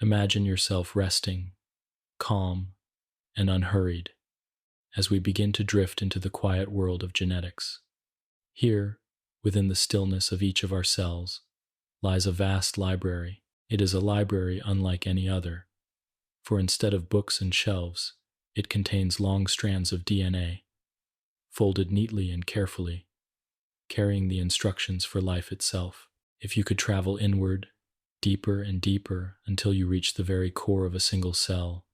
Imagine yourself resting, calm, and unhurried as we begin to drift into the quiet world of genetics. Here, within the stillness of each of our cells, lies a vast library. It is a library unlike any other, for instead of books and shelves, it contains long strands of DNA, folded neatly and carefully, carrying the instructions for life itself. If you could travel inward, deeper and deeper until you reach the very core of a single cell,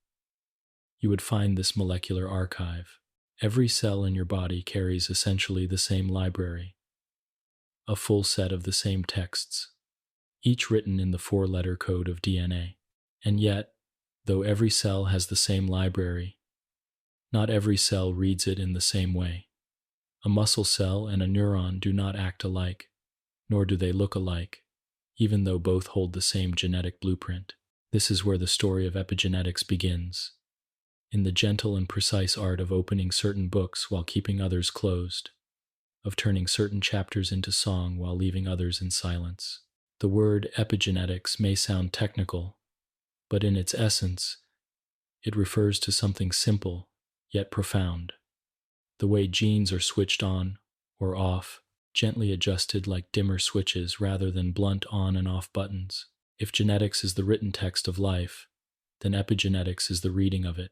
you would find this molecular archive. Every cell in your body carries essentially the same library, a full set of the same texts, each written in the four-letter code of DNA. And yet, though every cell has the same library, not every cell reads it in the same way. A muscle cell and a neuron do not act alike, nor do they look alike, even though both hold the same genetic blueprint. This is where the story of epigenetics begins, in the gentle and precise art of opening certain books while keeping others closed, of turning certain chapters into song while leaving others in silence. The word epigenetics may sound technical, but in its essence, it refers to something simple yet profound. The way genes are switched on or off, gently adjusted like dimmer switches rather than blunt on and off buttons. If genetics is the written text of life, then epigenetics is the reading of it,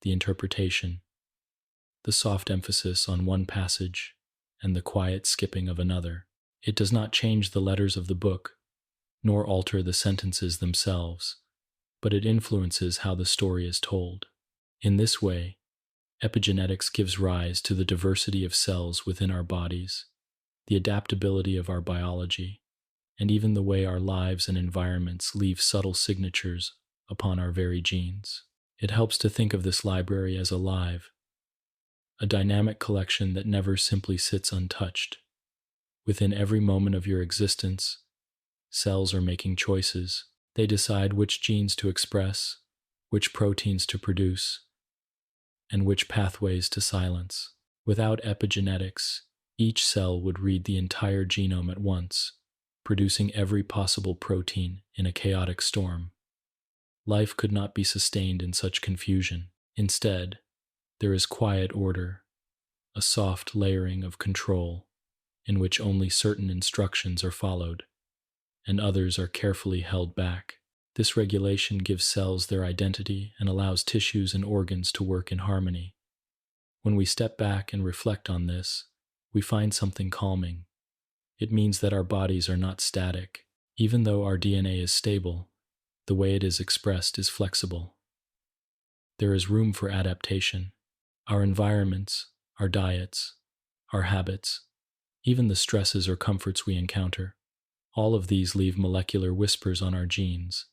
the interpretation, the soft emphasis on one passage and the quiet skipping of another. It does not change the letters of the book, nor alter the sentences themselves, but it influences how the story is told. In this way, epigenetics gives rise to the diversity of cells within our bodies, the adaptability of our biology, and even the way our lives and environments leave subtle signatures upon our very genes. It helps to think of this library as alive, a dynamic collection that never simply sits untouched. Within every moment of your existence, cells are making choices. They decide which genes to express, which proteins to produce, and which pathways to silence. Without epigenetics, each cell would read the entire genome at once, producing every possible protein in a chaotic storm. Life could not be sustained in such confusion. Instead, there is quiet order, a soft layering of control, in which only certain instructions are followed, and others are carefully held back. This regulation gives cells their identity and allows tissues and organs to work in harmony. When we step back and reflect on this, we find something calming. It means that our bodies are not static. Even though our DNA is stable, the way it is expressed is flexible. There is room for adaptation. Our environments, our diets, our habits, even the stresses or comforts we encounter, all of these leave molecular whispers on our genes,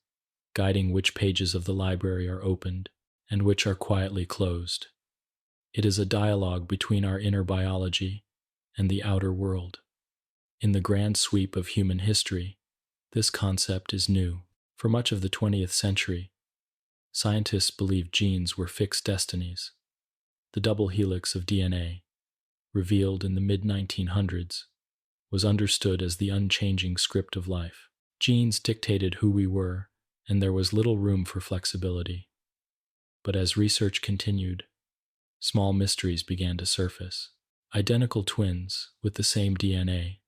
guiding which pages of the library are opened and which are quietly closed. It is a dialogue between our inner biology and the outer world. In the grand sweep of human history, this concept is new. For much of the 20th century, scientists believed genes were fixed destinies. The double helix of DNA, revealed in the mid-1900s, was understood as the unchanging script of life. Genes dictated who we were, and there was little room for flexibility. But as research continued, small mysteries began to surface. Identical twins with the same DNA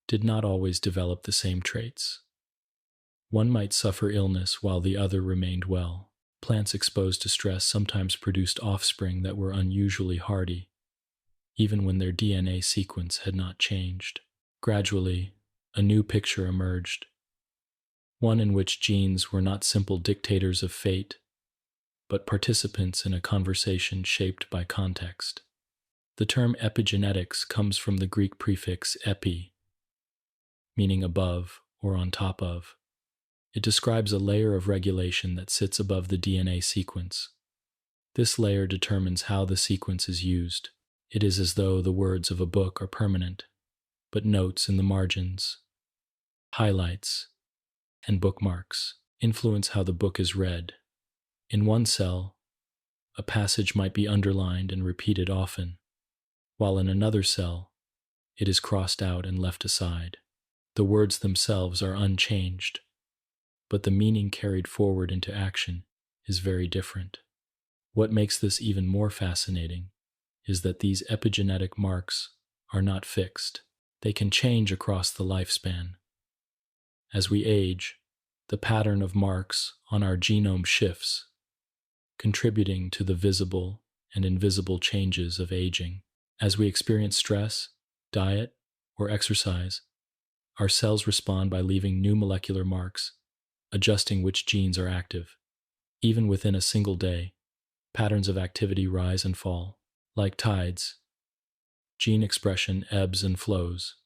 did not always develop the same traits. One might suffer illness while the other remained well. Plants exposed to stress sometimes produced offspring that were unusually hardy, even when their DNA sequence had not changed. Gradually, a new picture emerged, one in which genes were not simple dictators of fate, but participants in a conversation shaped by context. The term epigenetics comes from the Greek prefix epi, meaning above or on top of. It describes a layer of regulation that sits above the DNA sequence. This layer determines how the sequence is used. It is as though the words of a book are permanent, but notes in the margins, highlights, and bookmarks influence how the book is read. In one cell, a passage might be underlined and repeated often, while in another cell, it is crossed out and left aside. The words themselves are unchanged, but the meaning carried forward into action is very different. What makes this even more fascinating is that these epigenetic marks are not fixed. They can change across the lifespan. As we age, the pattern of marks on our genome shifts, contributing to the visible and invisible changes of aging. As we experience stress, diet, or exercise, our cells respond by leaving new molecular marks, adjusting which genes are active. Even within a single day, patterns of activity rise and fall. Like tides, gene expression ebbs and flows,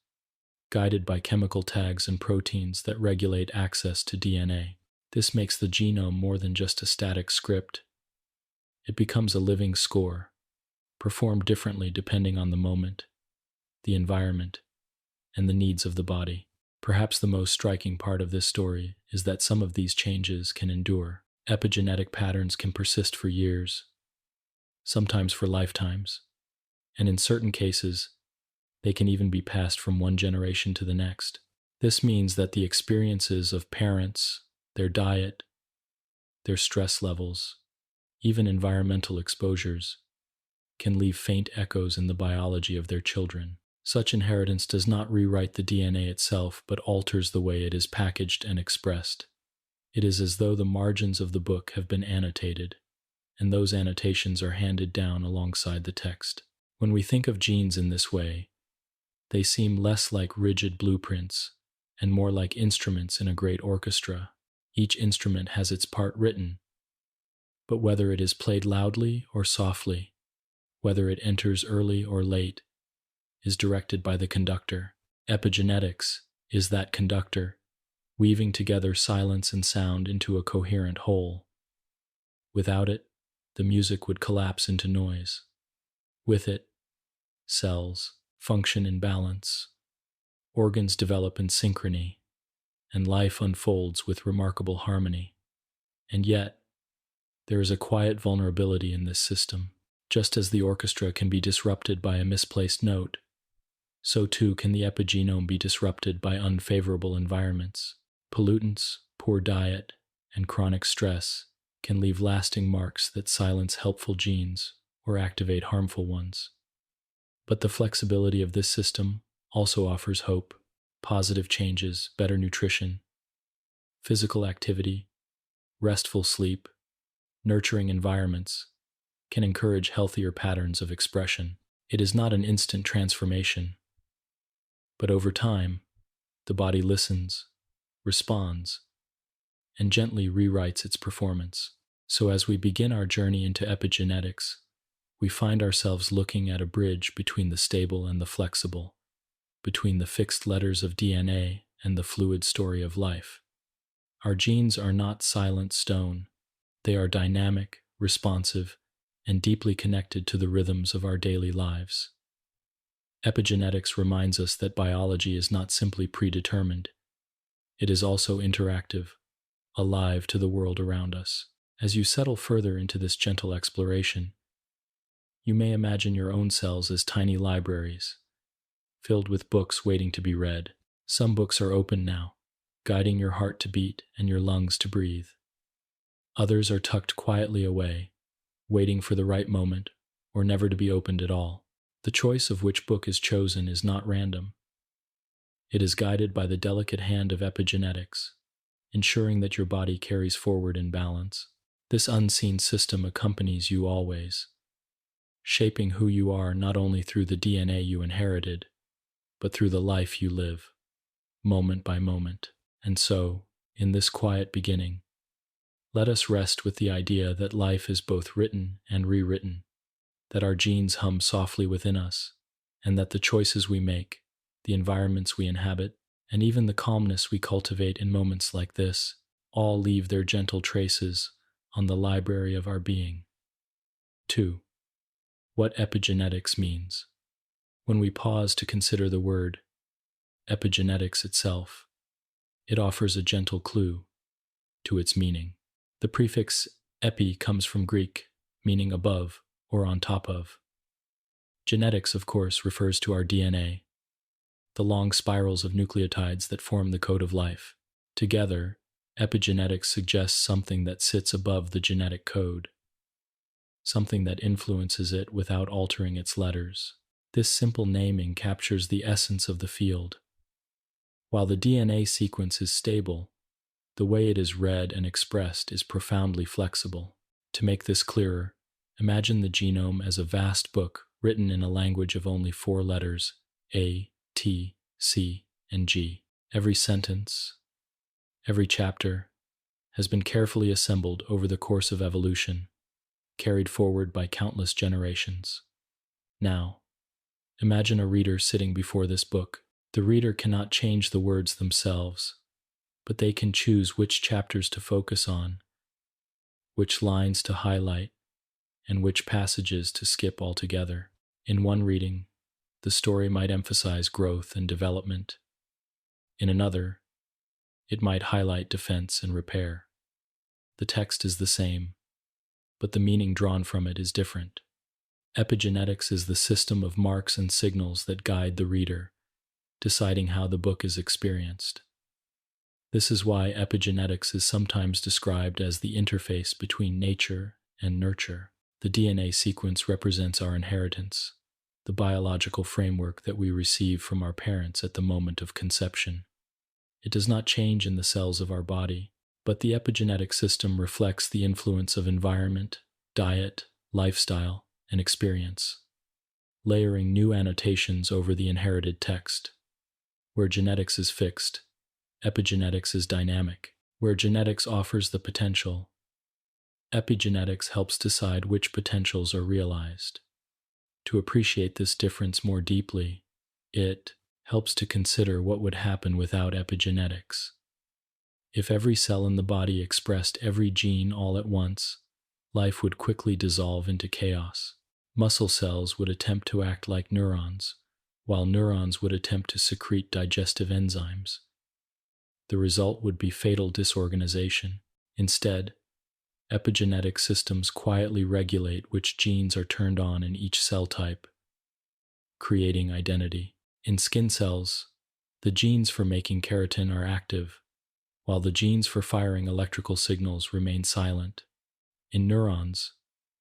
guided by chemical tags and proteins that regulate access to DNA. This makes the genome more than just a static script. It becomes a living score, performed differently depending on the moment, the environment, and the needs of the body. Perhaps the most striking part of this story is that some of these changes can endure. Epigenetic patterns can persist for years, sometimes for lifetimes, and in certain cases, they can even be passed from one generation to the next. This means that the experiences of parents, their diet, their stress levels, even environmental exposures, can leave faint echoes in the biology of their children. Such inheritance does not rewrite the DNA itself, but alters the way it is packaged and expressed. It is as though the margins of the book have been annotated, and those annotations are handed down alongside the text. When we think of genes in this way, they seem less like rigid blueprints and more like instruments in a great orchestra. Each instrument has its part written, but whether it is played loudly or softly, whether it enters early or late, is directed by the conductor. Epigenetics is that conductor, weaving together silence and sound into a coherent whole. Without it, the music would collapse into noise. With it, cells function in balance, organs develop in synchrony, and life unfolds with remarkable harmony. And yet, there is a quiet vulnerability in this system. Just as the orchestra can be disrupted by a misplaced note, so too can the epigenome be disrupted by unfavorable environments. Pollutants, poor diet, and chronic stress can leave lasting marks that silence helpful genes or activate harmful ones. But the flexibility of this system also offers hope. Positive changes, better nutrition, physical activity, restful sleep, nurturing environments can encourage healthier patterns of expression. It is not an instant transformation, but over time, the body listens, responds, and gently rewrites its performance. So as we begin our journey into epigenetics, we find ourselves looking at a bridge between the stable and the flexible, between the fixed letters of DNA and the fluid story of life. Our genes are not silent stone. They are dynamic, responsive, and deeply connected to the rhythms of our daily lives. Epigenetics reminds us that biology is not simply predetermined. It is also interactive, alive to the world around us. As you settle further into this gentle exploration, you may imagine your own cells as tiny libraries, filled with books waiting to be read. Some books are open now, guiding your heart to beat and your lungs to breathe. Others are tucked quietly away, waiting for the right moment, or never to be opened at all. The choice of which book is chosen is not random. It is guided by the delicate hand of epigenetics, ensuring that your body carries forward in balance. This unseen system accompanies you always, shaping who you are not only through the DNA you inherited, but through the life you live, moment by moment. And so, in this quiet beginning, let us rest with the idea that life is both written and rewritten, that our genes hum softly within us, and that the choices we make, the environments we inhabit, and even the calmness we cultivate in moments like this, all leave their gentle traces on the library of our being. 2. What epigenetics means. When we pause to consider the word epigenetics itself, it offers a gentle clue to its meaning. The prefix epi comes from Greek, meaning above or on top of. Genetics, of course, refers to our DNA, the long spirals of nucleotides that form the code of life. Together, Epigenetics suggests something that sits above the genetic code, something that influences it without altering its letters. This simple naming captures the essence of the field. While the DNA sequence is stable, the way it is read and expressed is profoundly flexible. To make this clearer, imagine the genome as a vast book written in a language of only 4 letters: A, T, C, and G. Every sentence, every chapter, has been carefully assembled over the course of evolution, carried forward by countless generations. Now, imagine a reader sitting before this book. The reader cannot change the words themselves, but they can choose which chapters to focus on, which lines to highlight, and which passages to skip altogether. In one reading, the story might emphasize growth and development. In another, it might highlight defense and repair. The text is the same, but the meaning drawn from it is different. Epigenetics is the system of marks and signals that guide the reader, deciding how the book is experienced. This is why epigenetics is sometimes described as the interface between nature and nurture. The DNA sequence represents our inheritance, the biological framework that we receive from our parents at the moment of conception. It does not change in the cells of our body, but the epigenetic system reflects the influence of environment, diet, lifestyle, and experience, layering new annotations over the inherited text. Where genetics is fixed, epigenetics is dynamic. Where genetics offers the potential, epigenetics helps decide which potentials are realized. To appreciate this difference more deeply, it helps to consider what would happen without epigenetics. If every cell in the body expressed every gene all at once, life would quickly dissolve into chaos. Muscle cells would attempt to act like neurons, while neurons would attempt to secrete digestive enzymes. The result would be fatal disorganization. Instead, epigenetic systems quietly regulate which genes are turned on in each cell type, creating identity. In skin cells, the genes for making keratin are active, while the genes for firing electrical signals remain silent. In neurons,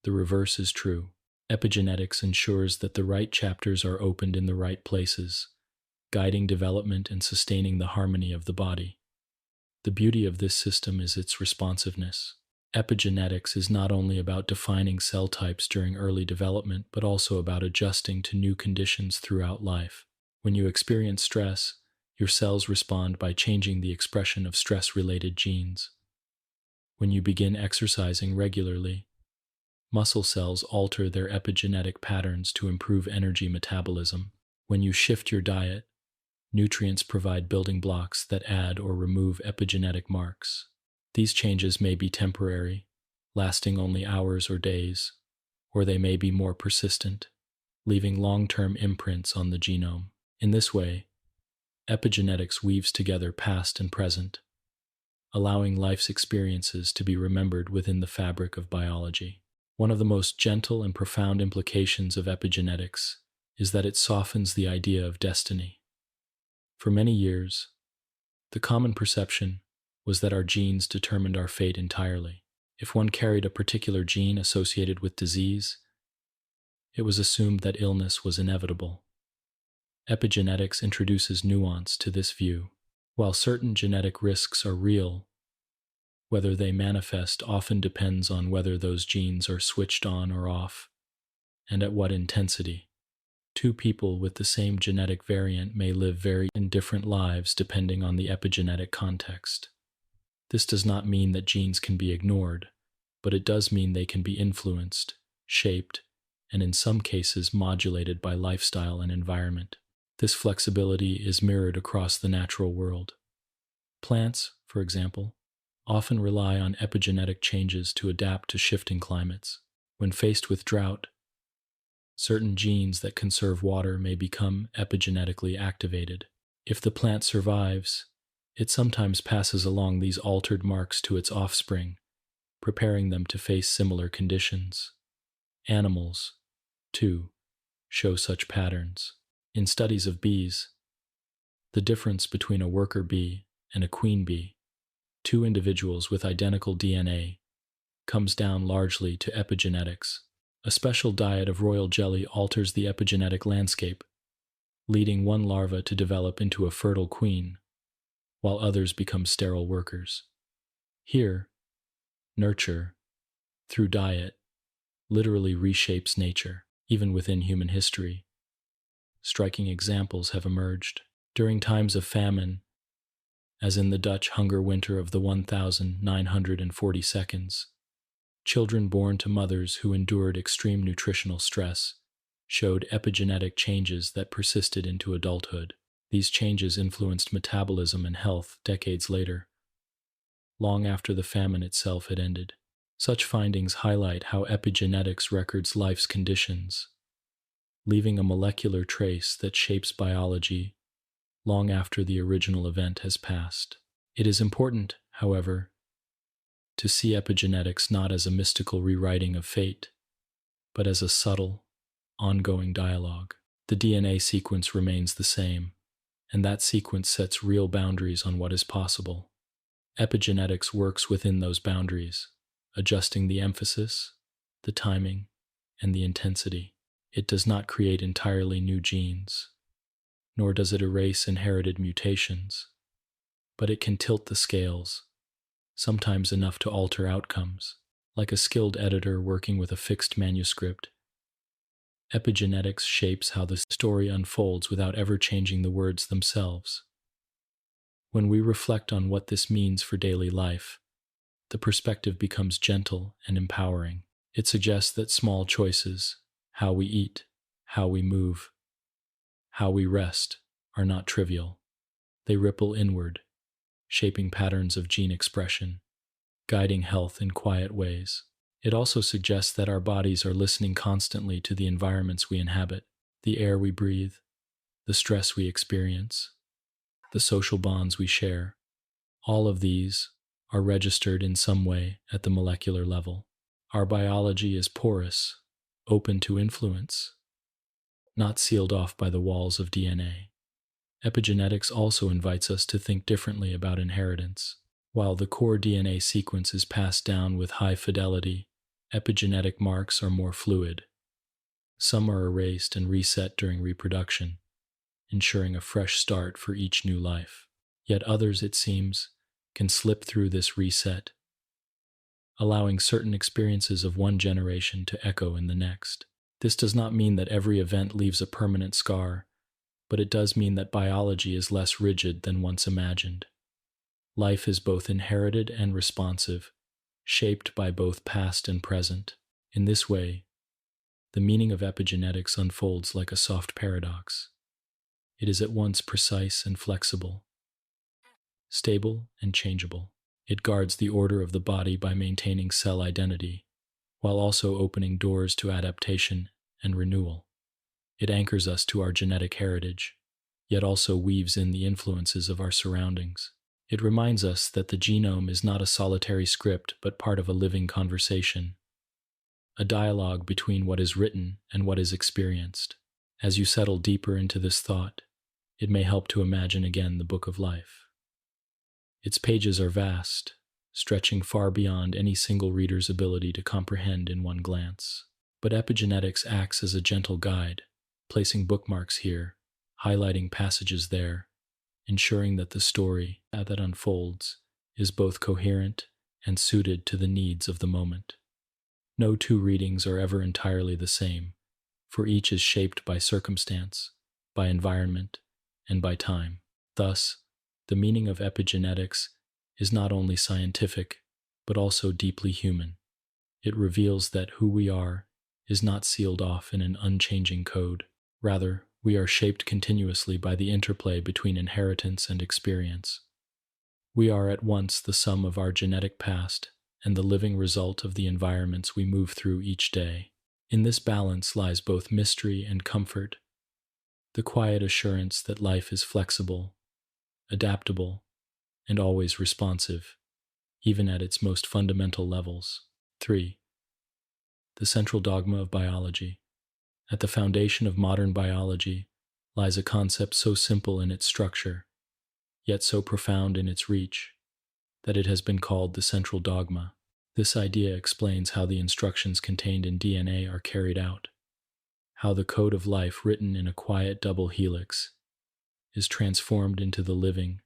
the reverse is true. Epigenetics ensures that the right chapters are opened in the right places, guiding development and sustaining the harmony of the body. The beauty of this system is its responsiveness. Epigenetics is not only about defining cell types during early development, but also about adjusting to new conditions throughout life. When you experience stress, your cells respond by changing the expression of stress-related genes. When you begin exercising regularly, muscle cells alter their epigenetic patterns to improve energy metabolism. When you shift your diet, nutrients provide building blocks that add or remove epigenetic marks. These changes may be temporary, lasting only hours or days, or they may be more persistent, leaving long-term imprints on the genome. In this way, epigenetics weaves together past and present, allowing life's experiences to be remembered within the fabric of biology. One of the most gentle and profound implications of epigenetics is that it softens the idea of destiny. For many years, the common perception was that our genes determined our fate entirely. If one carried a particular gene associated with disease, it was assumed that illness was inevitable. Epigenetics introduces nuance to this view. While certain genetic risks are real, whether they manifest often depends on whether those genes are switched on or off, and at what intensity. Two people with the same genetic variant may live very different lives depending on the epigenetic context. This does not mean that genes can be ignored, but it does mean they can be influenced, shaped, and in some cases modulated by lifestyle and environment. This flexibility is mirrored across the natural world. Plants, for example, often rely on epigenetic changes to adapt to shifting climates. When faced with drought, certain genes that conserve water may become epigenetically activated. If the plant survives, it sometimes passes along these altered marks to its offspring, preparing them to face similar conditions. Animals, too, show such patterns. In studies of bees, the difference between a worker bee and a queen bee, two individuals with identical DNA comes down largely to epigenetics. A special diet of royal jelly alters the epigenetic landscape, leading one larva to develop into a fertile queen, while others become sterile workers. Here, nurture, through diet, literally reshapes nature, even within human history. Striking examples have emerged. During times of famine, as in the Dutch hunger winter of the 1940 seconds, children born to mothers who endured extreme nutritional stress showed epigenetic changes that persisted into adulthood. These changes influenced metabolism and health decades later, long after the famine itself had ended. Such findings highlight how epigenetics records life's conditions, leaving a molecular trace that shapes biology long after the original event has passed. It is important, however, to see epigenetics not as a mystical rewriting of fate, but as a subtle, ongoing dialogue. The DNA sequence remains the same, and that sequence sets real boundaries on what is possible. Epigenetics works within those boundaries, adjusting the emphasis, the timing, and the intensity. It does not create entirely new genes, nor does it erase inherited mutations, but it can tilt the scales, sometimes enough to alter outcomes. Like a skilled editor working with a fixed manuscript, epigenetics shapes how the story unfolds without ever changing the words themselves. When we reflect on what this means for daily life, the perspective becomes gentle and empowering. It suggests that small choices, how we eat, how we move, how we rest, are not trivial. They ripple inward, shaping patterns of gene expression, guiding health in quiet ways. It also suggests that our bodies are listening constantly to the environments we inhabit, the air we breathe, the stress we experience, the social bonds we share. All of these are registered in some way at the molecular level. Our biology is porous, open to influence, not sealed off by the walls of DNA. Epigenetics also invites us to think differently about inheritance. While the core DNA sequence is passed down with high fidelity, epigenetic marks are more fluid. Some are erased and reset during reproduction, ensuring a fresh start for each new life. Yet others, it seems, can slip through this reset, allowing certain experiences of one generation to echo in the next. This does not mean that every event leaves a permanent scar, but it does mean that biology is less rigid than once imagined. Life is both inherited and responsive, shaped by both past and present. In this way, the meaning of epigenetics unfolds like a soft paradox. It is at once precise and flexible, stable and changeable. It guards the order of the body by maintaining cell identity, while also opening doors to adaptation and renewal. It anchors us to our genetic heritage, yet also weaves in the influences of our surroundings. It reminds us that the genome is not a solitary script, but part of a living conversation, a dialogue between what is written and what is experienced. As you settle deeper into this thought, it may help to imagine again the book of life. Its pages are vast, stretching far beyond any single reader's ability to comprehend in one glance. But epigenetics acts as a gentle guide, placing bookmarks here, highlighting passages there, ensuring that the story that unfolds is both coherent and suited to the needs of the moment. No two readings are ever entirely the same, for each is shaped by circumstance, by environment, and by time. Thus, the meaning of epigenetics is not only scientific, but also deeply human. It reveals that who we are is not sealed off in an unchanging code. Rather, we are shaped continuously by the interplay between inheritance and experience. We are at once the sum of our genetic past and the living result of the environments we move through each day. In this balance lies both mystery and comfort, the quiet assurance that life is flexible, adaptable, and always responsive, even at its most fundamental levels. 3. The central dogma of biology. At the foundation of modern biology lies a concept so simple in its structure, yet so profound in its reach: that it has been called the central dogma. This idea explains how the instructions contained in DNA are carried out, how the code of life written in a quiet double helix is transformed into the living,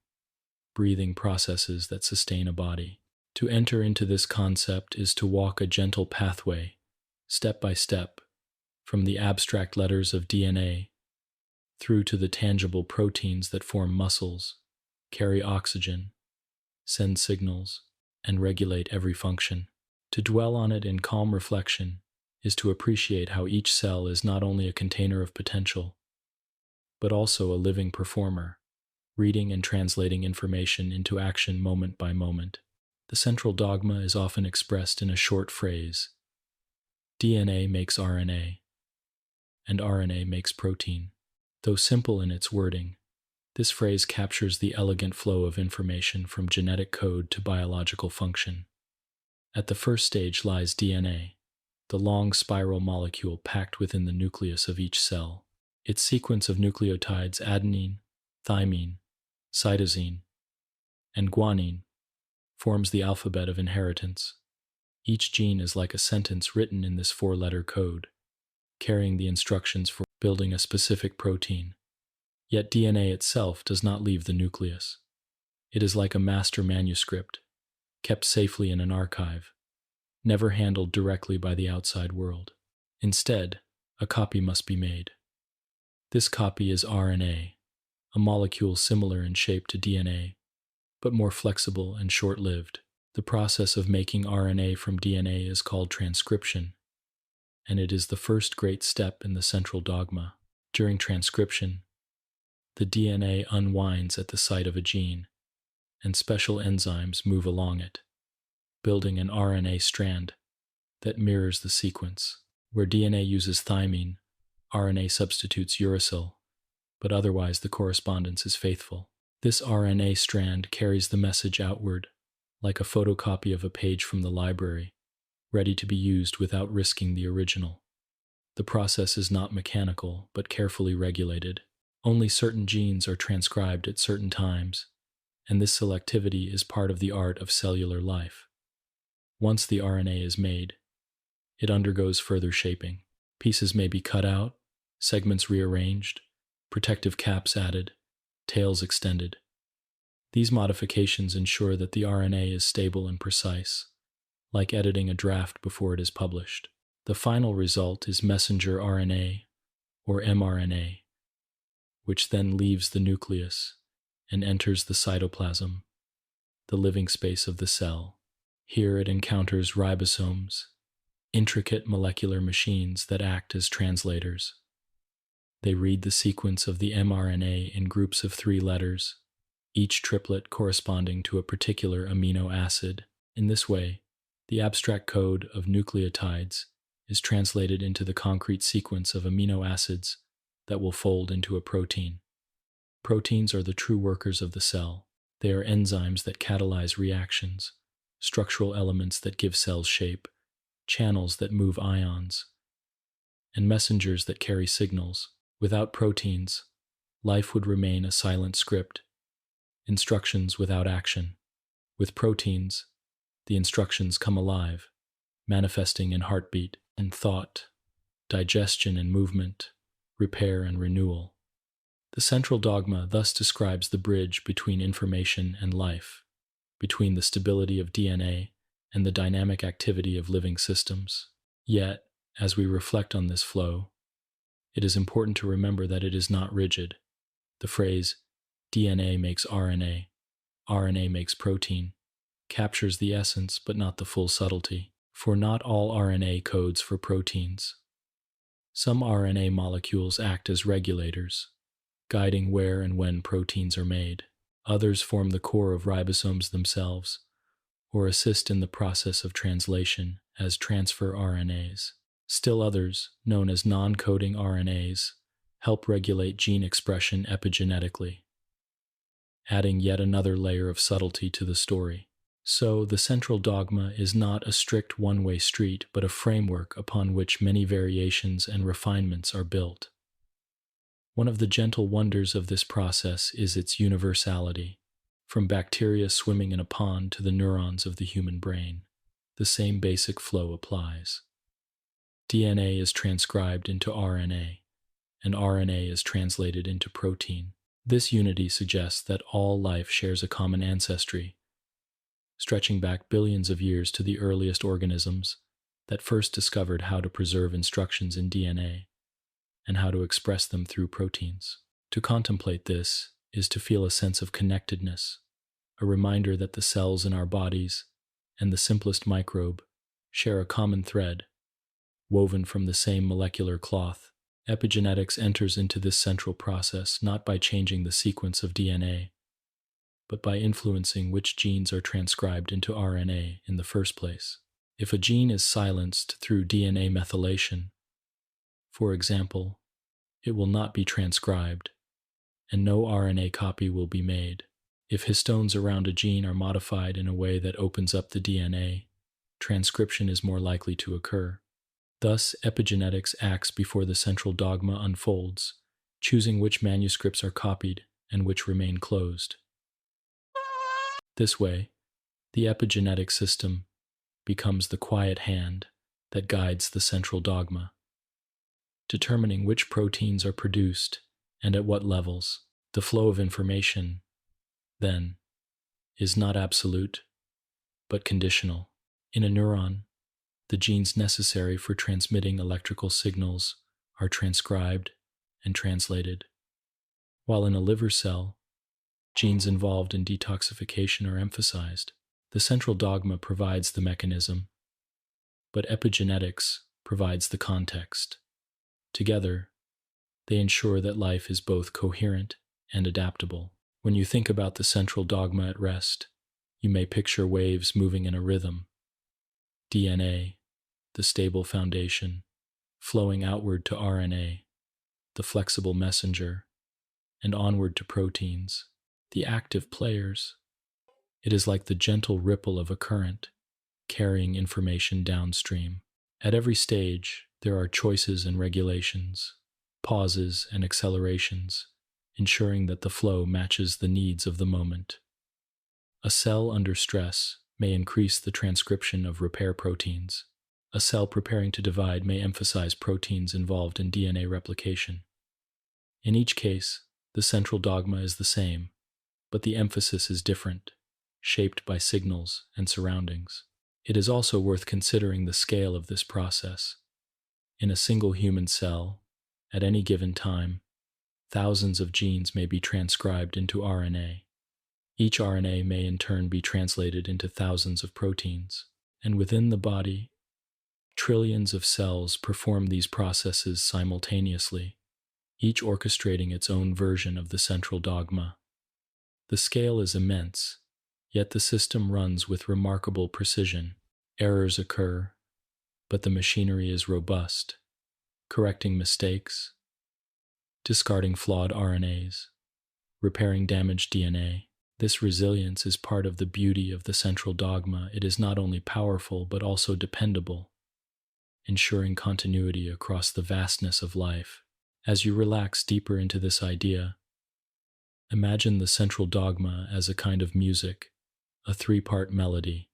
breathing processes that sustain a body. To enter into this concept is to walk a gentle pathway, step by step, from the abstract letters of DNA through to the tangible proteins that form muscles, carry oxygen, send signals, and regulate every function. To dwell on it in calm reflection is to appreciate how each cell is not only a container of potential, but also a living performer, reading and translating information into action moment by moment. The central dogma is often expressed in a short phrase: DNA makes RNA, and RNA makes protein. Though simple in its wording, this phrase captures the elegant flow of information from genetic code to biological function. At the first stage lies DNA, the long spiral molecule packed within the nucleus of each cell. Its sequence of nucleotides adenine, thymine, cytosine, and guanine forms the alphabet of inheritance. Each gene is like a sentence written in this four-letter code, carrying the instructions for building a specific protein. Yet DNA itself does not leave the nucleus. It is like a master manuscript, kept safely in an archive, never handled directly by the outside world. Instead, a copy must be made. This copy is RNA, a molecule similar in shape to DNA, but more flexible and short-lived. The process of making RNA from DNA is called transcription, and it is the first great step in the central dogma. During transcription, the DNA unwinds at the site of a gene, and special enzymes move along it, building an RNA strand that mirrors the sequence. Where DNA uses thymine, RNA substitutes uracil, but otherwise the correspondence is faithful. This RNA strand carries the message outward, like a photocopy of a page from the library, ready to be used without risking the original. The process is not mechanical, but carefully regulated. Only certain genes are transcribed at certain times, and this selectivity is part of the art of cellular life. Once the RNA is made, it undergoes further shaping. Pieces may be cut out, segments rearranged, protective caps added, tails extended. These modifications ensure that the RNA is stable and precise, like editing a draft before it is published. The final result is messenger RNA, or mRNA, which then leaves the nucleus and enters the cytoplasm, the living space of the cell. Here it encounters ribosomes, intricate molecular machines that act as translators. They read the sequence of the mRNA in groups of 3 letters, each triplet corresponding to a particular amino acid. In this way, the abstract code of nucleotides is translated into the concrete sequence of amino acids that will fold into a protein. Proteins are the true workers of the cell. They are enzymes that catalyze reactions, structural elements that give cells shape, channels that move ions, and messengers that carry signals. Without proteins, life would remain a silent script, instructions without action. With proteins, the instructions come alive, manifesting in heartbeat and thought, digestion and movement, repair and renewal. The central dogma thus describes the bridge between information and life, between the stability of DNA and the dynamic activity of living systems. Yet, as we reflect on this flow, it is important to remember that it is not rigid. The phrase, DNA makes RNA, RNA makes protein, captures the essence but not the full subtlety, for not all RNA codes for proteins. Some RNA molecules act as regulators, guiding where and when proteins are made. Others form the core of ribosomes themselves, or assist in the process of translation as transfer RNAs. Still others, known as non-coding RNAs, help regulate gene expression epigenetically, adding yet another layer of subtlety to the story. So, the central dogma is not a strict one-way street, but a framework upon which many variations and refinements are built. One of the gentle wonders of this process is its universality. From bacteria swimming in a pond to the neurons of the human brain, the same basic flow applies. DNA is transcribed into RNA, and RNA is translated into protein. This unity suggests that all life shares a common ancestry, stretching back billions of years to the earliest organisms that first discovered how to preserve instructions in DNA and how to express them through proteins. To contemplate this is to feel a sense of connectedness, a reminder that the cells in our bodies and the simplest microbe share a common thread, woven from the same molecular cloth. Epigenetics enters into this central process not by changing the sequence of DNA, but by influencing which genes are transcribed into RNA in the first place. If a gene is silenced through DNA methylation, for example, it will not be transcribed, and no RNA copy will be made. If histones around a gene are modified in a way that opens up the DNA, transcription is more likely to occur. Thus, epigenetics acts before the central dogma unfolds, choosing which manuscripts are copied and which remain closed. This way, the epigenetic system becomes the quiet hand that guides the central dogma, determining which proteins are produced and at what levels. The flow of information, then, is not absolute, but conditional. In a neuron, the genes necessary for transmitting electrical signals are transcribed and translated, while in a liver cell, genes involved in detoxification are emphasized. The central dogma provides the mechanism, but epigenetics provides the context. Together, they ensure that life is both coherent and adaptable. When you think about the central dogma at rest, you may picture waves moving in a rhythm. DNA, the stable foundation, flowing outward to RNA, the flexible messenger, and onward to proteins, the active players. It is like the gentle ripple of a current, carrying information downstream. At every stage, there are choices and regulations, pauses and accelerations, ensuring that the flow matches the needs of the moment. A cell under stress may increase the transcription of repair proteins. A cell preparing to divide may emphasize proteins involved in DNA replication. In each case, the central dogma is the same, but the emphasis is different, shaped by signals and surroundings. It is also worth considering the scale of this process. In a single human cell, at any given time, thousands of genes may be transcribed into RNA. Each RNA may in turn be translated into thousands of proteins, and within the body, trillions of cells perform these processes simultaneously, each orchestrating its own version of the central dogma. The scale is immense, yet the system runs with remarkable precision. Errors occur, but the machinery is robust, correcting mistakes, discarding flawed RNAs, repairing damaged DNA. This resilience is part of the beauty of the central dogma. It is not only powerful but also dependable, ensuring continuity across the vastness of life. As you relax deeper into this idea, imagine the central dogma as a kind of music, a three-part melody.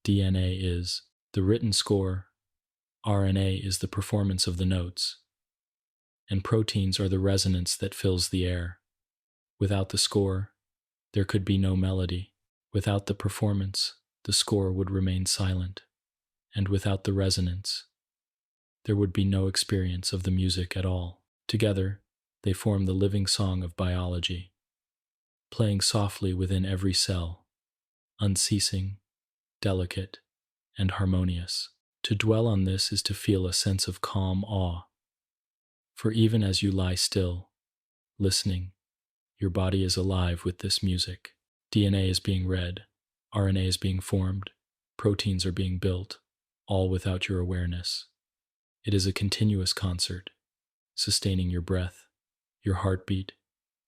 DNA is the written score, RNA is the performance of the notes, and proteins are the resonance that fills the air. Without the score, there could be no melody. Without the performance, the score would remain silent. And without the resonance, there would be no experience of the music at all. Together, they form the living song of biology, playing softly within every cell, unceasing, delicate, and harmonious. To dwell on this is to feel a sense of calm awe. For even as you lie still, listening, your body is alive with this music. DNA is being read, RNA is being formed, proteins are being built, all without your awareness. It is a continuous concert, sustaining your breath, your heartbeat,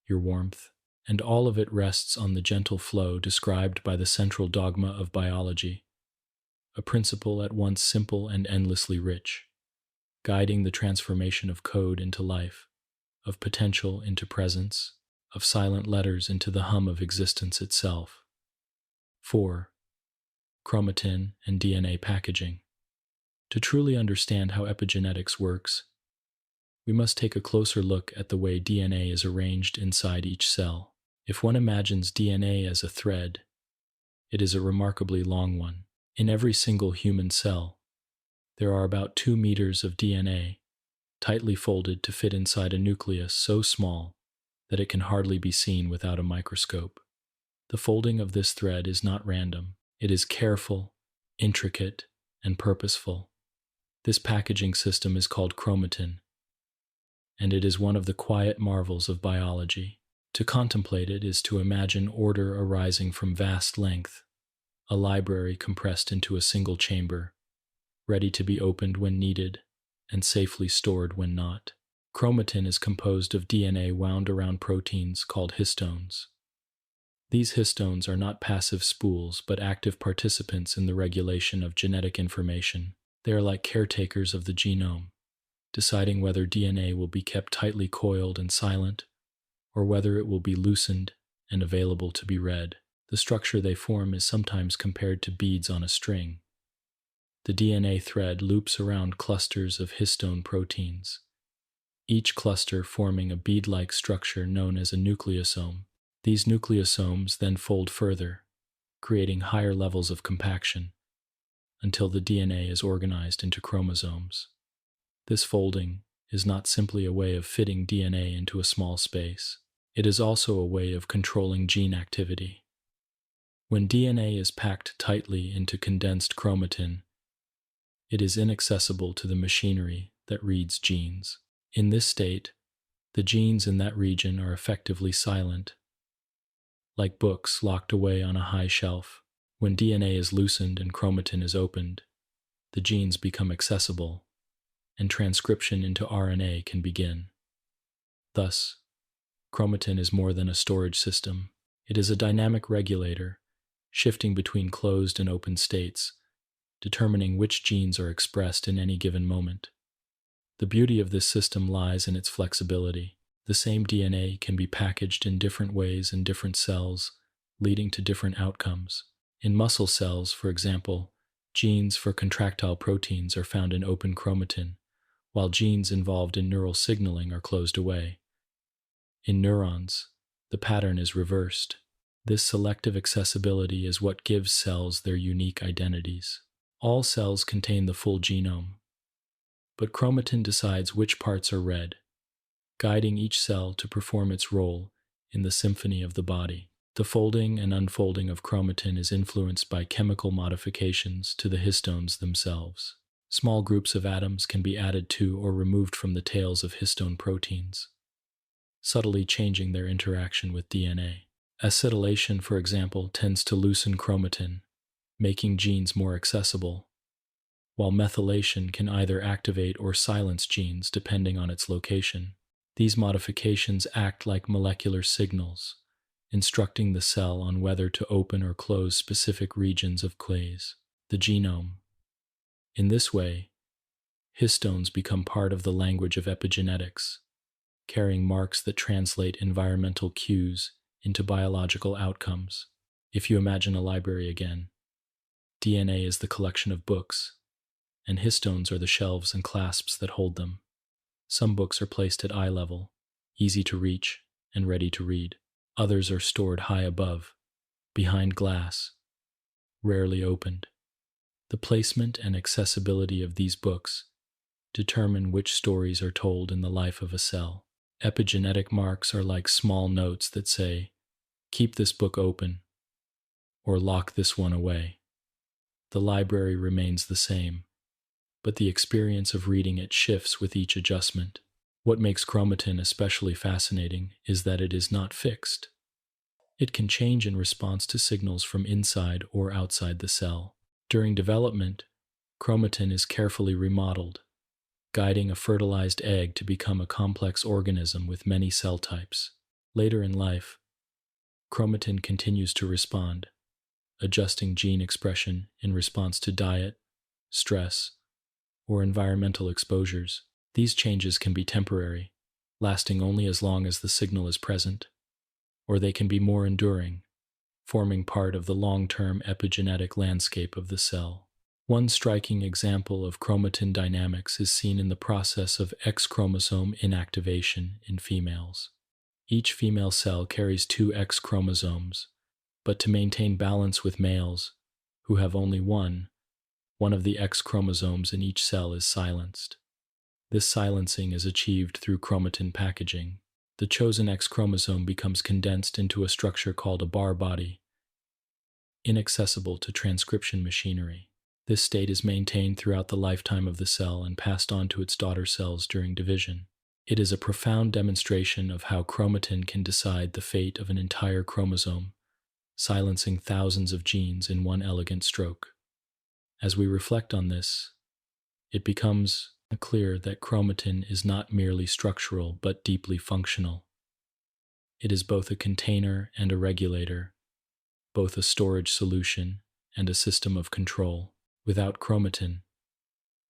your warmth, and all of it rests on the gentle flow described by the central dogma of biology, a principle at once simple and endlessly rich, guiding the transformation of code into life, of potential into presence, of silent letters into the hum of existence itself. 4. Chromatin and DNA packaging. To truly understand how epigenetics works, we must take a closer look at the way DNA is arranged inside each cell. If one imagines DNA as a thread, it is a remarkably long one. In every single human cell, there are about 2 meters of DNA, tightly folded to fit inside a nucleus so small that it can hardly be seen without a microscope. The folding of this thread is not random. It is careful, intricate, and purposeful. This packaging system is called chromatin, and it is one of the quiet marvels of biology. To contemplate it is to imagine order arising from vast length, a library compressed into a single chamber, ready to be opened when needed and safely stored when not. Chromatin is composed of DNA wound around proteins called histones. These histones are not passive spools but active participants in the regulation of genetic information. They are like caretakers of the genome, deciding whether DNA will be kept tightly coiled and silent, or whether it will be loosened and available to be read. The structure they form is sometimes compared to beads on a string. The DNA thread loops around clusters of histone proteins, each cluster forming a bead-like structure known as a nucleosome. These nucleosomes then fold further, creating higher levels of compaction, until the DNA is organized into chromosomes. This folding is not simply a way of fitting DNA into a small space. It is also a way of controlling gene activity. When DNA is packed tightly into condensed chromatin, it is inaccessible to the machinery that reads genes. In this state, the genes in that region are effectively silent, like books locked away on a high shelf. When DNA is loosened and chromatin is opened, the genes become accessible, and transcription into RNA can begin. Thus, chromatin is more than a storage system. It is a dynamic regulator, shifting between closed and open states, determining which genes are expressed in any given moment. The beauty of this system lies in its flexibility. The same DNA can be packaged in different ways in different cells, leading to different outcomes. In muscle cells, for example, genes for contractile proteins are found in open chromatin, while genes involved in neural signaling are closed away. In neurons, the pattern is reversed. This selective accessibility is what gives cells their unique identities. All cells contain the full genome, but chromatin decides which parts are read, guiding each cell to perform its role in the symphony of the body. The folding and unfolding of chromatin is influenced by chemical modifications to the histones themselves. Small groups of atoms can be added to or removed from the tails of histone proteins, subtly changing their interaction with DNA. Acetylation, for example, tends to loosen chromatin, making genes more accessible, while methylation can either activate or silence genes depending on its location. These modifications act like molecular signals, instructing the cell on whether to open or close specific regions of the genome. In this way, histones become part of the language of epigenetics, carrying marks that translate environmental cues into biological outcomes. If you imagine a library again, DNA is the collection of books, and histones are the shelves and clasps that hold them. Some books are placed at eye level, easy to reach, and ready to read. Others are stored high above, behind glass, rarely opened. The placement and accessibility of these books determine which stories are told in the life of a cell. Epigenetic marks are like small notes that say, "Keep this book open," or "Lock this one away." The library remains the same, but the experience of reading it shifts with each adjustment. What makes chromatin especially fascinating is that it is not fixed. It can change in response to signals from inside or outside the cell. During development, chromatin is carefully remodeled, guiding a fertilized egg to become a complex organism with many cell types. Later in life, chromatin continues to respond, adjusting gene expression in response to diet, stress, or environmental exposures. These changes can be temporary, lasting only as long as the signal is present. or they can be more enduring, forming part of the long-term epigenetic landscape of the cell. One striking example of chromatin dynamics is seen in the process of X chromosome inactivation in females. Each female cell carries two X chromosomes, but to maintain balance with males, who have only one of the X chromosomes in each cell is silenced. This silencing is achieved through chromatin packaging. The chosen X chromosome becomes condensed into a structure called a bar body, inaccessible to transcription machinery. This state is maintained throughout the lifetime of the cell and passed on to its daughter cells during division. It is a profound demonstration of how chromatin can decide the fate of an entire chromosome, silencing thousands of genes in one elegant stroke. As we reflect on this, it becomes clear that chromatin is not merely structural but deeply functional. It is both a container and a regulator, both a storage solution and a system of control. Without chromatin,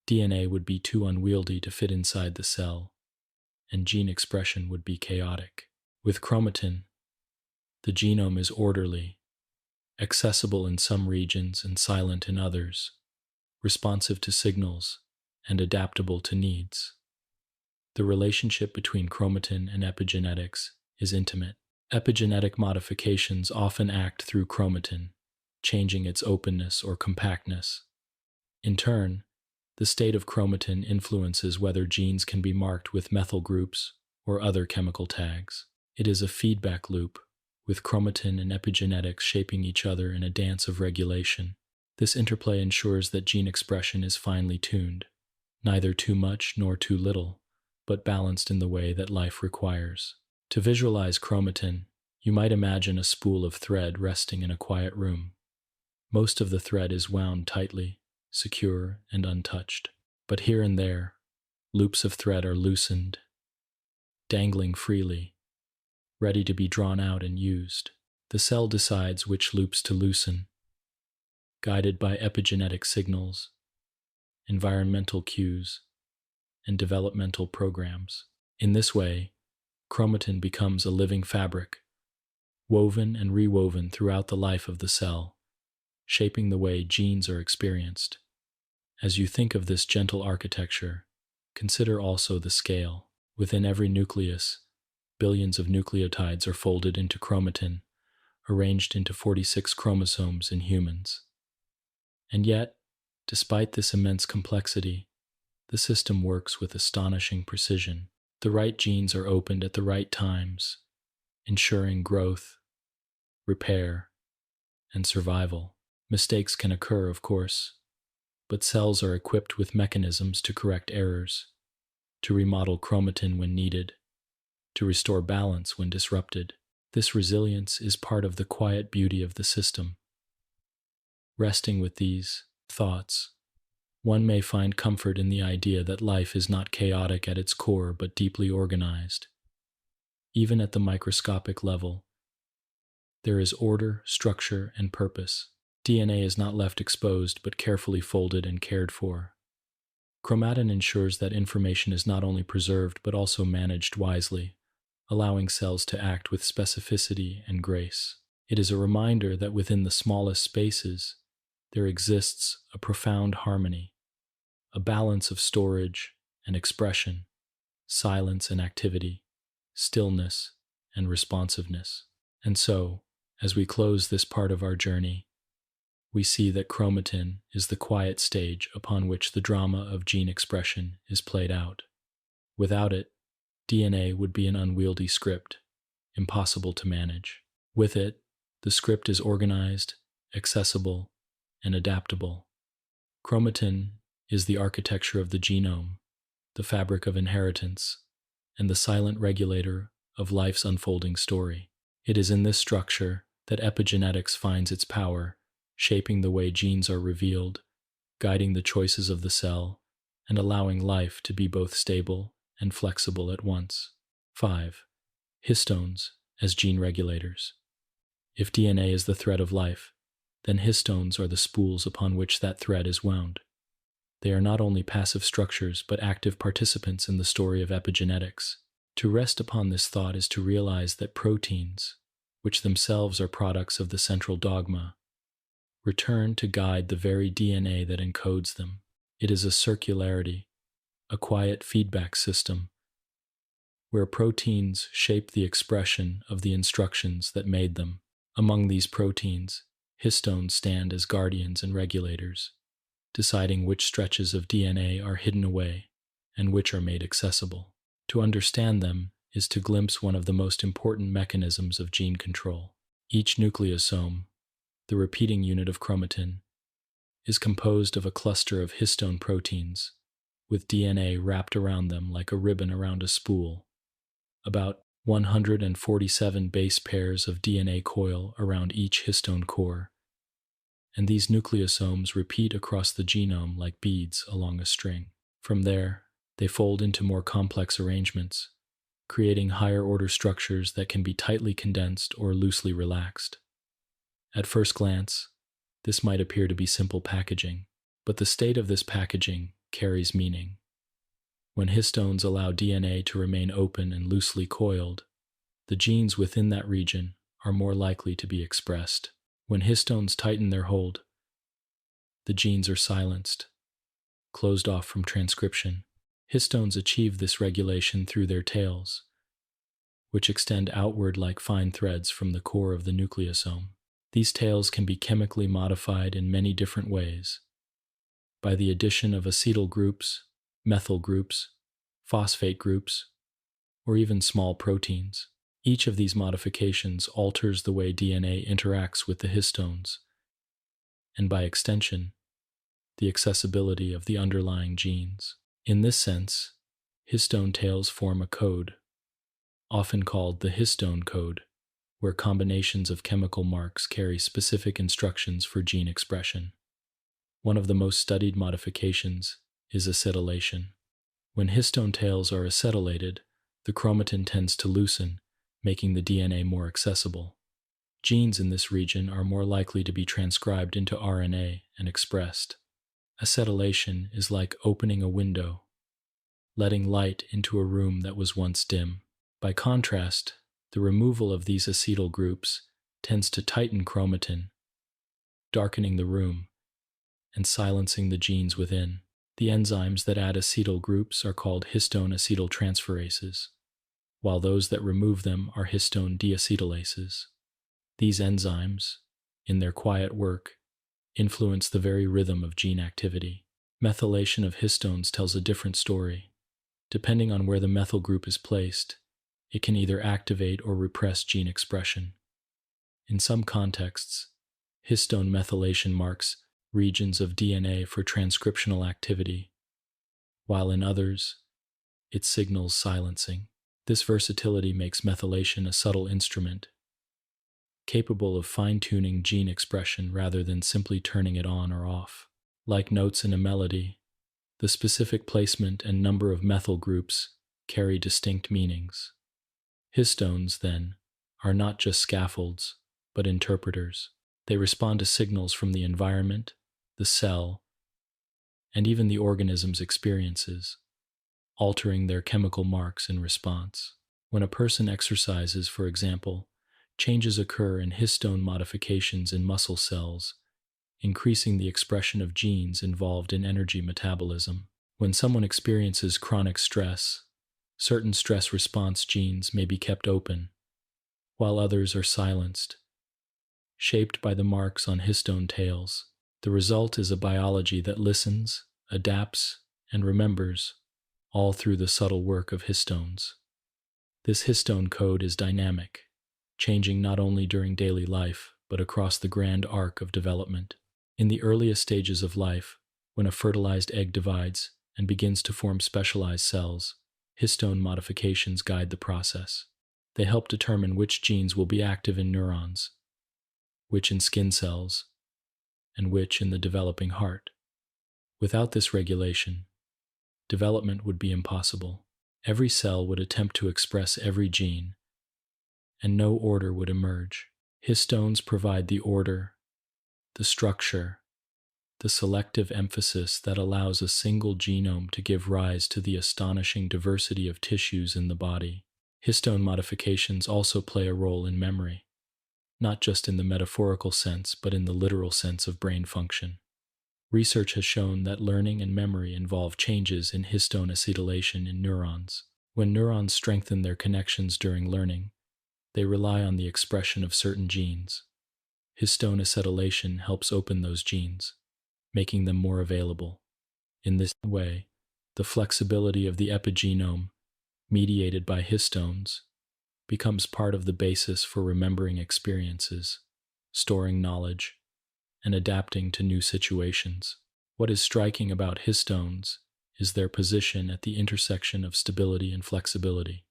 DNA would be too unwieldy to fit inside the cell, and gene expression would be chaotic. With chromatin, the genome is orderly, accessible in some regions and silent in others, responsive to signals and adaptable to needs. The relationship between chromatin and epigenetics is intimate. Epigenetic modifications often act through chromatin, changing its openness or compactness. In turn, the state of chromatin influences whether genes can be marked with methyl groups or other chemical tags. It is a feedback loop, with chromatin and epigenetics shaping each other in a dance of regulation. This interplay ensures that gene expression is finely tuned, neither too much nor too little, but balanced in the way that life requires. To visualize chromatin, you might imagine a spool of thread resting in a quiet room. Most of the thread is wound tightly, secure and untouched, but here and there, loops of thread are loosened, dangling freely, ready to be drawn out and used. The cell decides which loops to loosen, guided by epigenetic signals, environmental cues, and developmental programs. In this way, chromatin becomes a living fabric, woven and rewoven throughout the life of the cell, shaping the way genes are experienced. As you think of this gentle architecture, consider also the scale. Within every nucleus, billions of nucleotides are folded into chromatin, arranged into 46 chromosomes in humans. And yet, despite this immense complexity, the system works with astonishing precision. The right genes are opened at the right times, ensuring growth, repair, and survival. Mistakes can occur, of course, but cells are equipped with mechanisms to correct errors, to remodel chromatin when needed, to restore balance when disrupted. This resilience is part of the quiet beauty of the system. Resting with these thoughts, one may find comfort in the idea that life is not chaotic at its core but deeply organized. Even at the microscopic level, there is order, structure, and purpose. DNA is not left exposed but carefully folded and cared for. Chromatin ensures that information is not only preserved but also managed wisely, allowing cells to act with specificity and grace. It is a reminder that within the smallest spaces, there exists a profound harmony, a balance of storage and expression, silence and activity, stillness and responsiveness. And so, as we close this part of our journey, we see that chromatin is the quiet stage upon which the drama of gene expression is played out. Without it, DNA would be an unwieldy script, impossible to manage. With it, the script is organized, accessible, and adaptable. Chromatin is the architecture of the genome, the fabric of inheritance, and the silent regulator of life's unfolding story. It is in this structure that epigenetics finds its power, shaping the way genes are revealed, guiding the choices of the cell, and allowing life to be both stable and flexible at once. 5. Histones as gene regulators. If DNA is the thread of life, then histones are the spools upon which that thread is wound. They are not only passive structures but active participants in the story of epigenetics. To rest upon this thought is to realize that proteins, which themselves are products of the central dogma, return to guide the very DNA that encodes them. It is a circularity, a quiet feedback system, where proteins shape the expression of the instructions that made them. Among these proteins, histones stand as guardians and regulators, deciding which stretches of DNA are hidden away and which are made accessible. To understand them is to glimpse one of the most important mechanisms of gene control. Each nucleosome, the repeating unit of chromatin, is composed of a cluster of histone proteins, with DNA wrapped around them like a ribbon around a spool. About 147 base pairs of DNA coil around each histone core, and these nucleosomes repeat across the genome like beads along a string. From there, they fold into more complex arrangements, creating higher-order structures that can be tightly condensed or loosely relaxed. At first glance, this might appear to be simple packaging, but the state of this packaging carries meaning. When histones allow DNA to remain open and loosely coiled, the genes within that region are more likely to be expressed. When histones tighten their hold, the genes are silenced, closed off from transcription. Histones achieve this regulation through their tails, which extend outward like fine threads from the core of the nucleosome. These tails can be chemically modified in many different ways, by the addition of acetyl groups, methyl groups, phosphate groups, or even small proteins. Each of these modifications alters the way DNA interacts with the histones, and by extension, the accessibility of the underlying genes. In this sense, histone tails form a code, often called the histone code, where combinations of chemical marks carry specific instructions for gene expression. One of the most studied modifications is acetylation. When histone tails are acetylated, the chromatin tends to loosen, making the DNA more accessible. Genes in this region are more likely to be transcribed into RNA and expressed. Acetylation is like opening a window, letting light into a room that was once dim. By contrast, the removal of these acetyl groups tends to tighten chromatin, darkening the room and silencing the genes within. The enzymes that add acetyl groups are called histone acetyltransferases, while those that remove them are histone deacetylases. These enzymes, in their quiet work, influence the very rhythm of gene activity. Methylation of histones tells a different story. Depending on where the methyl group is placed, it can either activate or repress gene expression. In some contexts, histone methylation marks regions of DNA for transcriptional activity, while in others, it signals silencing. This versatility makes methylation a subtle instrument, capable of fine-tuning gene expression rather than simply turning it on or off. Like notes in a melody, the specific placement and number of methyl groups carry distinct meanings. Histones, then, are not just scaffolds, but interpreters. They respond to signals from the environment, the cell, and even the organism's experiences, altering their chemical marks in response. When a person exercises, for example, changes occur in histone modifications in muscle cells, increasing the expression of genes involved in energy metabolism. When someone experiences chronic stress, certain stress response genes may be kept open, while others are silenced, shaped by the marks on histone tails. The result is a biology that listens, adapts, and remembers, all through the subtle work of histones. This histone code is dynamic, changing not only during daily life, but across the grand arc of development. In the earliest stages of life, when a fertilized egg divides and begins to form specialized cells, histone modifications guide the process. They help determine which genes will be active in neurons, which in skin cells, and which in the developing heart. Without this regulation, development would be impossible. Every cell would attempt to express every gene, and no order would emerge. Histones provide the order, the structure, the selective emphasis that allows a single genome to give rise to the astonishing diversity of tissues in the body. Histone modifications also play a role in memory. not just in the metaphorical sense, but in the literal sense of brain function. Research has shown that learning and memory involve changes in histone acetylation in neurons. When neurons strengthen their connections during learning, they rely on the expression of certain genes. Histone acetylation helps open those genes, making them more available. In this way, the flexibility of the epigenome, mediated by histones, becomes part of the basis for remembering experiences, storing knowledge, and adapting to new situations. What is striking about histones is their position at the intersection of stability and flexibility.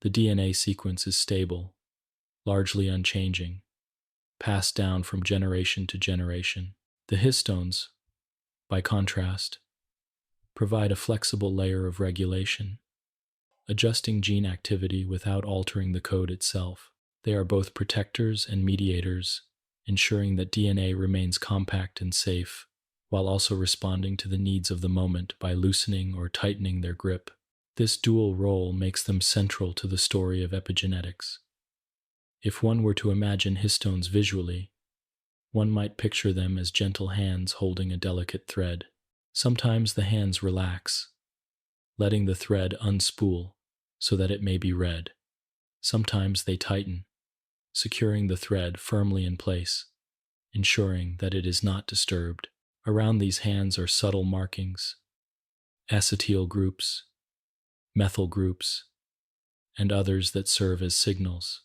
The DNA sequence is stable, largely unchanging, passed down from generation to generation. The histones, by contrast, provide a flexible layer of regulation, adjusting gene activity without altering the code itself. They are both protectors and mediators, ensuring that DNA remains compact and safe, while also responding to the needs of the moment by loosening or tightening their grip. This dual role makes them central to the story of epigenetics. If one were to imagine histones visually, one might picture them as gentle hands holding a delicate thread. Sometimes the hands relax, letting the thread unspool so that it may be read. Sometimes they tighten, securing the thread firmly in place, ensuring that it is not disturbed. Around these hands are subtle markings, acetyl groups, methyl groups, and others that serve as signals,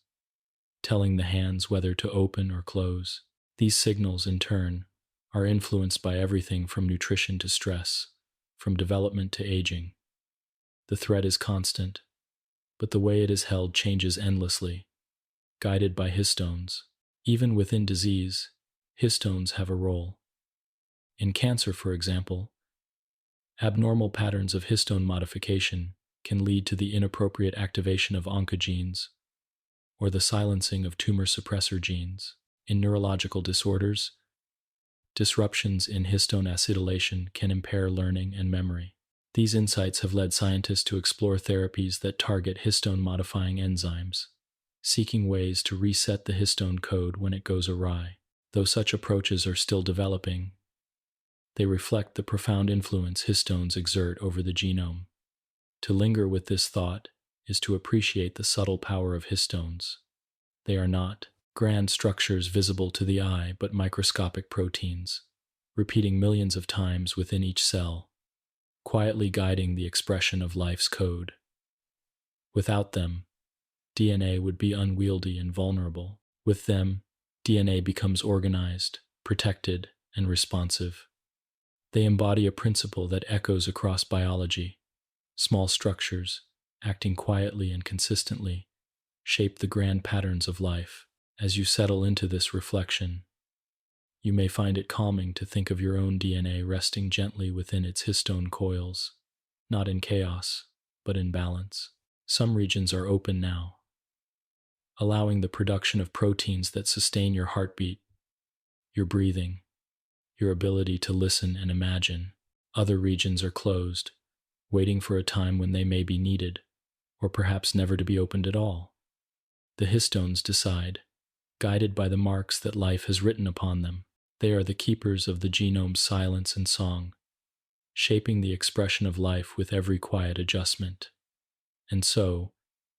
telling the hands whether to open or close. These signals, in turn, are influenced by everything from nutrition to stress, from development to aging. The thread is constant, but the way it is held changes endlessly, guided by histones. Even within disease, histones have a role. In cancer, for example, abnormal patterns of histone modification can lead to the inappropriate activation of oncogenes or the silencing of tumor suppressor genes. In neurological disorders, disruptions in histone acetylation can impair learning and memory. These insights have led scientists to explore therapies that target histone-modifying enzymes, seeking ways to reset the histone code when it goes awry. Though such approaches are still developing, they reflect the profound influence histones exert over the genome. To linger with this thought is to appreciate the subtle power of histones. They are not grand structures visible to the eye, but microscopic proteins, repeating millions of times within each cell, quietly guiding the expression of life's code. Without them, DNA would be unwieldy and vulnerable. With them, DNA becomes organized, protected, and responsive. They embody a principle that echoes across biology. Small structures, acting quietly and consistently, shape the grand patterns of life. As you settle into this reflection, you may find it calming to think of your own DNA resting gently within its histone coils, not in chaos, but in balance. Some regions are open now, allowing the production of proteins that sustain your heartbeat, your breathing, your ability to listen and imagine. Other regions are closed, waiting for a time when they may be needed, or perhaps never to be opened at all. The histones decide, guided by the marks that life has written upon them. They are the keepers of the genome's silence and song, shaping the expression of life with every quiet adjustment. And so,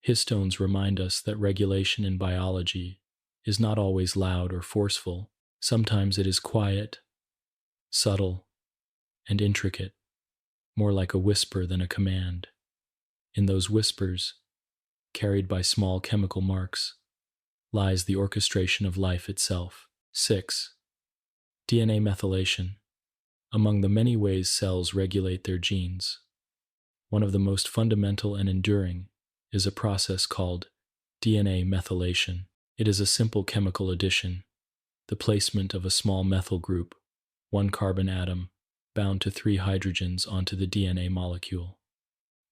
histones remind us that regulation in biology is not always loud or forceful. Sometimes it is quiet, subtle, and intricate, more like a whisper than a command. In those whispers, carried by small chemical marks, lies the orchestration of life itself. 6. DNA methylation. Among the many ways cells regulate their genes, one of the most fundamental and enduring is a process called DNA methylation. It is a simple chemical addition, the placement of a small methyl group, one carbon atom, bound to 3 hydrogens onto the DNA molecule.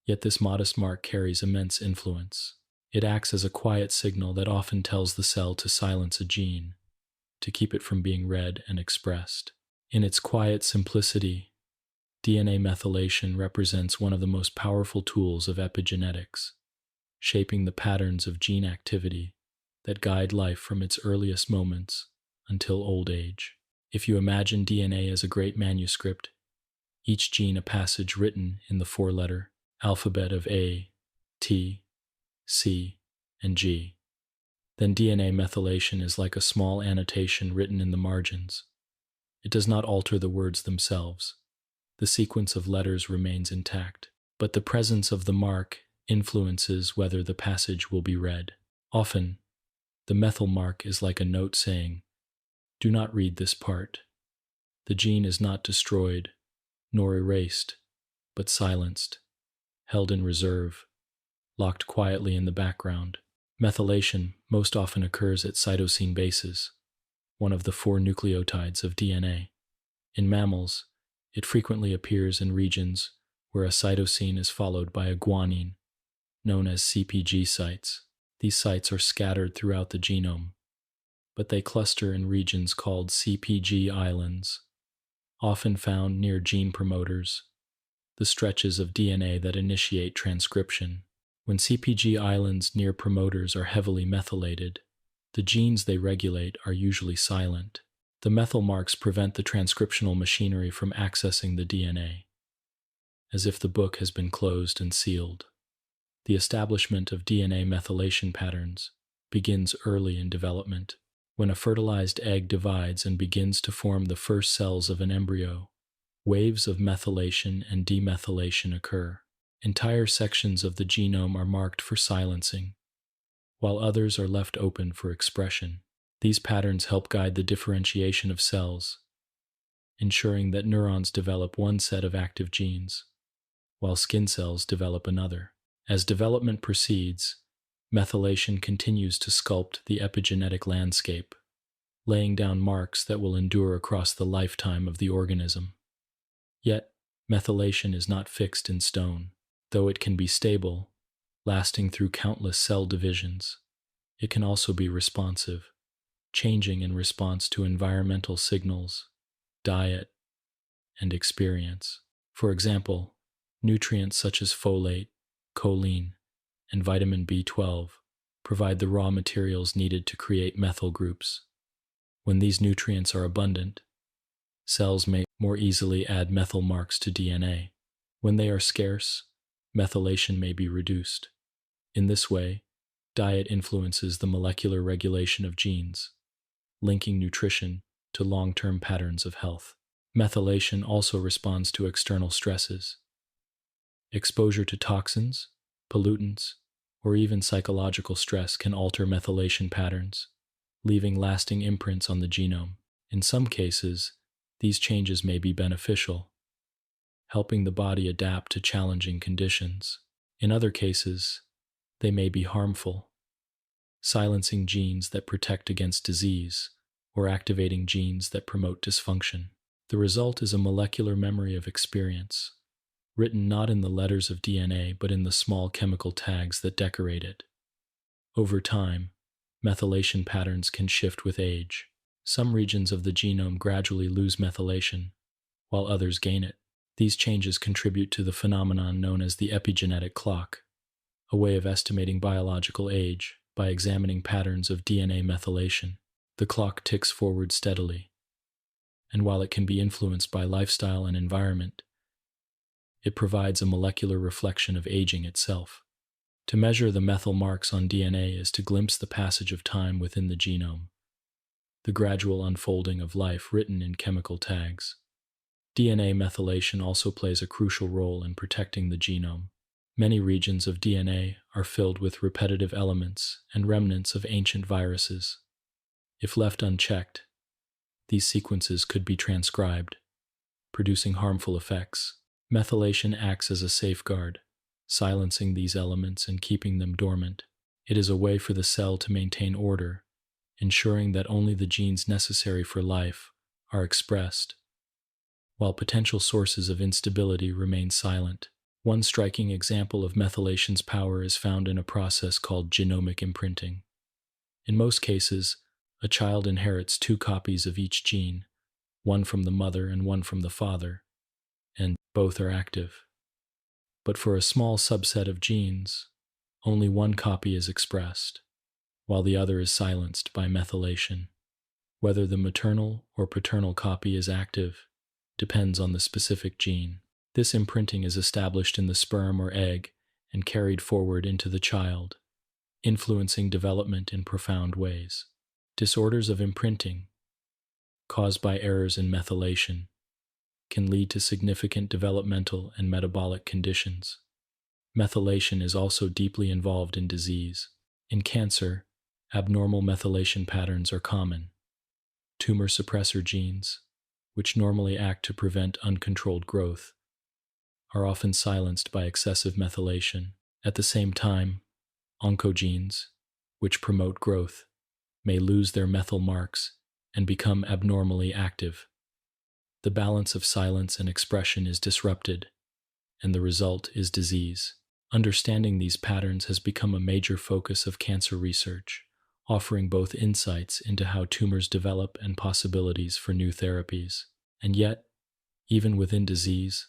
Yet this modest mark carries immense influence. It acts as a quiet signal that often tells the cell to silence a gene, to keep it from being read and expressed. In its quiet simplicity, DNA methylation represents one of the most powerful tools of epigenetics, shaping the patterns of gene activity that guide life from its earliest moments until old age. If you imagine DNA as a great manuscript, each gene a passage written in the four-letter alphabet of A, T, C, and G, then DNA methylation is like a small annotation written in the margins. It does not alter the words themselves. The sequence of letters remains intact, but the presence of the mark influences whether the passage will be read. Often, the methyl mark is like a note saying, "Do not read this part." The gene is not destroyed, nor erased, but silenced, held in reserve, locked quietly in the background. Methylation most often occurs at cytosine bases, one of the four nucleotides of DNA. In mammals, it frequently appears in regions where a cytosine is followed by a guanine, known as CpG sites. These sites are scattered throughout the genome, but they cluster in regions called CpG islands, often found near gene promoters, the stretches of DNA that initiate transcription. When CpG islands near promoters are heavily methylated, the genes they regulate are usually silent. The methyl marks prevent the transcriptional machinery from accessing the DNA, as if the book has been closed and sealed. The establishment of DNA methylation patterns begins early in development. When a fertilized egg divides and begins to form the first cells of an embryo, waves of methylation and demethylation occur. Entire sections of the genome are marked for silencing, while others are left open for expression. These patterns help guide the differentiation of cells, ensuring that neurons develop one set of active genes, while skin cells develop another. As development proceeds, methylation continues to sculpt the epigenetic landscape, laying down marks that will endure across the lifetime of the organism. Yet, methylation is not fixed in stone. Though it can be stable, lasting through countless cell divisions, it can also be responsive, changing in response to environmental signals, diet, and experience. For example, nutrients such as folate, choline, and vitamin B12 provide the raw materials needed to create methyl groups. When these nutrients are abundant, cells may more easily add methyl marks to DNA. When they are scarce, methylation may be reduced. In this way, diet influences the molecular regulation of genes, linking nutrition to long-term patterns of health. Methylation also responds to external stresses. Exposure to toxins, pollutants, or even psychological stress can alter methylation patterns, leaving lasting imprints on the genome. In some cases, these changes may be beneficial, helping the body adapt to challenging conditions. In other cases, they may be harmful, silencing genes that protect against disease or activating genes that promote dysfunction. The result is a molecular memory of experience, written not in the letters of DNA but in the small chemical tags that decorate it. Over time, methylation patterns can shift with age. Some regions of the genome gradually lose methylation, while others gain it. These changes contribute to the phenomenon known as the epigenetic clock, a way of estimating biological age by examining patterns of DNA methylation. The clock ticks forward steadily, and while it can be influenced by lifestyle and environment, it provides a molecular reflection of aging itself. To measure the methyl marks on DNA is to glimpse the passage of time within the genome, the gradual unfolding of life written in chemical tags. DNA methylation also plays a crucial role in protecting the genome. Many regions of DNA are filled with repetitive elements and remnants of ancient viruses. If left unchecked, these sequences could be transcribed, producing harmful effects. Methylation acts as a safeguard, silencing these elements and keeping them dormant. It is a way for the cell to maintain order, ensuring that only the genes necessary for life are expressed, while potential sources of instability remain silent. One striking example of methylation's power is found in a process called genomic imprinting. In most cases, a child inherits two copies of each gene, one from the mother and one from the father, and both are active. But for a small subset of genes, only one copy is expressed, while the other is silenced by methylation. Whether the maternal or paternal copy is active depends on the specific gene. This imprinting is established in the sperm or egg and carried forward into the child, influencing development in profound ways. Disorders of imprinting, caused by errors in methylation, can lead to significant developmental and metabolic conditions. Methylation is also deeply involved in disease. In cancer, abnormal methylation patterns are common. Tumor suppressor genes, which normally act to prevent uncontrolled growth, are often silenced by excessive methylation. At the same time, oncogenes, which promote growth, may lose their methyl marks and become abnormally active. The balance of silence and expression is disrupted, and the result is disease. Understanding these patterns has become a major focus of cancer research, offering both insights into how tumors develop and possibilities for new therapies. And yet, even within disease,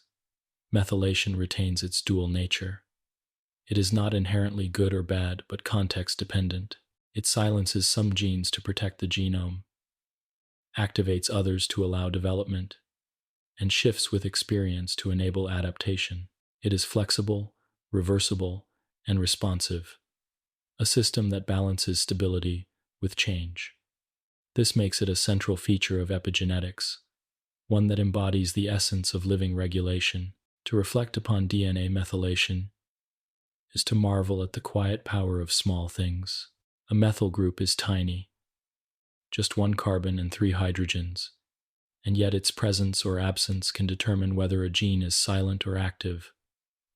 methylation retains its dual nature. It is not inherently good or bad, but context-dependent. It silences some genes to protect the genome, activates others to allow development, and shifts with experience to enable adaptation. It is flexible, reversible, and responsive, a system that balances stability with change. This makes it a central feature of epigenetics, one that embodies the essence of living regulation. To reflect upon DNA methylation is to marvel at the quiet power of small things. A methyl group is tiny, just one carbon and 3 hydrogens, and yet its presence or absence can determine whether a gene is silent or active,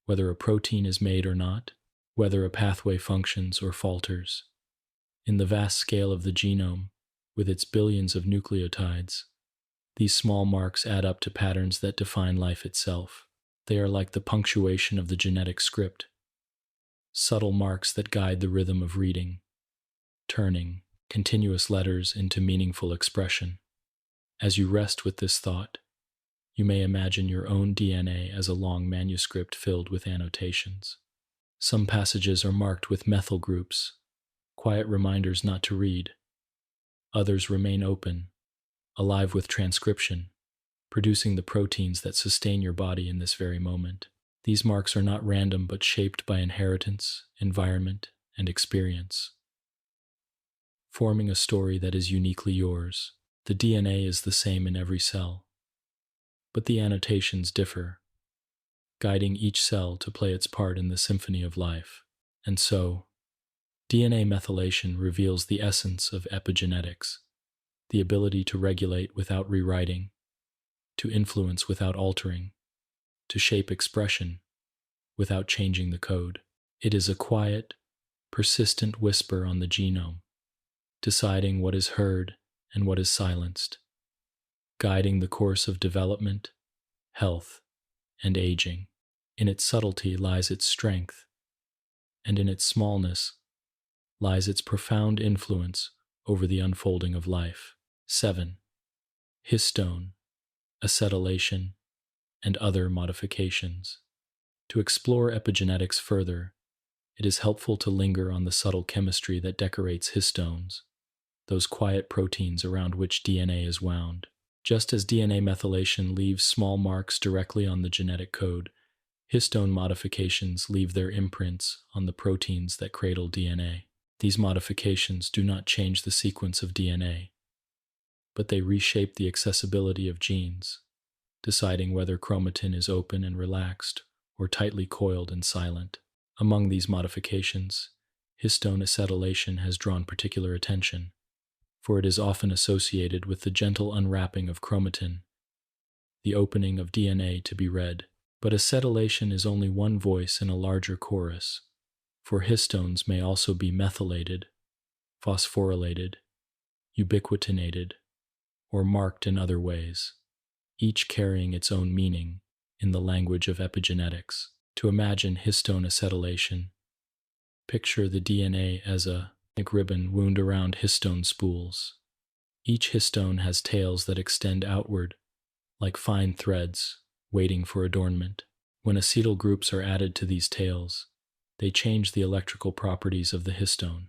whether a protein is made or not, whether a pathway functions or falters. In the vast scale of the genome, with its billions of nucleotides, these small marks add up to patterns that define life itself. They are like the punctuation of the genetic script, subtle marks that guide the rhythm of reading, turning continuous letters into meaningful expression. As you rest with this thought, you may imagine your own DNA as a long manuscript filled with annotations. Some passages are marked with methyl groups, quiet reminders not to read. Others remain open, alive with transcription, producing the proteins that sustain your body in this very moment. These marks are not random but shaped by inheritance, environment, and experience, forming a story that is uniquely yours. The DNA is the same in every cell, but the annotations differ, guiding each cell to play its part in the symphony of life. And so, DNA methylation reveals the essence of epigenetics, the ability to regulate without rewriting, to influence without altering, to shape expression without changing the code. It is a quiet, persistent whisper on the genome, deciding what is heard and what is silenced, guiding the course of development, health, and aging. In its subtlety lies its strength, and in its smallness lies its profound influence over the unfolding of life. 7. Histone, acetylation, and other modifications. To explore epigenetics further, it is helpful to linger on the subtle chemistry that decorates histones, those quiet proteins around which DNA is wound. Just as DNA methylation leaves small marks directly on the genetic code, histone modifications leave their imprints on the proteins that cradle DNA. These modifications do not change the sequence of DNA, but they reshape the accessibility of genes, deciding whether chromatin is open and relaxed or tightly coiled and silent. Among these modifications, histone acetylation has drawn particular attention, for it is often associated with the gentle unwrapping of chromatin, the opening of DNA to be read. But acetylation is only one voice in a larger chorus, for histones may also be methylated, phosphorylated, ubiquitinated, or marked in other ways, each carrying its own meaning in the language of epigenetics. To imagine histone acetylation, picture the DNA as a thick ribbon wound around histone spools. Each histone has tails that extend outward, like fine threads, waiting for adornment. When acetyl groups are added to these tails, they change the electrical properties of the histone,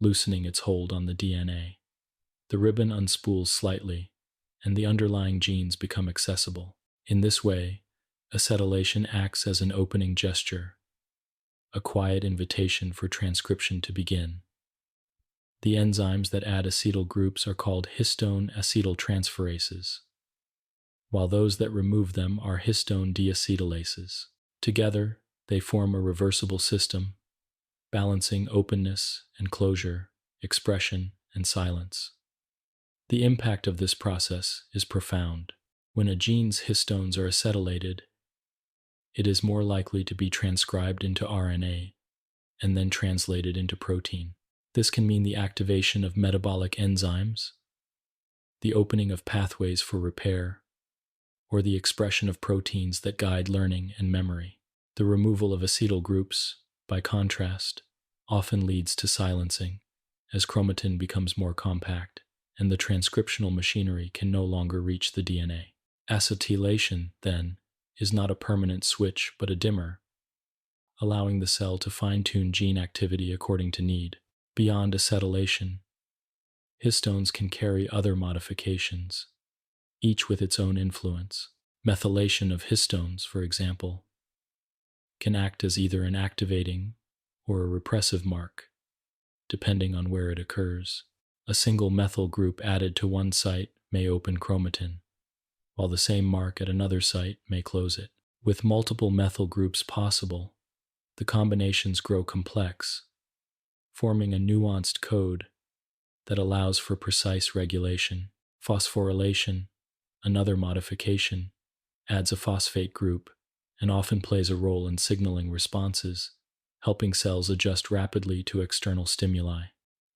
loosening its hold on the DNA. The ribbon unspools slightly, and the underlying genes become accessible. In this way, acetylation acts as an opening gesture, a quiet invitation for transcription to begin. The enzymes that add acetyl groups are called histone acetyltransferases, while those that remove them are histone deacetylases. Together, they form a reversible system, balancing openness and closure, expression and silence. The impact of this process is profound. When a gene's histones are acetylated, it is more likely to be transcribed into RNA and then translated into protein. This can mean the activation of metabolic enzymes, the opening of pathways for repair, or the expression of proteins that guide learning and memory. The removal of acetyl groups, by contrast, often leads to silencing, as chromatin becomes more compact, and the transcriptional machinery can no longer reach the DNA. Acetylation, then, is not a permanent switch but a dimmer, allowing the cell to fine-tune gene activity according to need. Beyond acetylation, histones can carry other modifications, each with its own influence. Methylation of histones, for example, can act as either an activating or a repressive mark, depending on where it occurs. A single methyl group added to one site may open chromatin, while the same mark at another site may close it. With multiple methyl groups possible, the combinations grow complex, forming a nuanced code that allows for precise regulation. Phosphorylation, another modification, adds a phosphate group and often plays a role in signaling responses, helping cells adjust rapidly to external stimuli.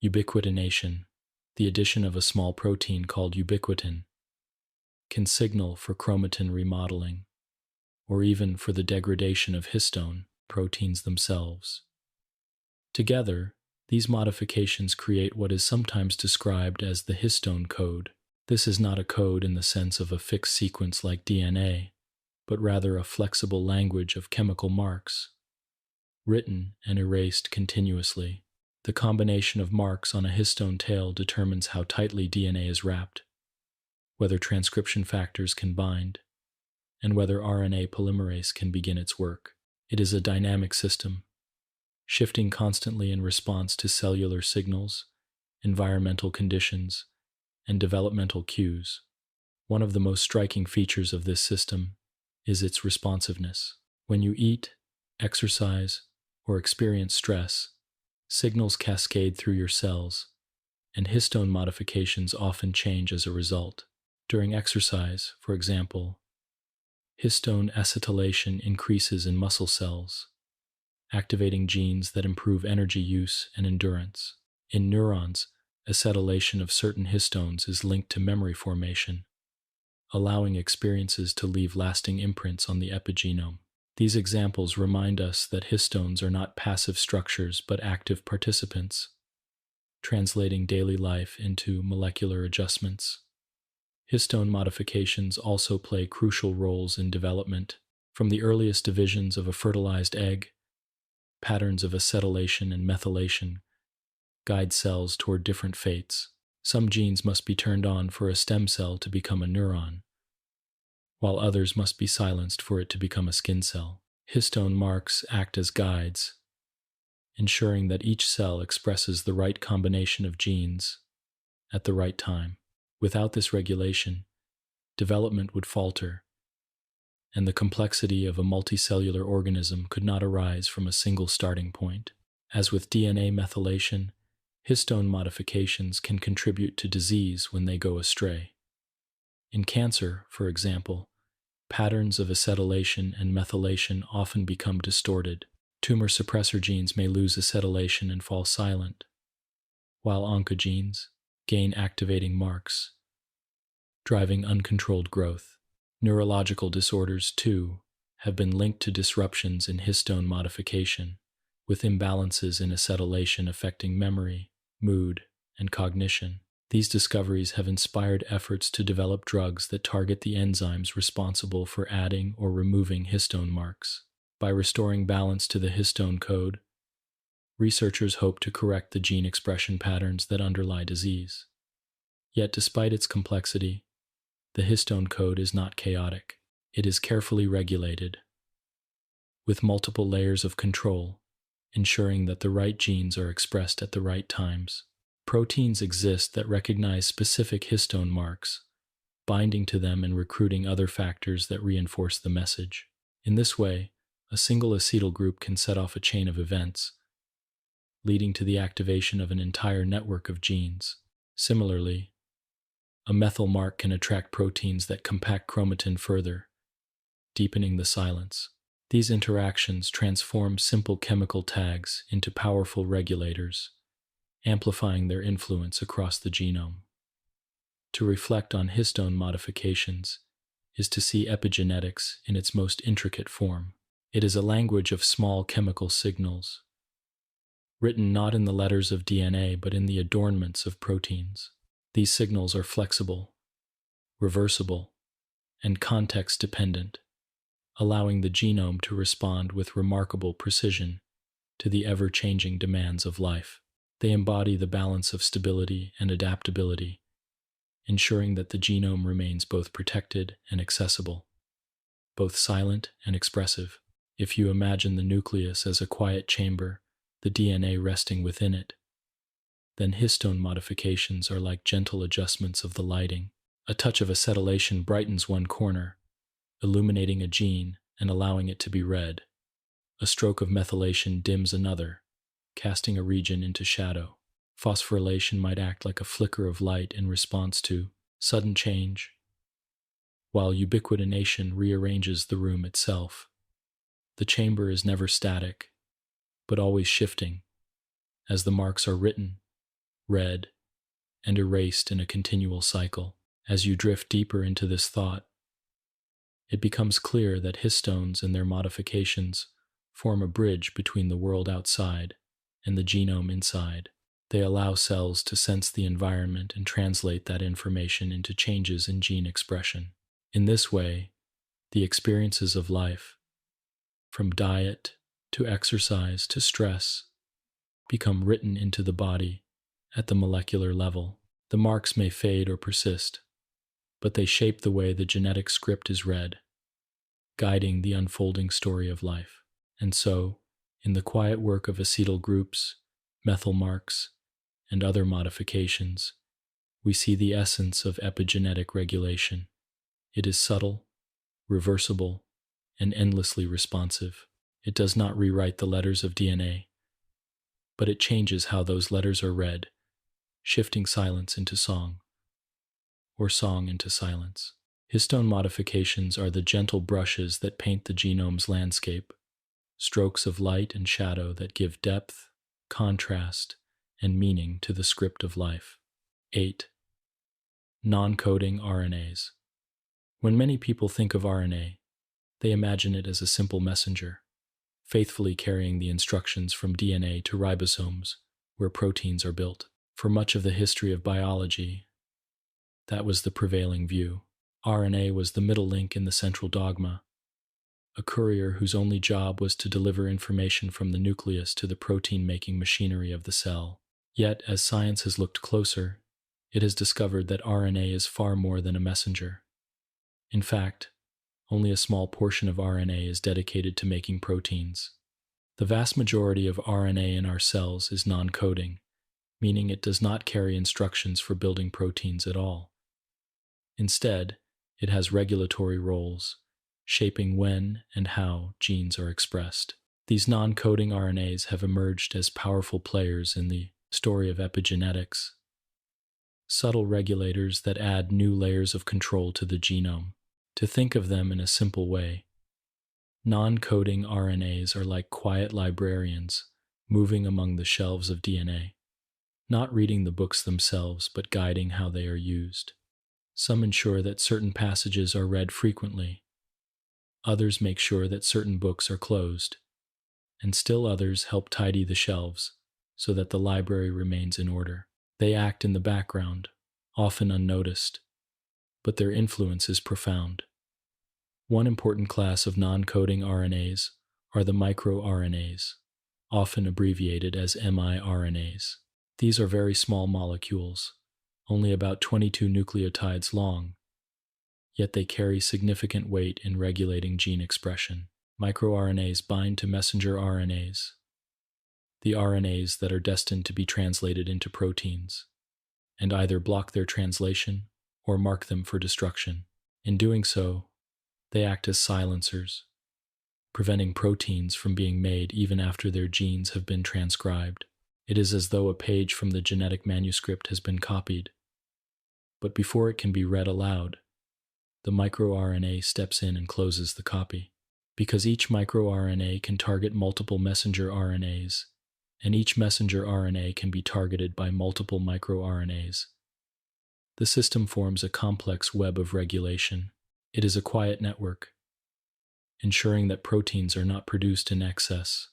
Ubiquitination, the addition of a small protein called ubiquitin, can signal for chromatin remodeling, or even for the degradation of histone proteins themselves. Together, these modifications create what is sometimes described as the histone code. This is not a code in the sense of a fixed sequence like DNA, but rather a flexible language of chemical marks, written and erased continuously. The combination of marks on a histone tail determines how tightly DNA is wrapped, whether transcription factors can bind, and whether RNA polymerase can begin its work. It is a dynamic system, shifting constantly in response to cellular signals, environmental conditions, and developmental cues. One of the most striking features of this system is its responsiveness. When you eat, exercise, or experience stress, signals cascade through your cells, and histone modifications often change as a result. During exercise, for example, histone acetylation increases in muscle cells, activating genes that improve energy use and endurance. In neurons, acetylation of certain histones is linked to memory formation, allowing experiences to leave lasting imprints on the epigenome. These examples remind us that histones are not passive structures but active participants, translating daily life into molecular adjustments. Histone modifications also play crucial roles in development. From the earliest divisions of a fertilized egg, patterns of acetylation and methylation guide cells toward different fates. Some genes must be turned on for a stem cell to become a neuron, while others must be silenced for it to become a skin cell. Histone marks act as guides, ensuring that each cell expresses the right combination of genes at the right time. Without this regulation, development would falter, and the complexity of a multicellular organism could not arise from a single starting point. As with DNA methylation, histone modifications can contribute to disease when they go astray. In cancer, for example, patterns of acetylation and methylation often become distorted. Tumor suppressor genes may lose acetylation and fall silent, while oncogenes gain activating marks, driving uncontrolled growth. Neurological disorders, too, have been linked to disruptions in histone modification, with imbalances in acetylation affecting memory, mood, and cognition. These discoveries have inspired efforts to develop drugs that target the enzymes responsible for adding or removing histone marks. By restoring balance to the histone code, Researchers hope to correct the gene expression patterns that underlie disease. Yet, despite its complexity, the histone code is not chaotic. It is carefully regulated, with multiple layers of control, ensuring that the right genes are expressed at the right times. Proteins exist that recognize specific histone marks, binding to them and recruiting other factors that reinforce the message. In this way, a single acetyl group can set off a chain of events, leading to the activation of an entire network of genes. Similarly, a methyl mark can attract proteins that compact chromatin further, deepening the silence. These interactions transform simple chemical tags into powerful regulators, amplifying their influence across the genome. To reflect on histone modifications is to see epigenetics in its most intricate form. It is a language of small chemical signals, written not in the letters of DNA but in the adornments of proteins. These signals are flexible, reversible, and context-dependent, allowing the genome to respond with remarkable precision to the ever-changing demands of life. They embody the balance of stability and adaptability, ensuring that the genome remains both protected and accessible, both silent and expressive. If you imagine the nucleus as a quiet chamber, the DNA resting within it, then histone modifications are like gentle adjustments of the lighting. A touch of acetylation brightens one corner, illuminating a gene and allowing it to be read. A stroke of methylation dims another, casting a region into shadow. Phosphorylation might act like a flicker of light in response to sudden change, while ubiquitination rearranges the room itself. The chamber is never static, but always shifting, as the marks are written, read, and erased in a continual cycle. As you drift deeper into this thought, it becomes clear that histones and their modifications form a bridge between the world outside and the genome inside. They allow cells to sense the environment and translate that information into changes in gene expression. In this way, the experiences of life, from diet to exercise to stress, become written into the body at the molecular level. The marks may fade or persist, but they shape the way the genetic script is read, guiding the unfolding story of life. And so, in the quiet work of acetyl groups, methyl marks, and other modifications, we see the essence of epigenetic regulation. It is subtle, reversible, and endlessly responsive. It does not rewrite the letters of DNA, but it changes how those letters are read, shifting silence into song, or song into silence. Histone modifications are the gentle brushes that paint the genome's landscape, strokes of light and shadow that give depth, contrast, and meaning to the script of life. 8. Non-coding RNAs. When many people think of RNA, they imagine it as a simple messenger, faithfully carrying the instructions from DNA to ribosomes, where proteins are built. For much of the history of biology, that was the prevailing view. RNA was the middle link in the central dogma, a courier whose only job was to deliver information from the nucleus to the protein-making machinery of the cell. Yet, as science has looked closer, it has discovered that RNA is far more than a messenger. In fact, only a small portion of RNA is dedicated to making proteins. The vast majority of RNA in our cells is non-coding, meaning it does not carry instructions for building proteins at all. Instead, it has regulatory roles, shaping when and how genes are expressed. These non-coding RNAs have emerged as powerful players in the story of epigenetics, subtle regulators that add new layers of control to the genome. To think of them in a simple way, non-coding RNAs are like quiet librarians moving among the shelves of DNA, not reading the books themselves but guiding how they are used. Some ensure that certain passages are read frequently, others make sure that certain books are closed, and still others help tidy the shelves so that the library remains in order. They act in the background, often unnoticed, but their influence is profound. One important class of non-coding RNAs are the microRNAs, often abbreviated as miRNAs. These are very small molecules, only about 22 nucleotides long, yet they carry significant weight in regulating gene expression. MicroRNAs bind to messenger RNAs, the RNAs that are destined to be translated into proteins, and either block their translation or mark them for destruction. In doing so, they act as silencers, preventing proteins from being made even after their genes have been transcribed. It is as though a page from the genetic manuscript has been copied, but before it can be read aloud, the microRNA steps in and closes the copy. Because each microRNA can target multiple messenger RNAs, and each messenger RNA can be targeted by multiple microRNAs, the system forms a complex web of regulation. It is a quiet network, ensuring that proteins are not produced in excess,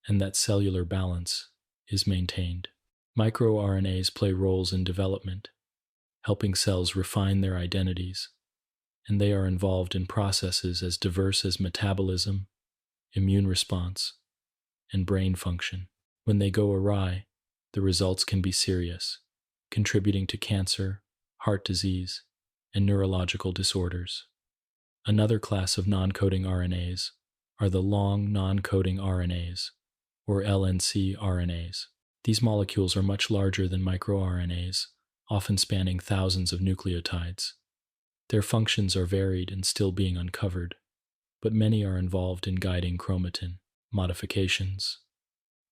and that cellular balance is maintained. MicroRNAs play roles in development, helping cells refine their identities, and they are involved in processes as diverse as metabolism, immune response, and brain function. When they go awry, the results can be serious, contributing to cancer, heart disease, and neurological disorders. Another class of non-coding RNAs are the long non-coding RNAs, or LNC RNAs. These molecules are much larger than microRNAs, often spanning thousands of nucleotides. Their functions are varied and still being uncovered, but many are involved in guiding chromatin modifications.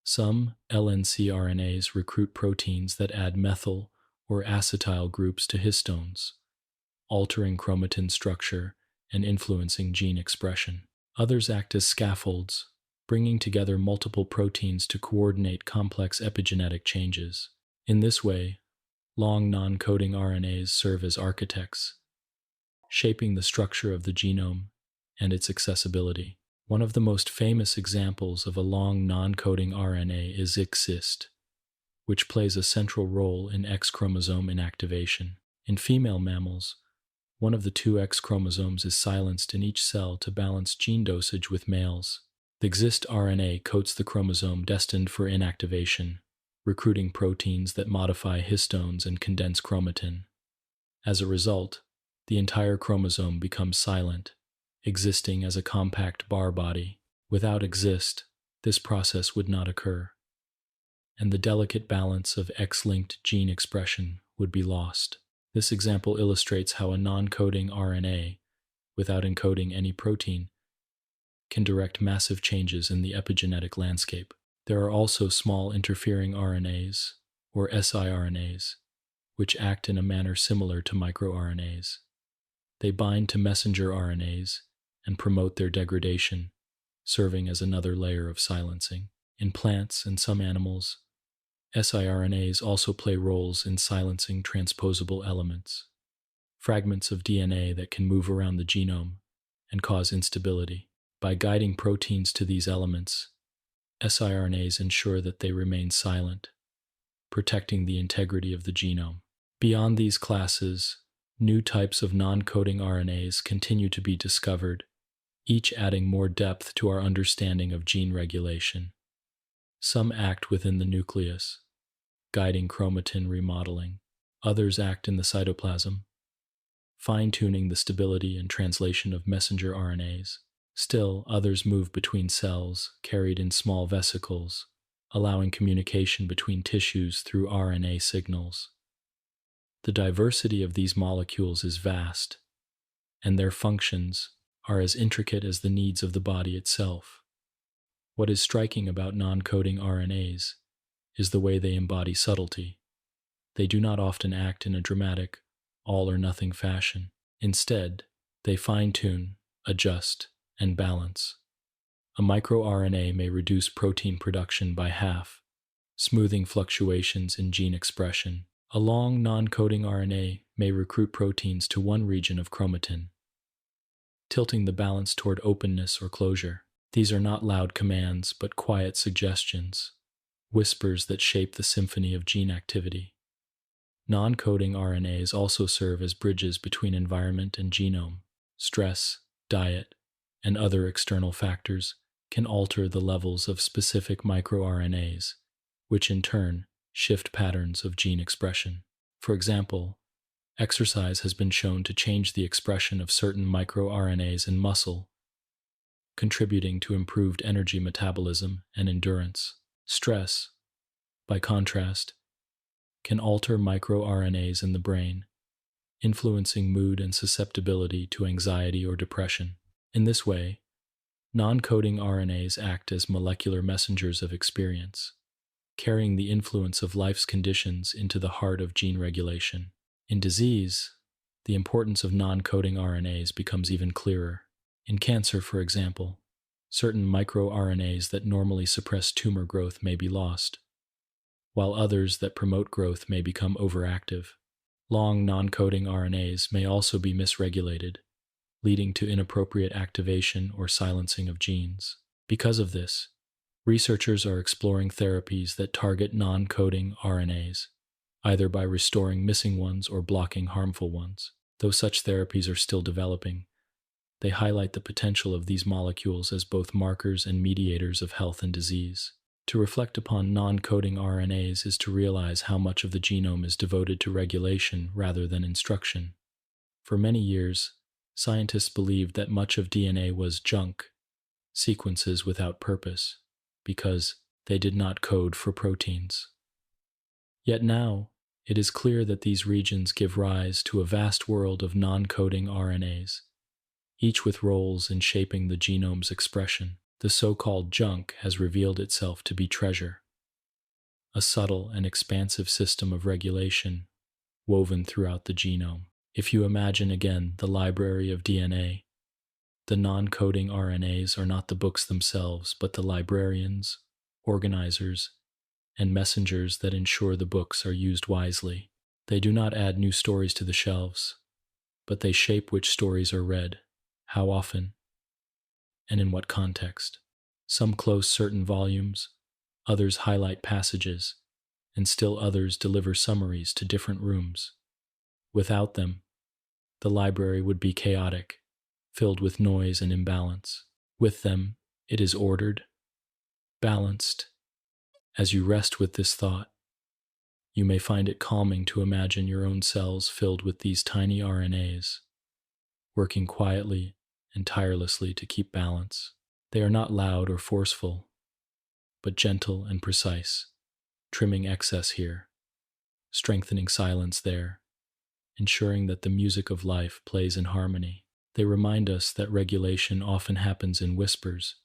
Some LNC RNAs recruit proteins that add methyl or acetyl groups to histones, altering chromatin structure and influencing gene expression. Others act as scaffolds, bringing together multiple proteins to coordinate complex epigenetic changes. In this way, long non-coding RNAs serve as architects, shaping the structure of the genome and its accessibility. One of the most famous examples of a long non-coding RNA is XYST, which plays a central role in X chromosome inactivation. In female mammals, one of the two X chromosomes is silenced in each cell to balance gene dosage with males. The XYST RNA coats the chromosome destined for inactivation, recruiting proteins that modify histones and condense chromatin. As a result, the entire chromosome becomes silent, existing as a compact bar body. Without XYST, this process would not occur, and the delicate balance of X-linked gene expression would be lost. This example illustrates how a non-coding RNA, without encoding any protein, can direct massive changes in the epigenetic landscape. There are also small interfering RNAs, or siRNAs, which act in a manner similar to microRNAs. They bind to messenger RNAs and promote their degradation, serving as another layer of silencing. In plants and some animals, siRNAs also play roles in silencing transposable elements, fragments of DNA that can move around the genome and cause instability. By guiding proteins to these elements, siRNAs ensure that they remain silent, protecting the integrity of the genome. Beyond these classes, new types of non-coding RNAs continue to be discovered, each adding more depth to our understanding of gene regulation. Some act within the nucleus, guiding chromatin remodeling. Others act in the cytoplasm, fine-tuning the stability and translation of messenger RNAs. Still, others move between cells, carried in small vesicles, allowing communication between tissues through RNA signals. The diversity of these molecules is vast, and their functions are as intricate as the needs of the body itself. What is striking about non-coding RNAs is the way they embody subtlety. They do not often act in a dramatic, all-or-nothing fashion. Instead, they fine-tune, adjust, and balance. A microRNA may reduce protein production by half, smoothing fluctuations in gene expression. A long non-coding RNA may recruit proteins to one region of chromatin, tilting the balance toward openness or closure. These are not loud commands, but quiet suggestions, whispers that shape the symphony of gene activity. Non-coding RNAs also serve as bridges between environment and genome. Stress, diet, and other external factors can alter the levels of specific microRNAs, which in turn shift patterns of gene expression. For example, exercise has been shown to change the expression of certain microRNAs in muscle, contributing to improved energy metabolism and endurance. Stress, by contrast, can alter microRNAs in the brain, influencing mood and susceptibility to anxiety or depression. In this way, non-coding RNAs act as molecular messengers of experience, carrying the influence of life's conditions into the heart of gene regulation. In disease, the importance of non-coding RNAs becomes even clearer. In cancer, for example, certain microRNAs that normally suppress tumor growth may be lost, while others that promote growth may become overactive. Long non-coding RNAs may also be misregulated, leading to inappropriate activation or silencing of genes. Because of this, researchers are exploring therapies that target non-coding RNAs, either by restoring missing ones or blocking harmful ones. Though such therapies are still developing, they highlight the potential of these molecules as both markers and mediators of health and disease. To reflect upon non-coding RNAs is to realize how much of the genome is devoted to regulation rather than instruction. For many years, scientists believed that much of DNA was junk, sequences without purpose, because they did not code for proteins. Yet now, it is clear that these regions give rise to a vast world of non-coding RNAs, each with roles in shaping the genome's expression. The so-called junk has revealed itself to be treasure, a subtle and expansive system of regulation woven throughout the genome. If you imagine again the library of DNA, the non-coding RNAs are not the books themselves, but the librarians, organizers, and messengers that ensure the books are used wisely. They do not add new stories to the shelves, but they shape which stories are read, how often, and in what context. Some close certain volumes, others highlight passages, and still others deliver summaries to different rooms. Without them, the library would be chaotic, filled with noise and imbalance. With them, it is ordered, balanced. As you rest with this thought, you may find it calming to imagine your own cells filled with these tiny RNAs, working quietly and tirelessly to keep balance. They are not loud or forceful, but gentle and precise, trimming excess here, strengthening silence there, ensuring that the music of life plays in harmony. They remind us that regulation often happens in whispers,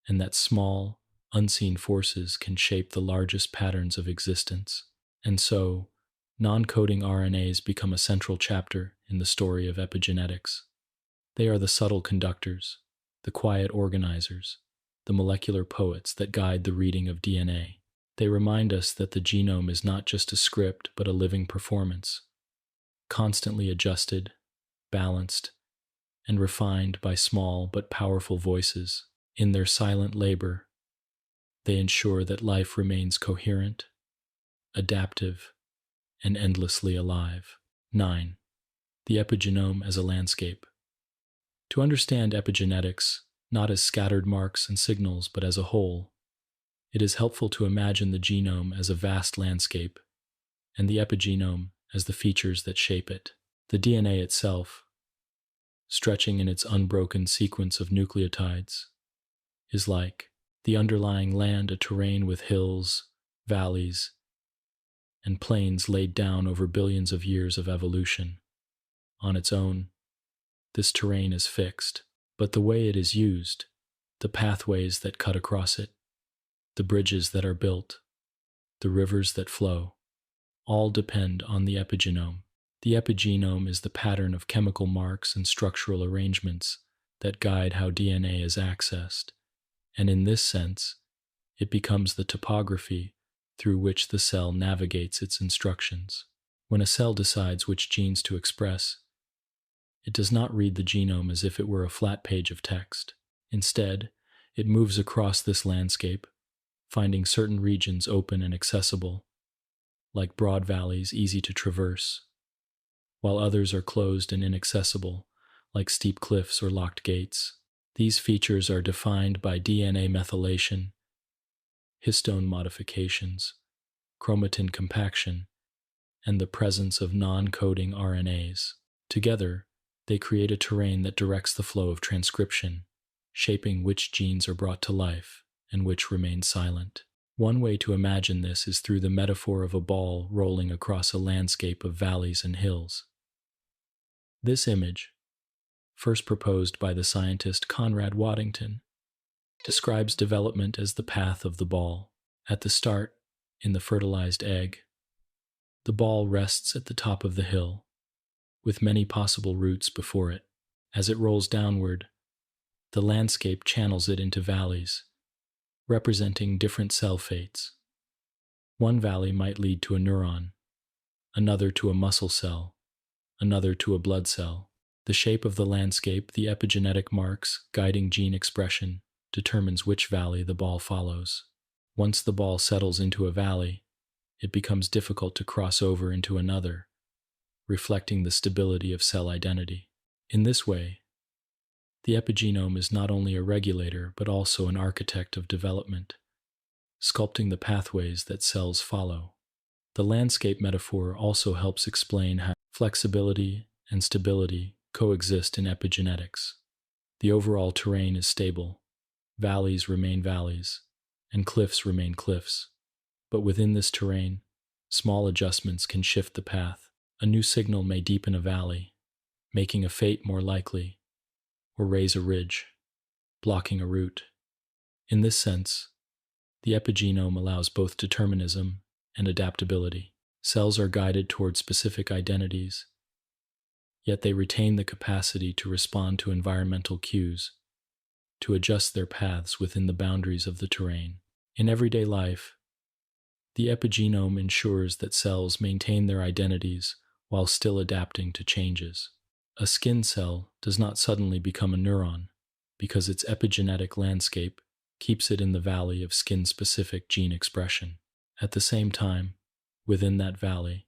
and that small, unseen forces can shape the largest patterns of existence. And so, non-coding RNAs become a central chapter in the story of epigenetics. They are the subtle conductors, the quiet organizers, the molecular poets that guide the reading of DNA. They remind us that the genome is not just a script, but a living performance, constantly adjusted, balanced, and refined by small but powerful voices. In their silent labor, they ensure that life remains coherent, adaptive, and endlessly alive. 9. The epigenome as a landscape. To understand epigenetics, not as scattered marks and signals, but as a whole, it is helpful to imagine the genome as a vast landscape, and the epigenome as the features that shape it. The DNA itself, stretching in its unbroken sequence of nucleotides, is like the underlying land, a terrain with hills, valleys, and plains laid down over billions of years of evolution. On its own, this terrain is fixed, but the way it is used, the pathways that cut across it, the bridges that are built, the rivers that flow, all depend on the epigenome. The epigenome is the pattern of chemical marks and structural arrangements that guide how DNA is accessed, and in this sense, it becomes the topography through which the cell navigates its instructions. When a cell decides which genes to express, it does not read the genome as if it were a flat page of text. Instead, it moves across this landscape, finding certain regions open and accessible, like broad valleys easy to traverse, while others are closed and inaccessible, like steep cliffs or locked gates. These features are defined by DNA methylation, histone modifications, chromatin compaction, and the presence of non-coding RNAs. Together, they create a terrain that directs the flow of transcription, shaping which genes are brought to life and which remain silent. One way to imagine this is through the metaphor of a ball rolling across a landscape of valleys and hills. This image, first proposed by the scientist Conrad Waddington, describes development as the path of the ball. At the start, in the fertilized egg, the ball rests at the top of the hill, with many possible routes before it. As it rolls downward, the landscape channels it into valleys, representing different cell fates. One valley might lead to a neuron, another to a muscle cell, another to a blood cell. The shape of the landscape, the epigenetic marks guiding gene expression, determines which valley the ball follows. Once the ball settles into a valley, it becomes difficult to cross over into another, reflecting the stability of cell identity. In this way, the epigenome is not only a regulator but also an architect of development, sculpting the pathways that cells follow. The landscape metaphor also helps explain how flexibility and stability coexist in epigenetics. The overall terrain is stable, valleys remain valleys, and cliffs remain cliffs. But within this terrain, small adjustments can shift the path. A new signal may deepen a valley, making a fate more likely, or raise a ridge, blocking a route. In this sense, the epigenome allows both determinism and adaptability. Cells are guided toward specific identities, yet they retain the capacity to respond to environmental cues, to adjust their paths within the boundaries of the terrain. In everyday life, the epigenome ensures that cells maintain their identities while still adapting to changes. A skin cell does not suddenly become a neuron because its epigenetic landscape keeps it in the valley of skin-specific gene expression. At the same time, within that valley,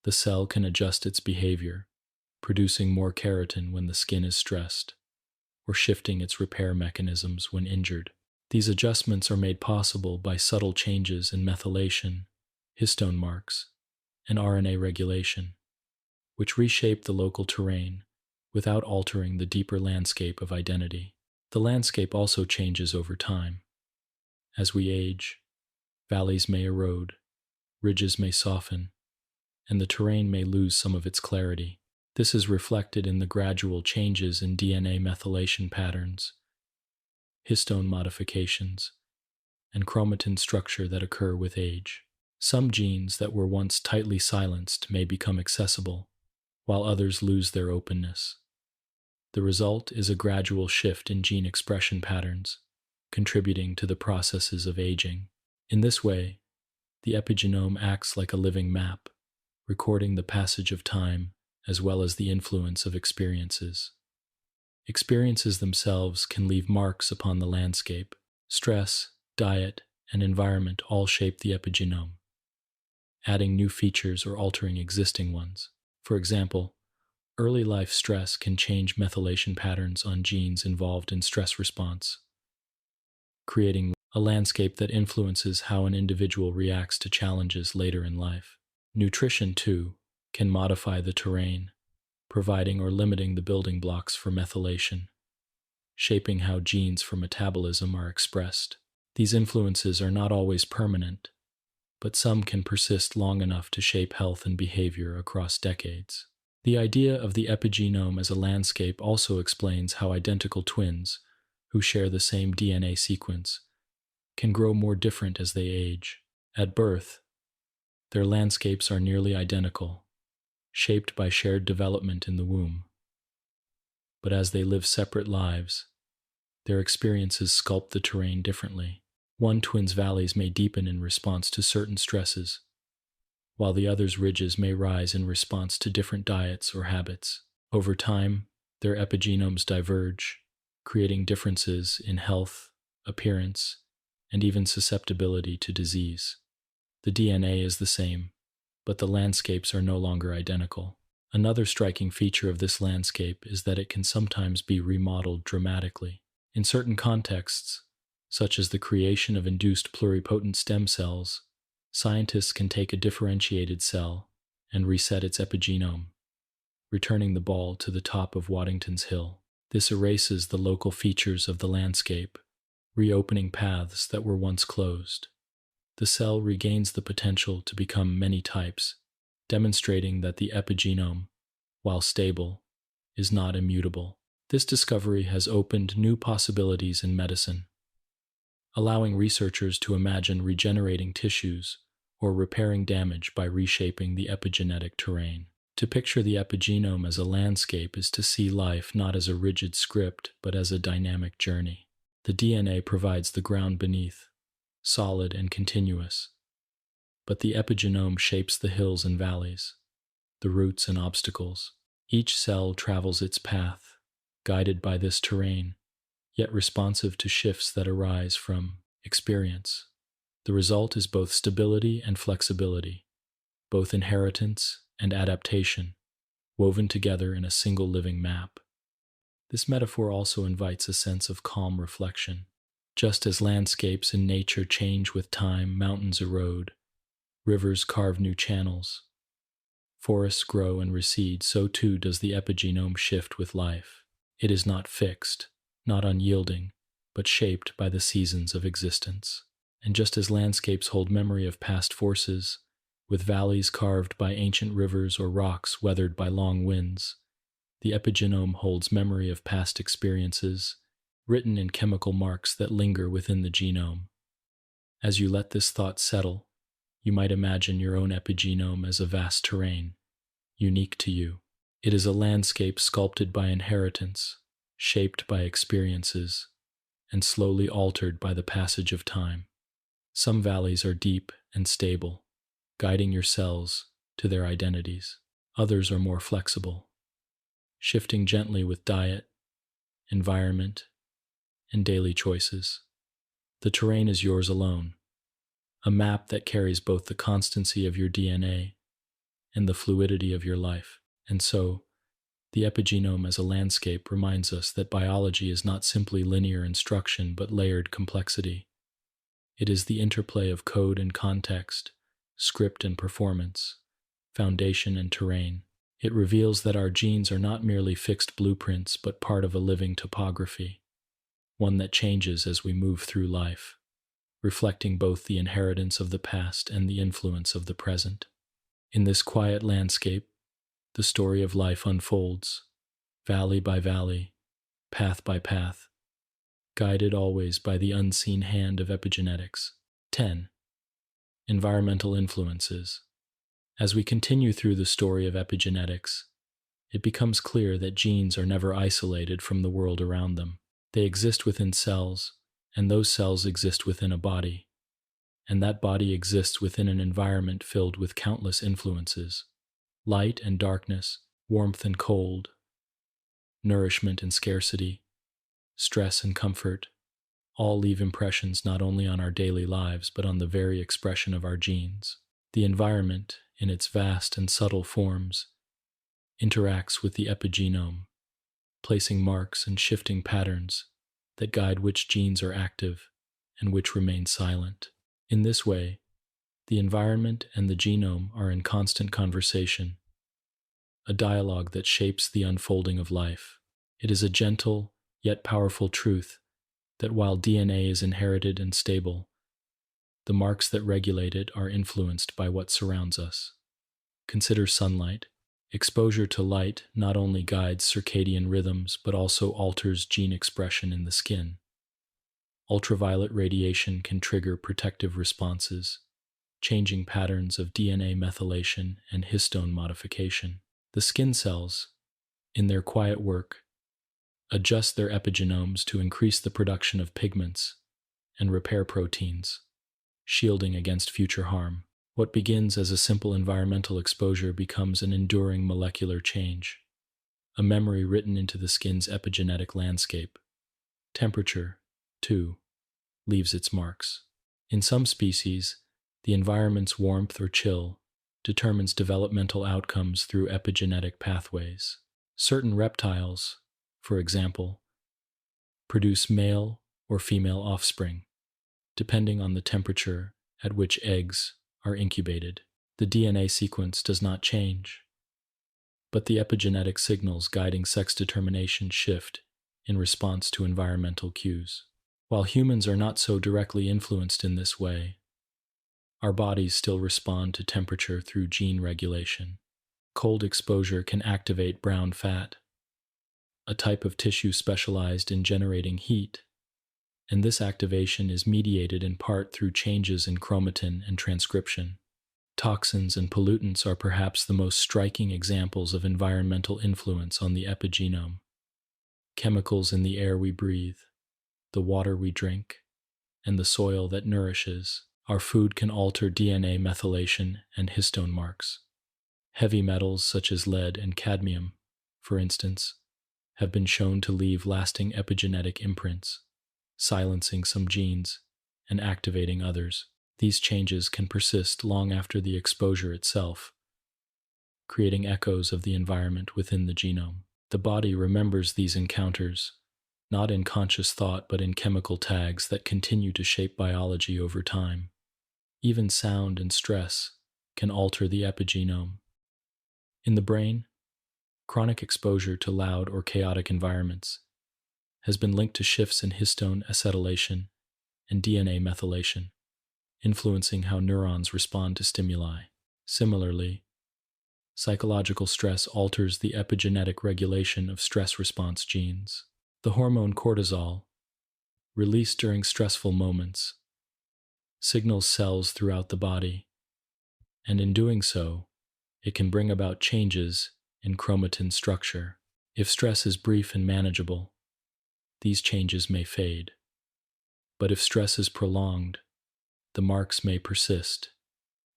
the cell can adjust its behavior, producing more keratin when the skin is stressed, or shifting its repair mechanisms when injured. These adjustments are made possible by subtle changes in methylation, histone marks, and RNA regulation, which reshape the local terrain without altering the deeper landscape of identity. The landscape also changes over time. As we age, valleys may erode, ridges may soften, and the terrain may lose some of its clarity. This is reflected in the gradual changes in DNA methylation patterns, histone modifications, and chromatin structure that occur with age. Some genes that were once tightly silenced may become accessible, while others lose their openness. The result is a gradual shift in gene expression patterns, contributing to the processes of aging. In this way, the epigenome acts like a living map, recording the passage of time as well as the influence of experiences. Experiences themselves can leave marks upon the landscape. Stress, diet, and environment all shape the epigenome, adding new features or altering existing ones. For example, early life stress can change methylation patterns on genes involved in stress response, creating a landscape that influences how an individual reacts to challenges later in life. Nutrition, too, can modify the terrain, providing or limiting the building blocks for methylation, shaping how genes for metabolism are expressed. These influences are not always permanent, but some can persist long enough to shape health and behavior across decades. The idea of the epigenome as a landscape also explains how identical twins, who share the same DNA sequence, can grow more different as they age. At birth, their landscapes are nearly identical, shaped by shared development in the womb. But as they live separate lives, their experiences sculpt the terrain differently. One twin's valleys may deepen in response to certain stresses, while the other's ridges may rise in response to different diets or habits. Over time, their epigenomes diverge, creating differences in health, appearance, and even susceptibility to disease. The DNA is the same, but the landscapes are no longer identical. Another striking feature of this landscape is that it can sometimes be remodeled dramatically. In certain contexts, such as the creation of induced pluripotent stem cells, scientists can take a differentiated cell and reset its epigenome, returning the ball to the top of Waddington's Hill. This erases the local features of the landscape, reopening paths that were once closed. The cell regains the potential to become many types, demonstrating that the epigenome, while stable, is not immutable. This discovery has opened new possibilities in medicine, allowing researchers to imagine regenerating tissues or repairing damage by reshaping the epigenetic terrain. To picture the epigenome as a landscape is to see life not as a rigid script, but as a dynamic journey. The DNA provides the ground beneath, solid and continuous, but the epigenome shapes the hills and valleys, the roots and obstacles. Each cell travels its path, guided by this terrain, yet responsive to shifts that arise from experience. The result is both stability and flexibility, both inheritance and adaptation, woven together in a single living map. This metaphor also invites a sense of calm reflection. Just as landscapes in nature change with time, mountains erode, rivers carve new channels, forests grow and recede, so too does the epigenome shift with life. It is not fixed, not unyielding, but shaped by the seasons of existence. And just as landscapes hold memory of past forces, with valleys carved by ancient rivers or rocks weathered by long winds, the epigenome holds memory of past experiences, written in chemical marks that linger within the genome. As you let this thought settle, you might imagine your own epigenome as a vast terrain, unique to you. It is a landscape sculpted by inheritance, shaped by experiences, and slowly altered by the passage of time. Some valleys are deep and stable, guiding your cells to their identities. Others are more flexible, shifting gently with diet, environment, and daily choices. The terrain is yours alone, a map that carries both the constancy of your DNA and the fluidity of your life. And so, the epigenome as a landscape reminds us that biology is not simply linear instruction but layered complexity. It is the interplay of code and context, script and performance, foundation and terrain. It reveals that our genes are not merely fixed blueprints but part of a living topography, one that changes as we move through life, reflecting both the inheritance of the past and the influence of the present. In this quiet landscape, the story of life unfolds, valley by valley, path by path, guided always by the unseen hand of epigenetics. 10. Environmental influences. As we continue through the story of epigenetics, it becomes clear that genes are never isolated from the world around them. They exist within cells, and those cells exist within a body, and that body exists within an environment filled with countless influences: light and darkness, warmth and cold, nourishment and scarcity, stress and comfort. All leave impressions not only on our daily lives but on the very expression of our genes. The environment, in its vast and subtle forms, interacts with the epigenome, placing marks and shifting patterns that guide which genes are active and which remain silent. In this way, the environment and the genome are in constant conversation, a dialogue that shapes the unfolding of life. It is a gentle, yet powerful truth that while DNA is inherited and stable, the marks that regulate it are influenced by what surrounds us. Consider sunlight. Exposure to light not only guides circadian rhythms but also alters gene expression in the skin. Ultraviolet radiation can trigger protective responses, changing patterns of DNA methylation and histone modification. The skin cells, in their quiet work, adjust their epigenomes to increase the production of pigments and repair proteins, shielding against future harm. What begins as a simple environmental exposure becomes an enduring molecular change, a memory written into the skin's epigenetic landscape. Temperature, too, leaves its marks. In some species, the environment's warmth or chill determines developmental outcomes through epigenetic pathways. Certain reptiles, for example, produce male or female offspring, depending on the temperature at which eggs are incubated. The DNA sequence does not change, but the epigenetic signals guiding sex determination shift in response to environmental cues. While humans are not so directly influenced in this way, our bodies still respond to temperature through gene regulation. Cold exposure can activate brown fat, a type of tissue specialized in generating heat, and this activation is mediated in part through changes in chromatin and transcription. Toxins and pollutants are perhaps the most striking examples of environmental influence on the epigenome. Chemicals in the air we breathe, the water we drink, and the soil that nourishes our food can alter DNA methylation and histone marks. Heavy metals such as lead and cadmium, for instance, have been shown to leave lasting epigenetic imprints, silencing some genes and activating others. These changes can persist long after the exposure itself, creating echoes of the environment within the genome. The body remembers these encounters, not in conscious thought but in chemical tags that continue to shape biology over time. Even sound and stress can alter the epigenome. In the brain, chronic exposure to loud or chaotic environments has been linked to shifts in histone acetylation and DNA methylation, influencing how neurons respond to stimuli. Similarly, psychological stress alters the epigenetic regulation of stress response genes. The hormone cortisol, released during stressful moments, signals cells throughout the body, and in doing so, it can bring about changes in chromatin structure. If stress is brief and manageable, these changes may fade. But if stress is prolonged, the marks may persist,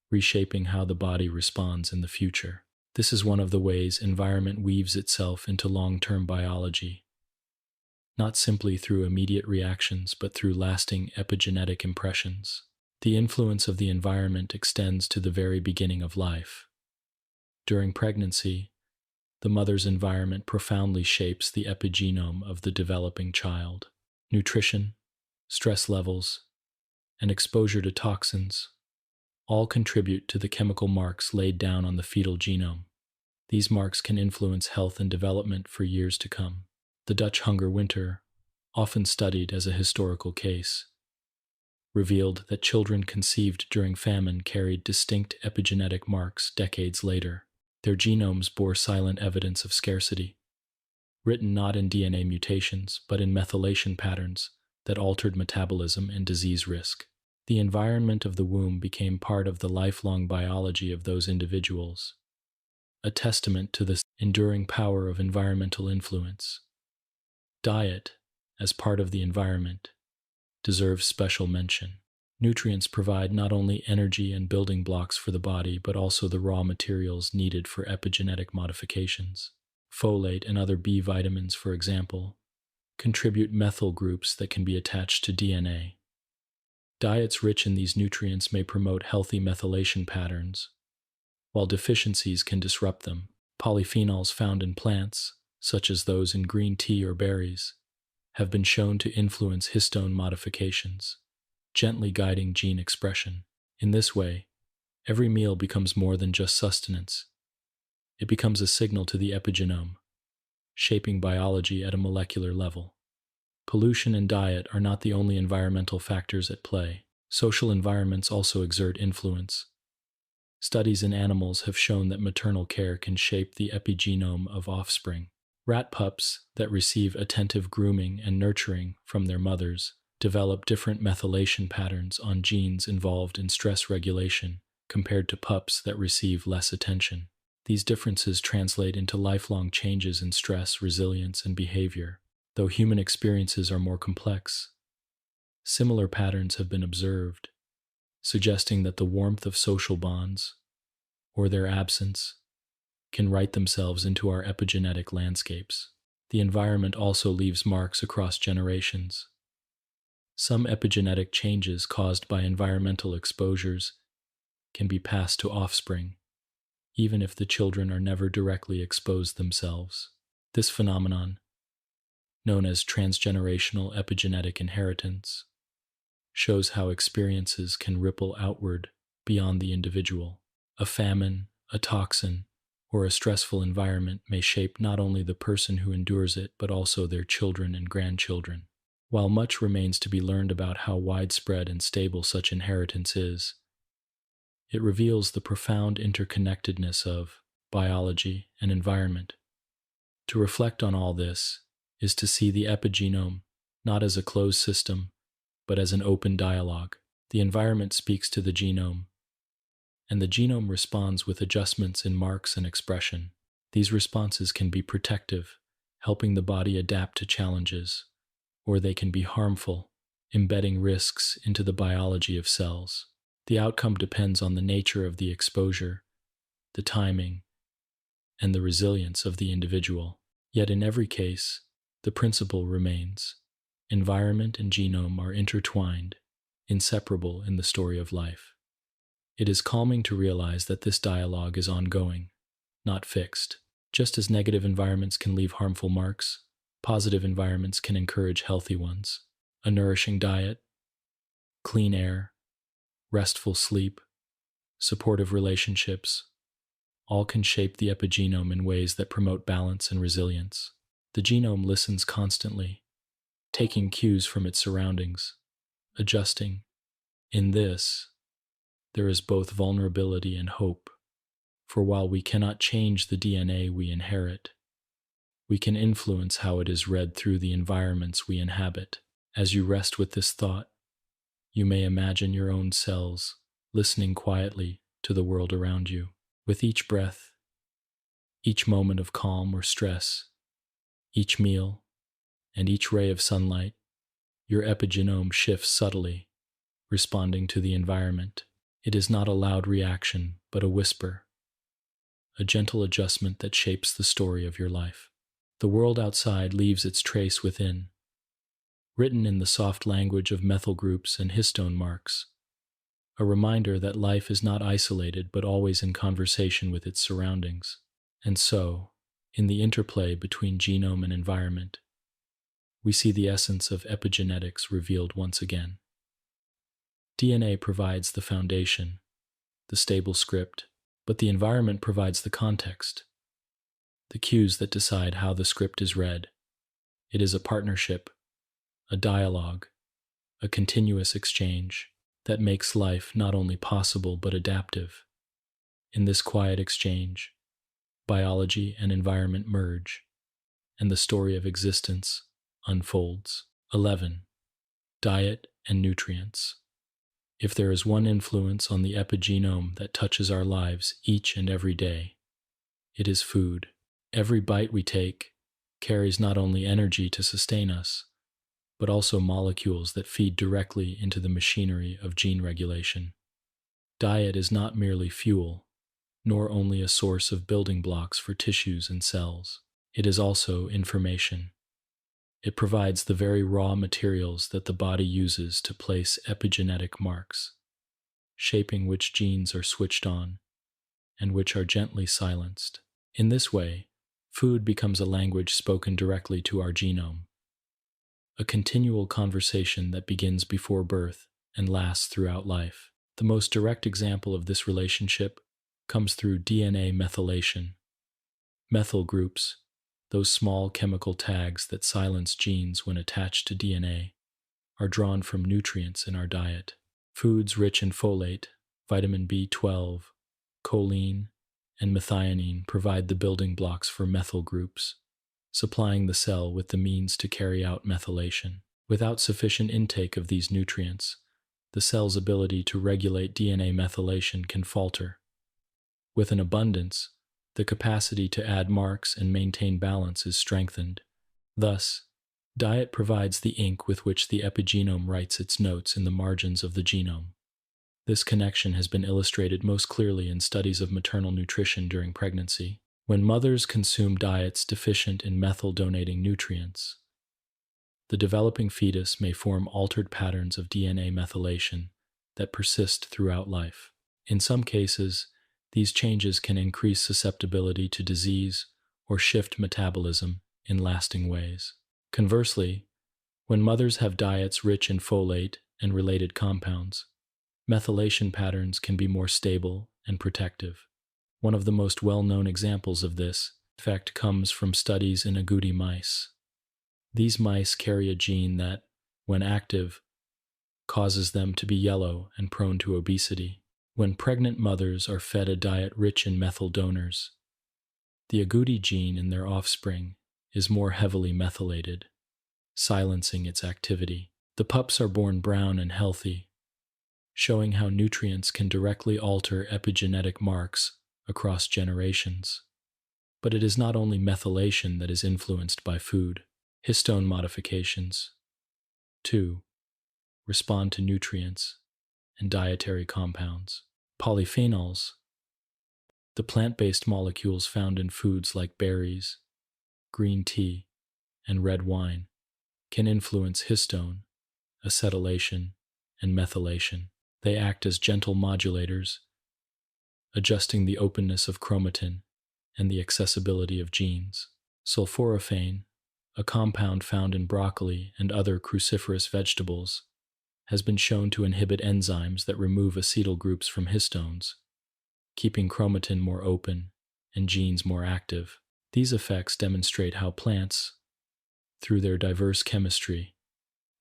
reshaping how the body responds in the future. This is one of the ways environment weaves itself into long-term biology, not simply through immediate reactions but through lasting epigenetic impressions. The influence of the environment extends to the very beginning of life. During pregnancy, the mother's environment profoundly shapes the epigenome of the developing child. Nutrition, stress levels, and exposure to toxins all contribute to the chemical marks laid down on the fetal genome. These marks can influence health and development for years to come. The Dutch hunger winter, often studied as a historical case, revealed that children conceived during famine carried distinct epigenetic marks decades later. Their genomes bore silent evidence of scarcity, written not in DNA mutations but in methylation patterns that altered metabolism and disease risk. The environment of the womb became part of the lifelong biology of those individuals, a testament to the enduring power of environmental influence. Diet, as part of the environment, deserves special mention. Nutrients provide not only energy and building blocks for the body, but also the raw materials needed for epigenetic modifications. Folate and other B vitamins, for example, contribute methyl groups that can be attached to DNA. Diets rich in these nutrients may promote healthy methylation patterns, while deficiencies can disrupt them. Polyphenols found in plants, such as those in green tea or berries, have been shown to influence histone modifications, gently guiding gene expression. In this way, every meal becomes more than just sustenance. It becomes a signal to the epigenome, shaping biology at a molecular level. Pollution and diet are not the only environmental factors at play. Social environments also exert influence. Studies in animals have shown that maternal care can shape the epigenome of offspring. Rat pups that receive attentive grooming and nurturing from their mothers develop different methylation patterns on genes involved in stress regulation compared to pups that receive less attention. These differences translate into lifelong changes in stress, resilience, and behavior. Though human experiences are more complex, similar patterns have been observed, suggesting that the warmth of social bonds, or their absence, can write themselves into our epigenetic landscapes. The environment also leaves marks across generations. Some epigenetic changes caused by environmental exposures can be passed to offspring, even if the children are never directly exposed themselves. This phenomenon, known as transgenerational epigenetic inheritance, shows how experiences can ripple outward beyond the individual. A famine, a toxin, or a stressful environment may shape not only the person who endures it, but also their children and grandchildren. While much remains to be learned about how widespread and stable such inheritance is, it reveals the profound interconnectedness of biology and environment. To reflect on all this is to see the epigenome not as a closed system, but as an open dialogue. The environment speaks to the genome, and the genome responds with adjustments in marks and expression. These responses can be protective, helping the body adapt to challenges, or they can be harmful, embedding risks into the biology of cells. The outcome depends on the nature of the exposure, the timing, and the resilience of the individual. Yet in every case, the principle remains. Environment and genome are intertwined, inseparable in the story of life. It is calming to realize that this dialogue is ongoing, not fixed. Just as negative environments can leave harmful marks, positive environments can encourage healthy ones. A nourishing diet, clean air, restful sleep, supportive relationships, all can shape the epigenome in ways that promote balance and resilience. The genome listens constantly, taking cues from its surroundings, adjusting. In this, there is both vulnerability and hope, for while we cannot change the DNA we inherit, we can influence how it is read through the environments we inhabit. As you rest with this thought, you may imagine your own cells listening quietly to the world around you. With each breath, each moment of calm or stress, each meal, and each ray of sunlight, your epigenome shifts subtly, responding to the environment. It is not a loud reaction, but a whisper, a gentle adjustment that shapes the story of your life. The world outside leaves its trace within, written in the soft language of methyl groups and histone marks, a reminder that life is not isolated but always in conversation with its surroundings. And so, in the interplay between genome and environment, we see the essence of epigenetics revealed once again. DNA provides the foundation, the stable script, but the environment provides the context, the cues that decide how the script is read. It is a partnership, a dialogue, a continuous exchange that makes life not only possible but adaptive. In this quiet exchange, biology and environment merge, and the story of existence unfolds. 11. Diet and nutrients. If there is one influence on the epigenome that touches our lives each and every day, it is food. Every bite we take carries not only energy to sustain us, but also molecules that feed directly into the machinery of gene regulation. Diet is not merely fuel, nor only a source of building blocks for tissues and cells. It is also information. It provides the very raw materials that the body uses to place epigenetic marks, shaping which genes are switched on and which are gently silenced. In this way, food becomes a language spoken directly to our genome, a continual conversation that begins before birth and lasts throughout life. The most direct example of this relationship comes through DNA methylation. Methyl groups, those small chemical tags that silence genes when attached to DNA, are drawn from nutrients in our diet. Foods rich in folate, vitamin B12, choline, and methionine provide the building blocks for methyl groups, supplying the cell with the means to carry out methylation. Without sufficient intake of these nutrients, the cell's ability to regulate DNA methylation can falter. With an abundance, the capacity to add marks and maintain balance is strengthened. Thus, diet provides the ink with which the epigenome writes its notes in the margins of the genome. This connection has been illustrated most clearly in studies of maternal nutrition during pregnancy. When mothers consume diets deficient in methyl-donating nutrients, the developing fetus may form altered patterns of DNA methylation that persist throughout life. In some cases, These changes can increase susceptibility to disease or shift metabolism in lasting ways. Conversely, when mothers have diets rich in folate and related compounds, methylation patterns can be more stable and protective. One of the most well-known examples of this effect comes from studies in agouti mice. These mice carry a gene that, when active, causes them to be yellow and prone to obesity. When pregnant mothers are fed a diet rich in methyl donors, the agouti gene in their offspring is more heavily methylated, silencing its activity. The pups are born brown and healthy, showing how nutrients can directly alter epigenetic marks across generations. But it is not only methylation that is influenced by food. Histone modifications, too, respond to nutrients and dietary compounds. Polyphenols, the plant-based molecules found in foods like berries, green tea, and red wine, can influence histone, acetylation, and methylation. They act as gentle modulators, adjusting the openness of chromatin and the accessibility of genes. Sulforaphane, a compound found in broccoli and other cruciferous vegetables, has been shown to inhibit enzymes that remove acetyl groups from histones, keeping chromatin more open and genes more active. These effects demonstrate how plants, through their diverse chemistry,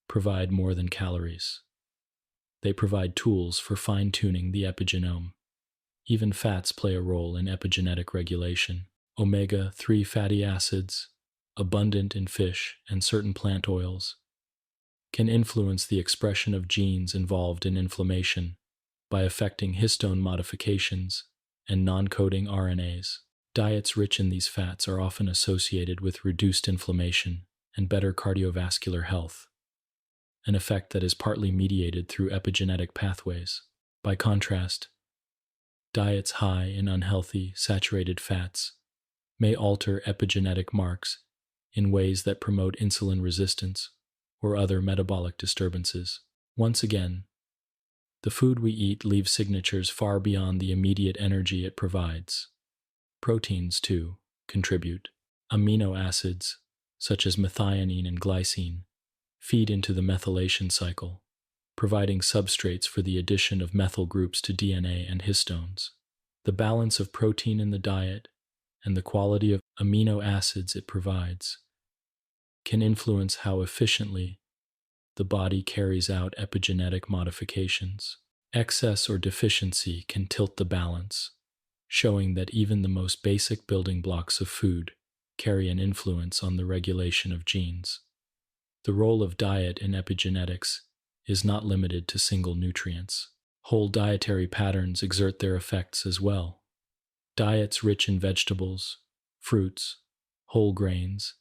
provide more than calories. They provide tools for fine-tuning the epigenome. Even fats play a role in epigenetic regulation. Omega-3 fatty acids, abundant in fish and certain plant oils, can influence the expression of genes involved in inflammation by affecting histone modifications and non-coding RNAs. Diets rich in these fats are often associated with reduced inflammation and better cardiovascular health, an effect that is partly mediated through epigenetic pathways. By contrast, diets high in unhealthy, saturated fats may alter epigenetic marks in ways that promote insulin resistance or other metabolic disturbances. Once again, the food we eat leaves signatures far beyond the immediate energy it provides. Proteins, too, contribute. Amino acids, such as methionine and glycine, feed into the methylation cycle, providing substrates for the addition of methyl groups to DNA and histones. The balance of protein in the diet and the quality of amino acids it provides can influence how efficiently the body carries out epigenetic modifications. Excess or deficiency can tilt the balance, showing that even the most basic building blocks of food carry an influence on the regulation of genes. The role of diet in epigenetics is not limited to single nutrients. Whole dietary patterns exert their effects as well. Diets rich in vegetables, fruits, whole grains,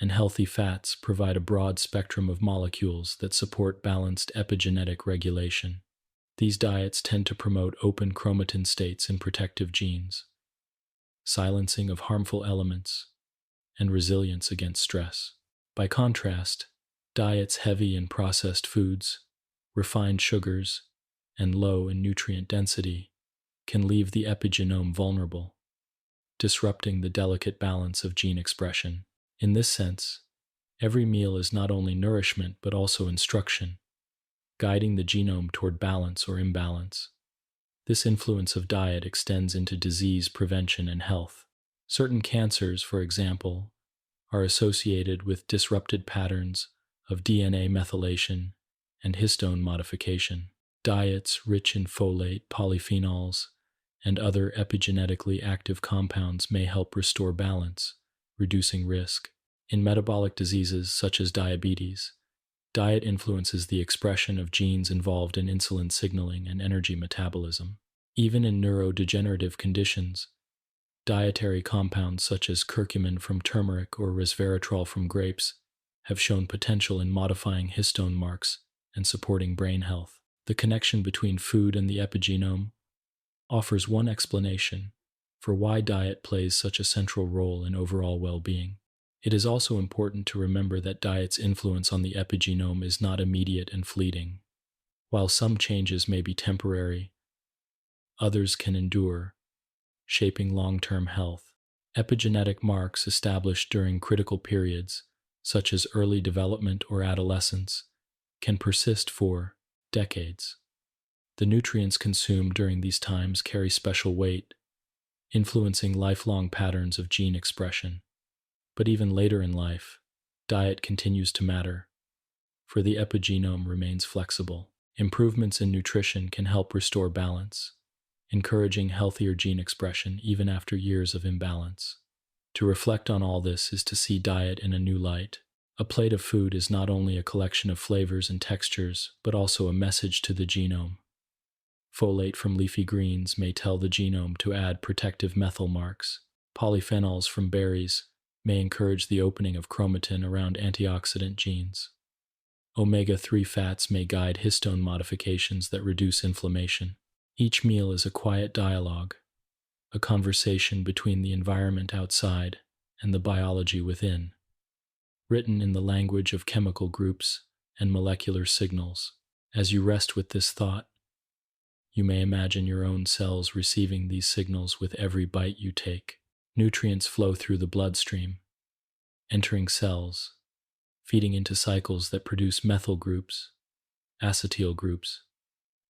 and healthy fats provide a broad spectrum of molecules that support balanced epigenetic regulation. These diets tend to promote open chromatin states in protective genes, silencing of harmful elements, and resilience against stress. By contrast, diets heavy in processed foods, refined sugars, and low in nutrient density can leave the epigenome vulnerable, disrupting the delicate balance of gene expression. In this sense, every meal is not only nourishment but also instruction, guiding the genome toward balance or imbalance. This influence of diet extends into disease prevention and health. Certain cancers, for example, are associated with disrupted patterns of DNA methylation and histone modification. Diets rich in folate, polyphenols, and other epigenetically active compounds may help restore balance, reducing risk. In metabolic diseases such as diabetes, diet influences the expression of genes involved in insulin signaling and energy metabolism. Even in neurodegenerative conditions, dietary compounds such as curcumin from turmeric or resveratrol from grapes have shown potential in modifying histone marks and supporting brain health. The connection between food and the epigenome offers one explanation for why diet plays such a central role in overall well-being. It is also important to remember that diet's influence on the epigenome is not immediate and fleeting. While some changes may be temporary, others can endure, shaping long-term health. Epigenetic marks established during critical periods, such as early development or adolescence, can persist for decades. The nutrients consumed during these times carry special weight, influencing lifelong patterns of gene expression. But even later in life, diet continues to matter, for the epigenome remains flexible. Improvements in nutrition can help restore balance, encouraging healthier gene expression even after years of imbalance. To reflect on all this is to see diet in a new light. A plate of food is not only a collection of flavors and textures, but also a message to the genome. Folate from leafy greens may tell the genome to add protective methyl marks. Polyphenols from berries may encourage the opening of chromatin around antioxidant genes. Omega-3 fats may guide histone modifications that reduce inflammation. Each meal is a quiet dialogue, a conversation between the environment outside and the biology within, written in the language of chemical groups and molecular signals. As you rest with this thought, you may imagine your own cells receiving these signals with every bite you take. Nutrients flow through the bloodstream, entering cells, feeding into cycles that produce methyl groups, acetyl groups,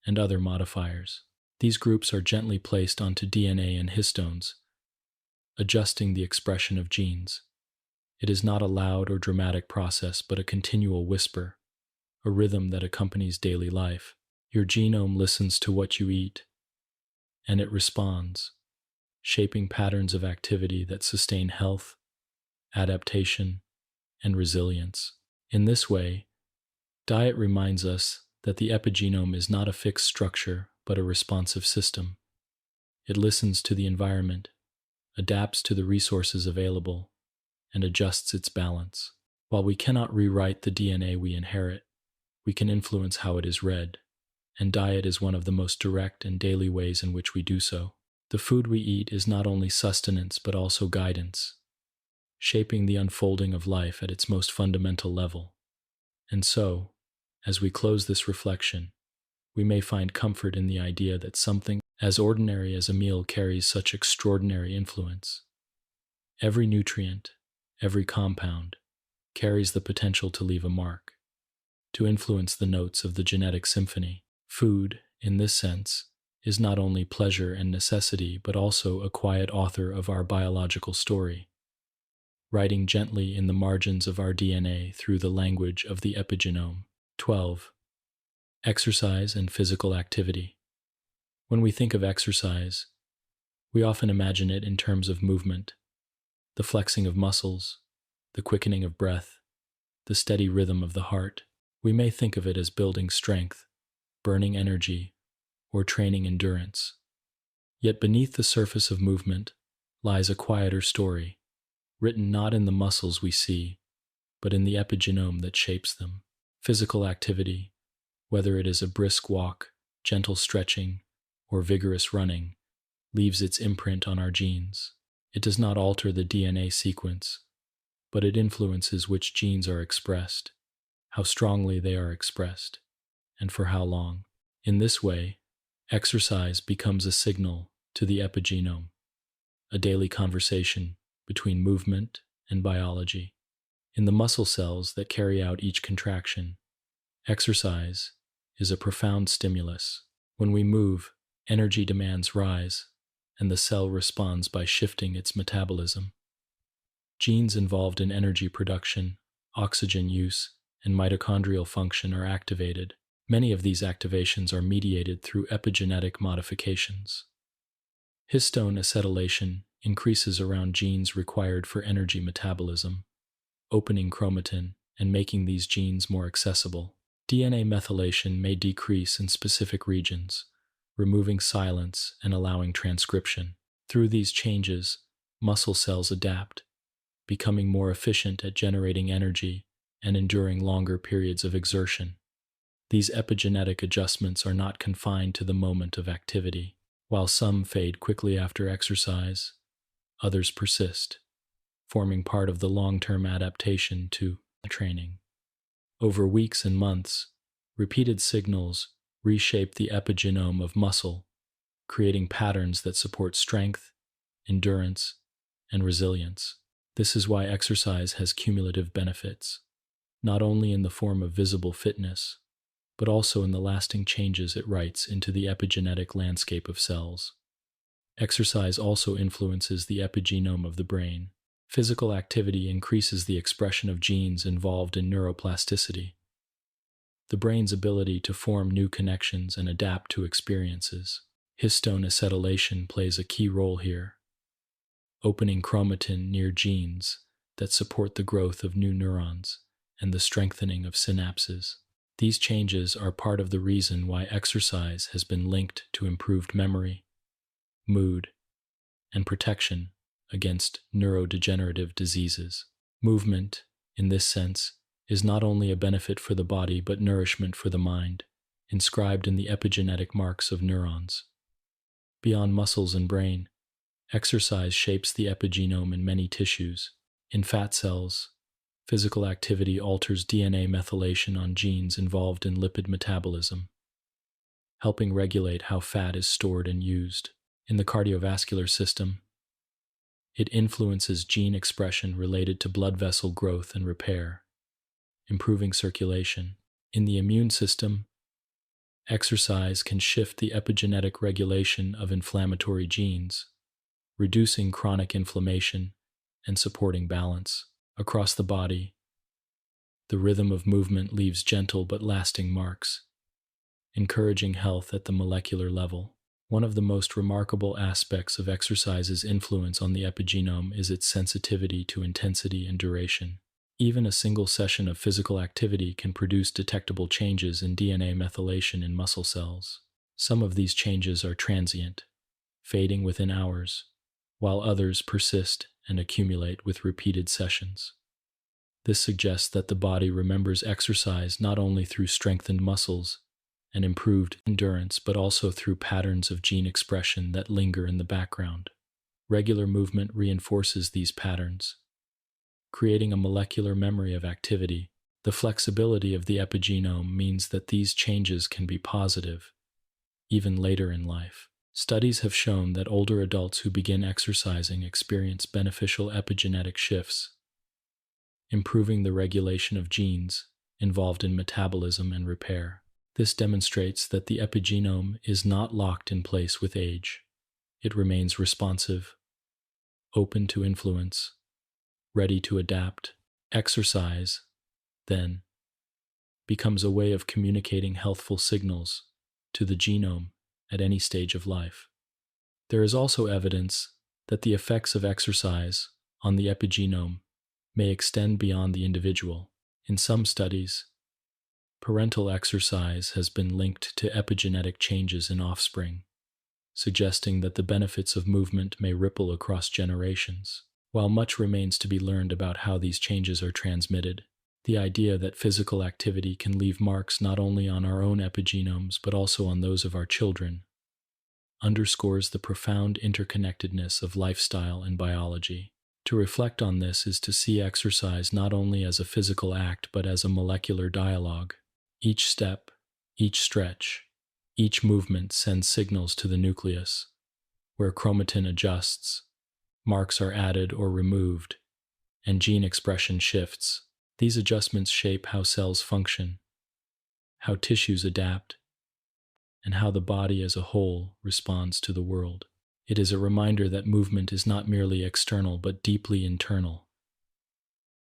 and other modifiers. These groups are gently placed onto DNA and histones, adjusting the expression of genes. It is not a loud or dramatic process, but a continual whisper, a rhythm that accompanies daily life. Your genome listens to what you eat, and it responds, shaping patterns of activity that sustain health, adaptation, and resilience. In this way, diet reminds us that the epigenome is not a fixed structure, but a responsive system. It listens to the environment, adapts to the resources available, and adjusts its balance. While we cannot rewrite the DNA we inherit, we can influence how it is read, and diet is one of the most direct and daily ways in which we do so. The food we eat is not only sustenance but also guidance, shaping the unfolding of life at its most fundamental level. And so, as we close this reflection, we may find comfort in the idea that something as ordinary as a meal carries such extraordinary influence. Every nutrient, every compound, carries the potential to leave a mark, to influence the notes of the genetic symphony. Food, in this sense, is not only pleasure and necessity, but also a quiet author of our biological story, writing gently in the margins of our DNA through the language of the epigenome. 12. Exercise and physical activity. When we think of exercise, we often imagine it in terms of movement, the flexing of muscles, the quickening of breath, the steady rhythm of the heart. We may think of it as building strength, burning energy, or training endurance. Yet beneath the surface of movement lies a quieter story, written not in the muscles we see, but in the epigenome that shapes them. Physical activity, whether it is a brisk walk, gentle stretching, or vigorous running, leaves its imprint on our genes. It does not alter the DNA sequence, but it influences which genes are expressed, how strongly they are expressed, and for how long. In this way, exercise becomes a signal to the epigenome, a daily conversation between movement and biology. In the muscle cells that carry out each contraction, exercise is a profound stimulus. When we move, energy demands rise, and the cell responds by shifting its metabolism. Genes involved in energy production, oxygen use, and mitochondrial function are activated. Many of these activations are mediated through epigenetic modifications. Histone acetylation increases around genes required for energy metabolism, opening chromatin and making these genes more accessible. DNA methylation may decrease in specific regions, removing silence and allowing transcription. Through these changes, muscle cells adapt, becoming more efficient at generating energy and enduring longer periods of exertion. These epigenetic adjustments are not confined to the moment of activity. While some fade quickly after exercise, others persist, forming part of the long-term adaptation to training. Over weeks and months, repeated signals reshape the epigenome of muscle, creating patterns that support strength, endurance, and resilience. This is why exercise has cumulative benefits, not only in the form of visible fitness, but also in the lasting changes it writes into the epigenetic landscape of cells. Exercise also influences the epigenome of the brain. Physical activity increases the expression of genes involved in neuroplasticity, the brain's ability to form new connections and adapt to experiences. Histone acetylation plays a key role here, opening chromatin near genes that support the growth of new neurons and the strengthening of synapses. These changes are part of the reason why exercise has been linked to improved memory, mood, and protection against neurodegenerative diseases. Movement, in this sense, is not only a benefit for the body but nourishment for the mind, inscribed in the epigenetic marks of neurons. Beyond muscles and brain, exercise shapes the epigenome in many tissues. In fat cells, physical activity alters DNA methylation on genes involved in lipid metabolism, helping regulate how fat is stored and used. In the cardiovascular system, it influences gene expression related to blood vessel growth and repair, improving circulation. In the immune system, exercise can shift the epigenetic regulation of inflammatory genes, reducing chronic inflammation and supporting balance. Across the body, the rhythm of movement leaves gentle but lasting marks, encouraging health at the molecular level. One of the most remarkable aspects of exercise's influence on the epigenome is its sensitivity to intensity and duration. Even a single session of physical activity can produce detectable changes in DNA methylation in muscle cells. Some of these changes are transient, fading within hours, while others persist and accumulate with repeated sessions. This suggests that the body remembers exercise not only through strengthened muscles and improved endurance, but also through patterns of gene expression that linger in the background. Regular movement reinforces these patterns, creating a molecular memory of activity. The flexibility of the epigenome means that these changes can be positive, even later in life. Studies have shown that older adults who begin exercising experience beneficial epigenetic shifts, improving the regulation of genes involved in metabolism and repair. This demonstrates that the epigenome is not locked in place with age. It remains responsive, open to influence, ready to adapt. Exercise, then, becomes a way of communicating healthful signals to the genome at any stage of life. There is also evidence that the effects of exercise on the epigenome may extend beyond the individual. In some studies, parental exercise has been linked to epigenetic changes in offspring, suggesting that the benefits of movement may ripple across generations. While much remains to be learned about how these changes are transmitted, the idea that physical activity can leave marks not only on our own epigenomes but also on those of our children underscores the profound interconnectedness of lifestyle and biology. To reflect on this is to see exercise not only as a physical act but as a molecular dialogue. Each step, each stretch, each movement sends signals to the nucleus, where chromatin adjusts, marks are added or removed, and gene expression shifts. These adjustments shape how cells function, how tissues adapt, and how the body as a whole responds to the world. It is a reminder that movement is not merely external but deeply internal,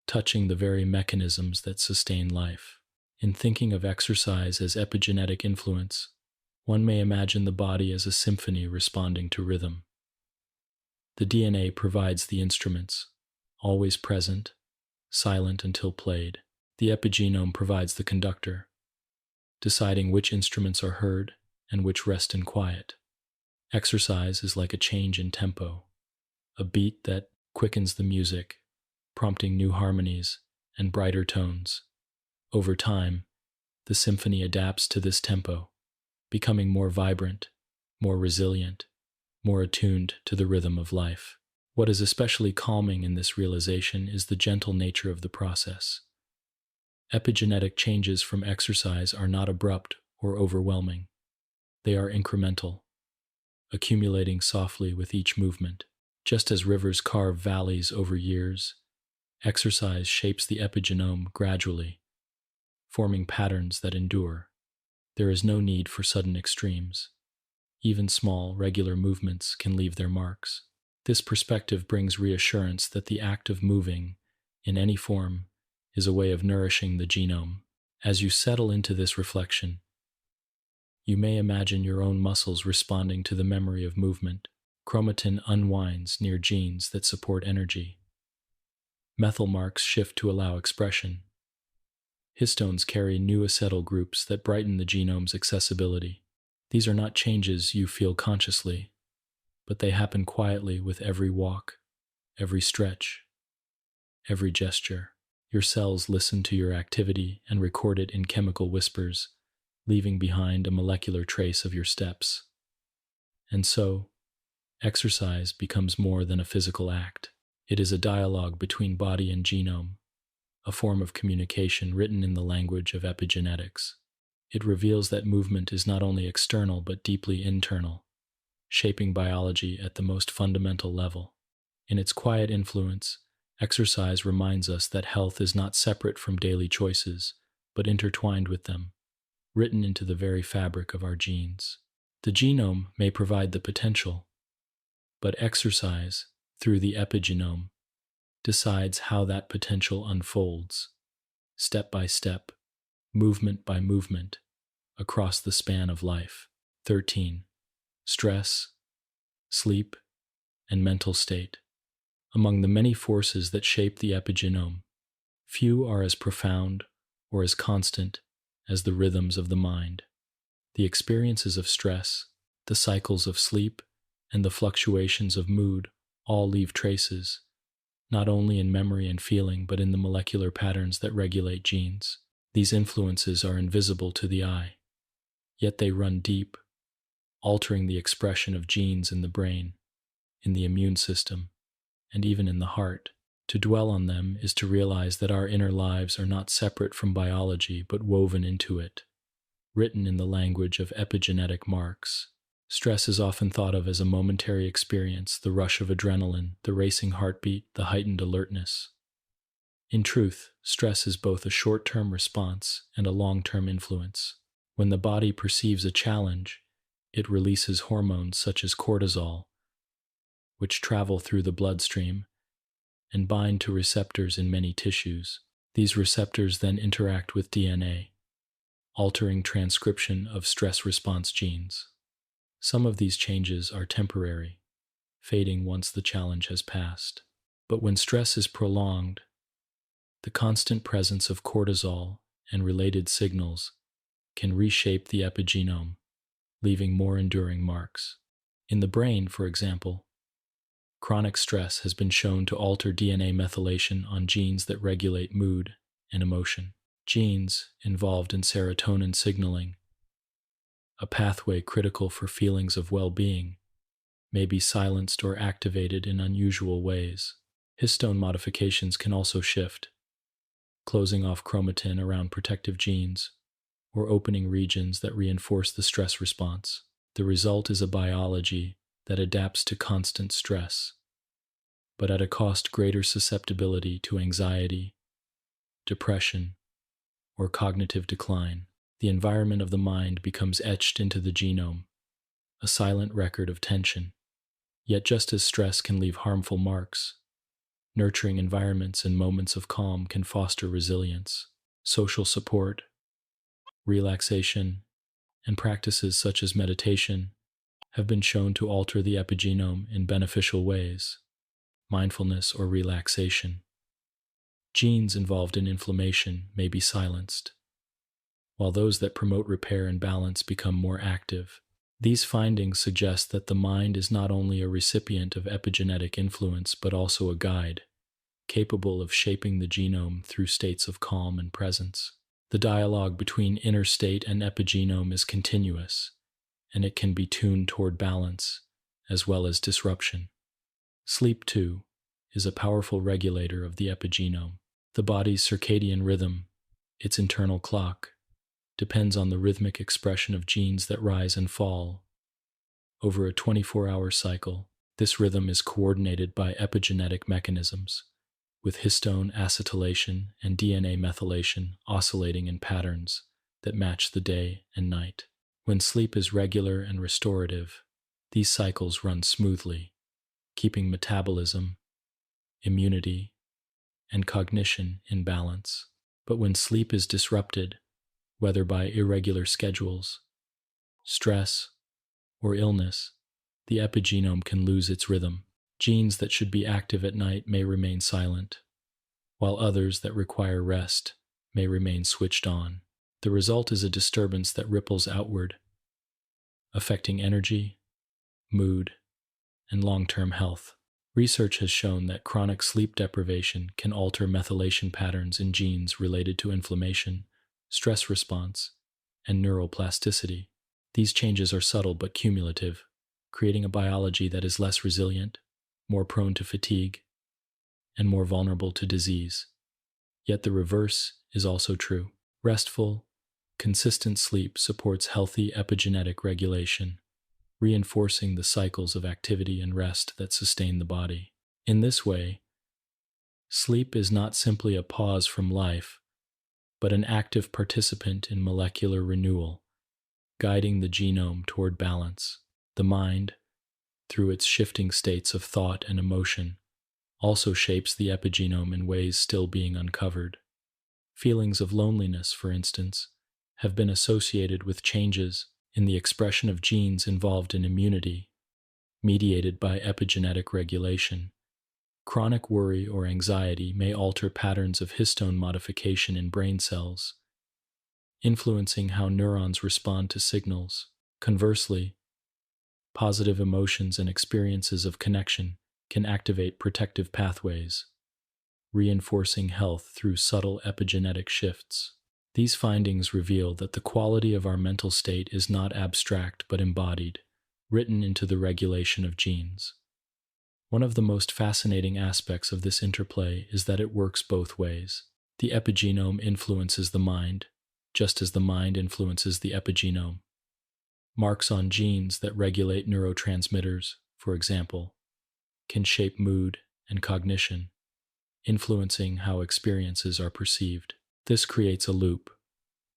touching the very mechanisms that sustain life. In thinking of exercise as epigenetic influence, one may imagine the body as a symphony responding to rhythm. The DNA provides the instruments, always present, silent until played. The epigenome provides the conductor, deciding which instruments are heard and which rest in quiet. Exercise is like a change in tempo, a beat that quickens the music, prompting new harmonies and brighter tones. Over time, the symphony adapts to this tempo, becoming more vibrant, more resilient, more attuned to the rhythm of life. What is especially calming in this realization is the gentle nature of the process. Epigenetic changes from exercise are not abrupt or overwhelming. They are incremental, accumulating softly with each movement. Just as rivers carve valleys over years, exercise shapes the epigenome gradually, forming patterns that endure. There is no need for sudden extremes. Even small, regular movements can leave their marks. This perspective brings reassurance that the act of moving, in any form, is a way of nourishing the genome. As you settle into this reflection, you may imagine your own muscles responding to the memory of movement. Chromatin unwinds near genes that support energy. Methyl marks shift to allow expression. Histones carry new acetyl groups that brighten the genome's accessibility. These are not changes you feel consciously, but they happen quietly with every walk, every stretch, every gesture. Your cells listen to your activity and record it in chemical whispers, leaving behind a molecular trace of your steps. And so, exercise becomes more than a physical act. It is a dialogue between body and genome, a form of communication written in the language of epigenetics. It reveals that movement is not only external but deeply internal, shaping biology at the most fundamental level. In its quiet influence, exercise reminds us that health is not separate from daily choices, but intertwined with them, written into the very fabric of our genes. The genome may provide the potential, but exercise, through the epigenome, decides how that potential unfolds, step by step, movement by movement, across the span of life. 13. Stress, sleep, and mental state. Among the many forces that shape the epigenome, few are as profound or as constant as the rhythms of the mind. The experiences of stress, the cycles of sleep, and the fluctuations of mood all leave traces, not only in memory and feeling, but in the molecular patterns that regulate genes. These influences are invisible to the eye, yet they run deep, altering the expression of genes in the brain, in the immune system, and even in the heart. To dwell on them is to realize that our inner lives are not separate from biology, but woven into it, written in the language of epigenetic marks. Stress is often thought of as a momentary experience, the rush of adrenaline, the racing heartbeat, the heightened alertness. In truth, stress is both a short-term response and a long-term influence. When the body perceives a challenge, it releases hormones such as cortisol, which travel through the bloodstream and bind to receptors in many tissues. These receptors then interact with DNA, altering transcription of stress response genes. Some of these changes are temporary, fading once the challenge has passed. But when stress is prolonged, the constant presence of cortisol and related signals can reshape the epigenome, leaving more enduring marks. In the brain, for example, chronic stress has been shown to alter DNA methylation on genes that regulate mood and emotion. Genes involved in serotonin signaling, a pathway critical for feelings of well-being, may be silenced or activated in unusual ways. Histone modifications can also shift, closing off chromatin around protective genes, or opening regions that reinforce the stress response. The result is a biology that adapts to constant stress, but at a cost greater susceptibility to anxiety, depression, or cognitive decline. The environment of the mind becomes etched into the genome, a silent record of tension. Yet just as stress can leave harmful marks, nurturing environments and moments of calm can foster resilience. Social support, relaxation, and practices such as meditation have been shown to alter the epigenome in beneficial ways. Mindfulness or relaxation. Genes involved in inflammation may be silenced, while those that promote repair and balance become more active. These findings suggest that the mind is not only a recipient of epigenetic influence, but also a guide, capable of shaping the genome through states of calm and presence. The dialogue between inner state and epigenome is continuous, and it can be tuned toward balance as well as disruption. Sleep, too, is a powerful regulator of the epigenome. The body's circadian rhythm, its internal clock, depends on the rhythmic expression of genes that rise and fall over a 24-hour cycle. This rhythm is coordinated by epigenetic mechanisms, with histone acetylation and DNA methylation oscillating in patterns that match the day and night. When sleep is regular and restorative, these cycles run smoothly, keeping metabolism, immunity, and cognition in balance. But when sleep is disrupted, whether by irregular schedules, stress, or illness, the epigenome can lose its rhythm. Genes that should be active at night may remain silent, while others that require rest may remain switched on. The result is a disturbance that ripples outward, affecting energy, mood, and long-term health. Research has shown that chronic sleep deprivation can alter methylation patterns in genes related to inflammation, stress response, and neuroplasticity. These changes are subtle but cumulative, creating a biology that is less resilient, more prone to fatigue, and more vulnerable to disease. Yet the reverse is also true. Restful, consistent sleep supports healthy epigenetic regulation, reinforcing the cycles of activity and rest that sustain the body. In this way, sleep is not simply a pause from life, but an active participant in molecular renewal, guiding the genome toward balance. The mind, through its shifting states of thought and emotion, also shapes the epigenome in ways still being uncovered. Feelings of loneliness, for instance, have been associated with changes in the expression of genes involved in immunity, mediated by epigenetic regulation. Chronic worry or anxiety may alter patterns of histone modification in brain cells, influencing how neurons respond to signals. Conversely, positive emotions and experiences of connection can activate protective pathways, reinforcing health through subtle epigenetic shifts. These findings reveal that the quality of our mental state is not abstract but embodied, written into the regulation of genes. One of the most fascinating aspects of this interplay is that it works both ways. The epigenome influences the mind, just as the mind influences the epigenome. Marks on genes that regulate neurotransmitters, for example, can shape mood and cognition, influencing how experiences are perceived. This creates a loop.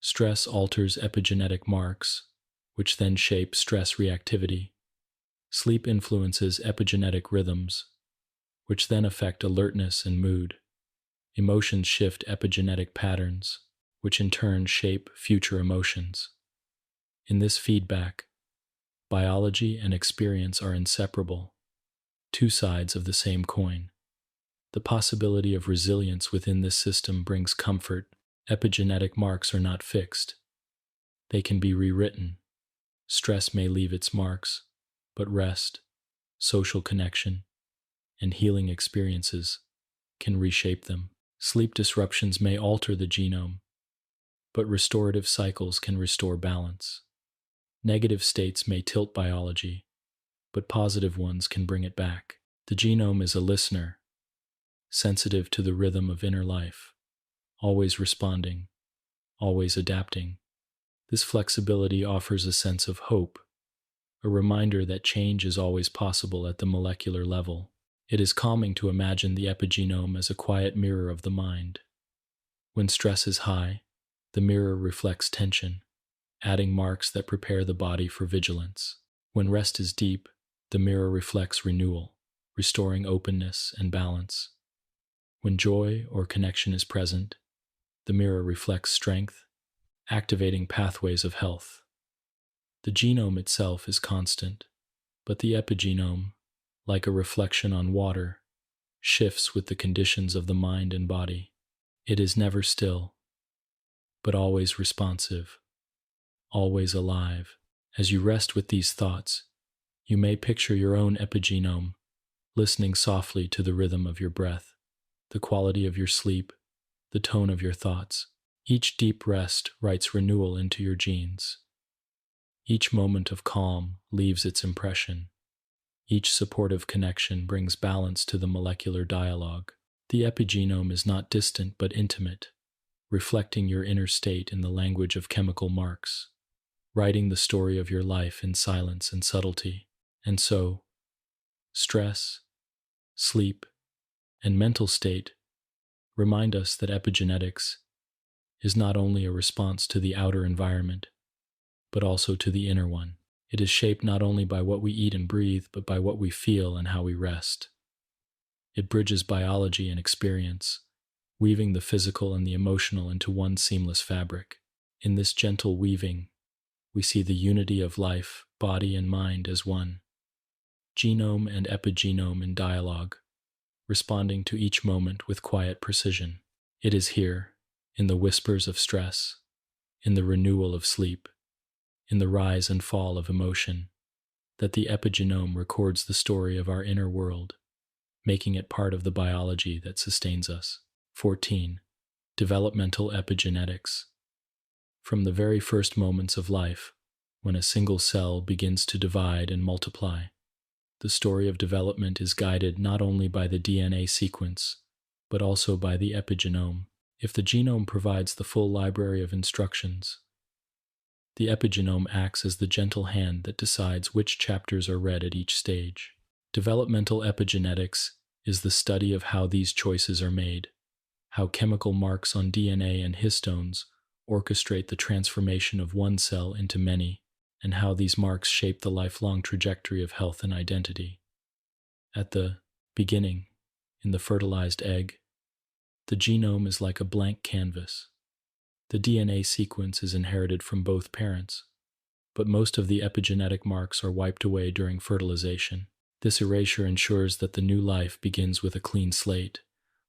Stress alters epigenetic marks, which then shape stress reactivity. Sleep influences epigenetic rhythms, which then affect alertness and mood. Emotions shift epigenetic patterns, which in turn shape future emotions. In this feedback, biology and experience are inseparable, two sides of the same coin. The possibility of resilience within this system brings comfort. Epigenetic marks are not fixed. They can be rewritten. Stress may leave its marks, but rest, social connection, and healing experiences can reshape them. Sleep disruptions may alter the genome, but restorative cycles can restore balance. Negative states may tilt biology, but positive ones can bring it back. The genome is a listener, sensitive to the rhythm of inner life, always responding, always adapting. This flexibility offers a sense of hope, a reminder that change is always possible at the molecular level. It is calming to imagine the epigenome as a quiet mirror of the mind. When stress is high, the mirror reflects tension, adding marks that prepare the body for vigilance. When rest is deep, the mirror reflects renewal, restoring openness and balance. When joy or connection is present, the mirror reflects strength, activating pathways of health. The genome itself is constant, but the epigenome, like a reflection on water, shifts with the conditions of the mind and body. It is never still, but always responsive, always alive. As you rest with these thoughts, you may picture your own epigenome, listening softly to the rhythm of your breath, the quality of your sleep, the tone of your thoughts. Each deep rest writes renewal into your genes. Each moment of calm leaves its impression. Each supportive connection brings balance to the molecular dialogue. The epigenome is not distant but intimate, reflecting your inner state in the language of chemical marks, writing the story of your life in silence and subtlety. And so, stress, sleep, and mental state remind us that epigenetics is not only a response to the outer environment, but also to the inner one. It is shaped not only by what we eat and breathe, but by what we feel and how we rest. It bridges biology and experience, weaving the physical and the emotional into one seamless fabric. In this gentle weaving, we see the unity of life, body, and mind as one, genome and epigenome in dialogue, responding to each moment with quiet precision. It is here, in the whispers of stress, in the renewal of sleep, in the rise and fall of emotion, that the epigenome records the story of our inner world, making it part of the biology that sustains us. 14. Developmental epigenetics. From the very first moments of life, when a single cell begins to divide and multiply, the story of development is guided not only by the DNA sequence, but also by the epigenome. If the genome provides the full library of instructions, the epigenome acts as the gentle hand that decides which chapters are read at each stage. Developmental epigenetics is the study of how these choices are made, how chemical marks on DNA and histones orchestrate the transformation of one cell into many, and how these marks shape the lifelong trajectory of health and identity. At the beginning, in the fertilized egg, the genome is like a blank canvas. The DNA sequence is inherited from both parents, but most of the epigenetic marks are wiped away during fertilization. This erasure ensures that the new life begins with a clean slate,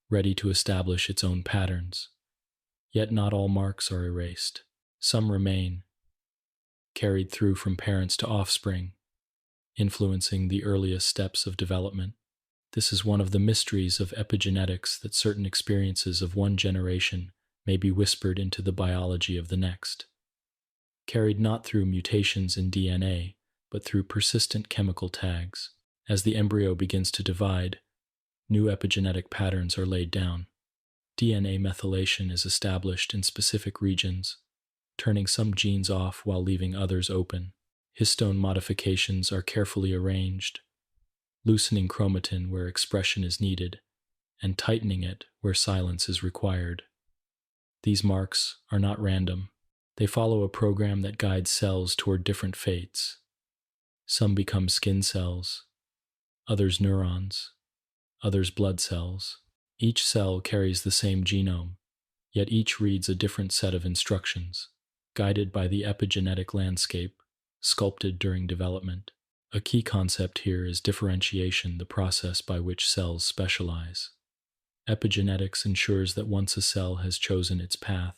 ready to establish its own patterns. Yet not all marks are erased. Some remain, carried through from parents to offspring, influencing the earliest steps of development. This is one of the mysteries of epigenetics, that certain experiences of one generation may be whispered into the biology of the next, carried not through mutations in DNA, but through persistent chemical tags. As the embryo begins to divide, new epigenetic patterns are laid down. DNA methylation is established in specific regions, turning some genes off while leaving others open. Histone modifications are carefully arranged, loosening chromatin where expression is needed, and tightening it where silence is required. These marks are not random. They follow a program that guides cells toward different fates. Some become skin cells, others neurons, others blood cells. Each cell carries the same genome, yet each reads a different set of instructions, guided by the epigenetic landscape sculpted during development. A key concept here is differentiation, the process by which cells specialize. Epigenetics ensures that once a cell has chosen its path,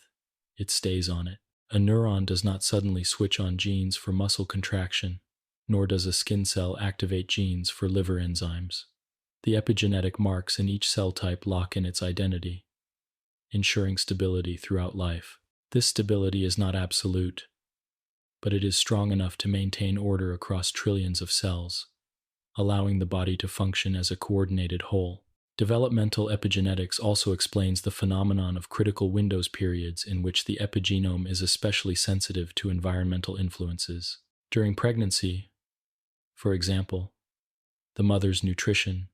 it stays on it. A neuron does not suddenly switch on genes for muscle contraction, nor does a skin cell activate genes for liver enzymes. The epigenetic marks in each cell type lock in its identity, ensuring stability throughout life. This stability is not absolute, but it is strong enough to maintain order across trillions of cells, allowing the body to function as a coordinated whole. Developmental epigenetics also explains the phenomenon of critical windows periods in which the epigenome is especially sensitive to environmental influences. During pregnancy, for example, the mother's nutrition,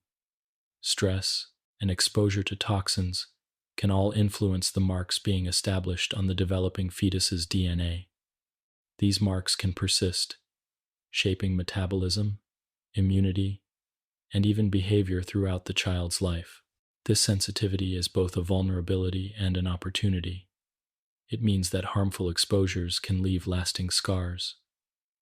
stress, and exposure to toxins can all influence the marks being established on the developing fetus's DNA. These marks can persist, shaping metabolism, immunity, and even behavior throughout the child's life. This sensitivity is both a vulnerability and an opportunity. It means that harmful exposures can leave lasting scars,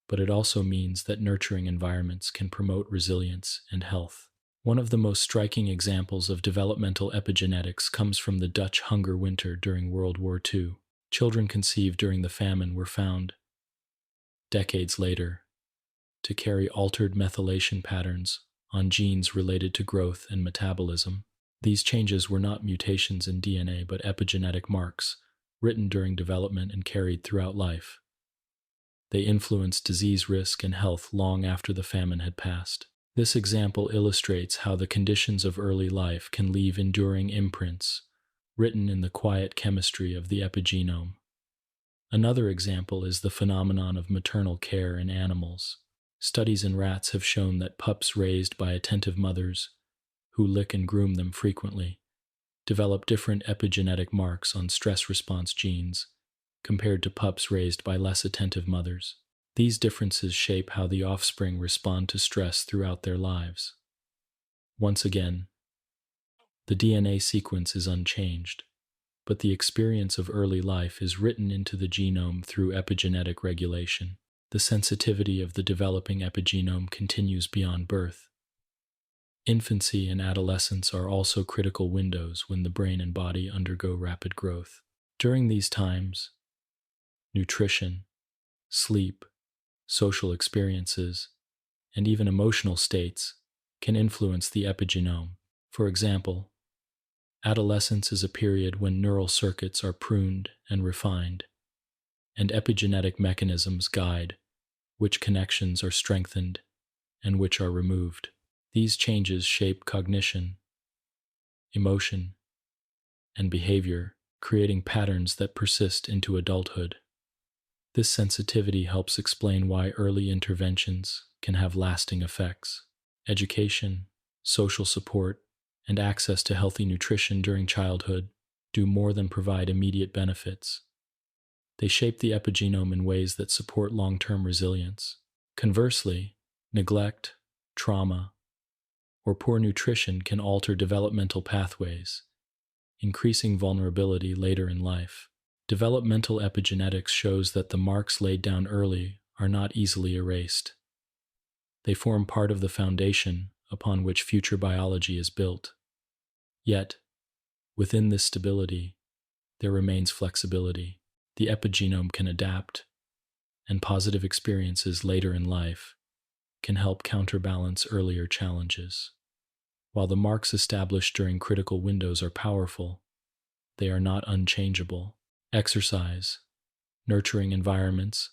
but it also means that nurturing environments can promote resilience and health. One of the most striking examples of developmental epigenetics comes from the Dutch hunger winter during World War II. Children conceived during the famine were found, decades later, to carry altered methylation patterns on genes related to growth and metabolism. These changes were not mutations in DNA but epigenetic marks, written during development and carried throughout life. They influenced disease risk and health long after the famine had passed. This example illustrates how the conditions of early life can leave enduring imprints, written in the quiet chemistry of the epigenome. Another example is the phenomenon of maternal care in animals. Studies in rats have shown that pups raised by attentive mothers, who lick and groom them frequently, develop different epigenetic marks on stress response genes compared to pups raised by less attentive mothers. These differences shape how the offspring respond to stress throughout their lives. Once again, the DNA sequence is unchanged, but the experience of early life is written into the genome through epigenetic regulation. The sensitivity of the developing epigenome continues beyond birth. Infancy and adolescence are also critical windows when the brain and body undergo rapid growth. During these times, nutrition, sleep, social experiences, and even emotional states can influence the epigenome. For example, adolescence is a period when neural circuits are pruned and refined, and epigenetic mechanisms guide which connections are strengthened and which are removed. These changes shape cognition, emotion, and behavior, creating patterns that persist into adulthood. This sensitivity helps explain why early interventions can have lasting effects. Education, social support, and access to healthy nutrition during childhood do more than provide immediate benefits. They shape the epigenome in ways that support long-term resilience. Conversely, neglect, trauma, or poor nutrition can alter developmental pathways, increasing vulnerability later in life. Developmental epigenetics shows that the marks laid down early are not easily erased. They form part of the foundation upon which future biology is built. Yet, within this stability, there remains flexibility. The epigenome can adapt, and positive experiences later in life can help counterbalance earlier challenges. While the marks established during critical windows are powerful, they are not unchangeable. Exercise, nurturing environments,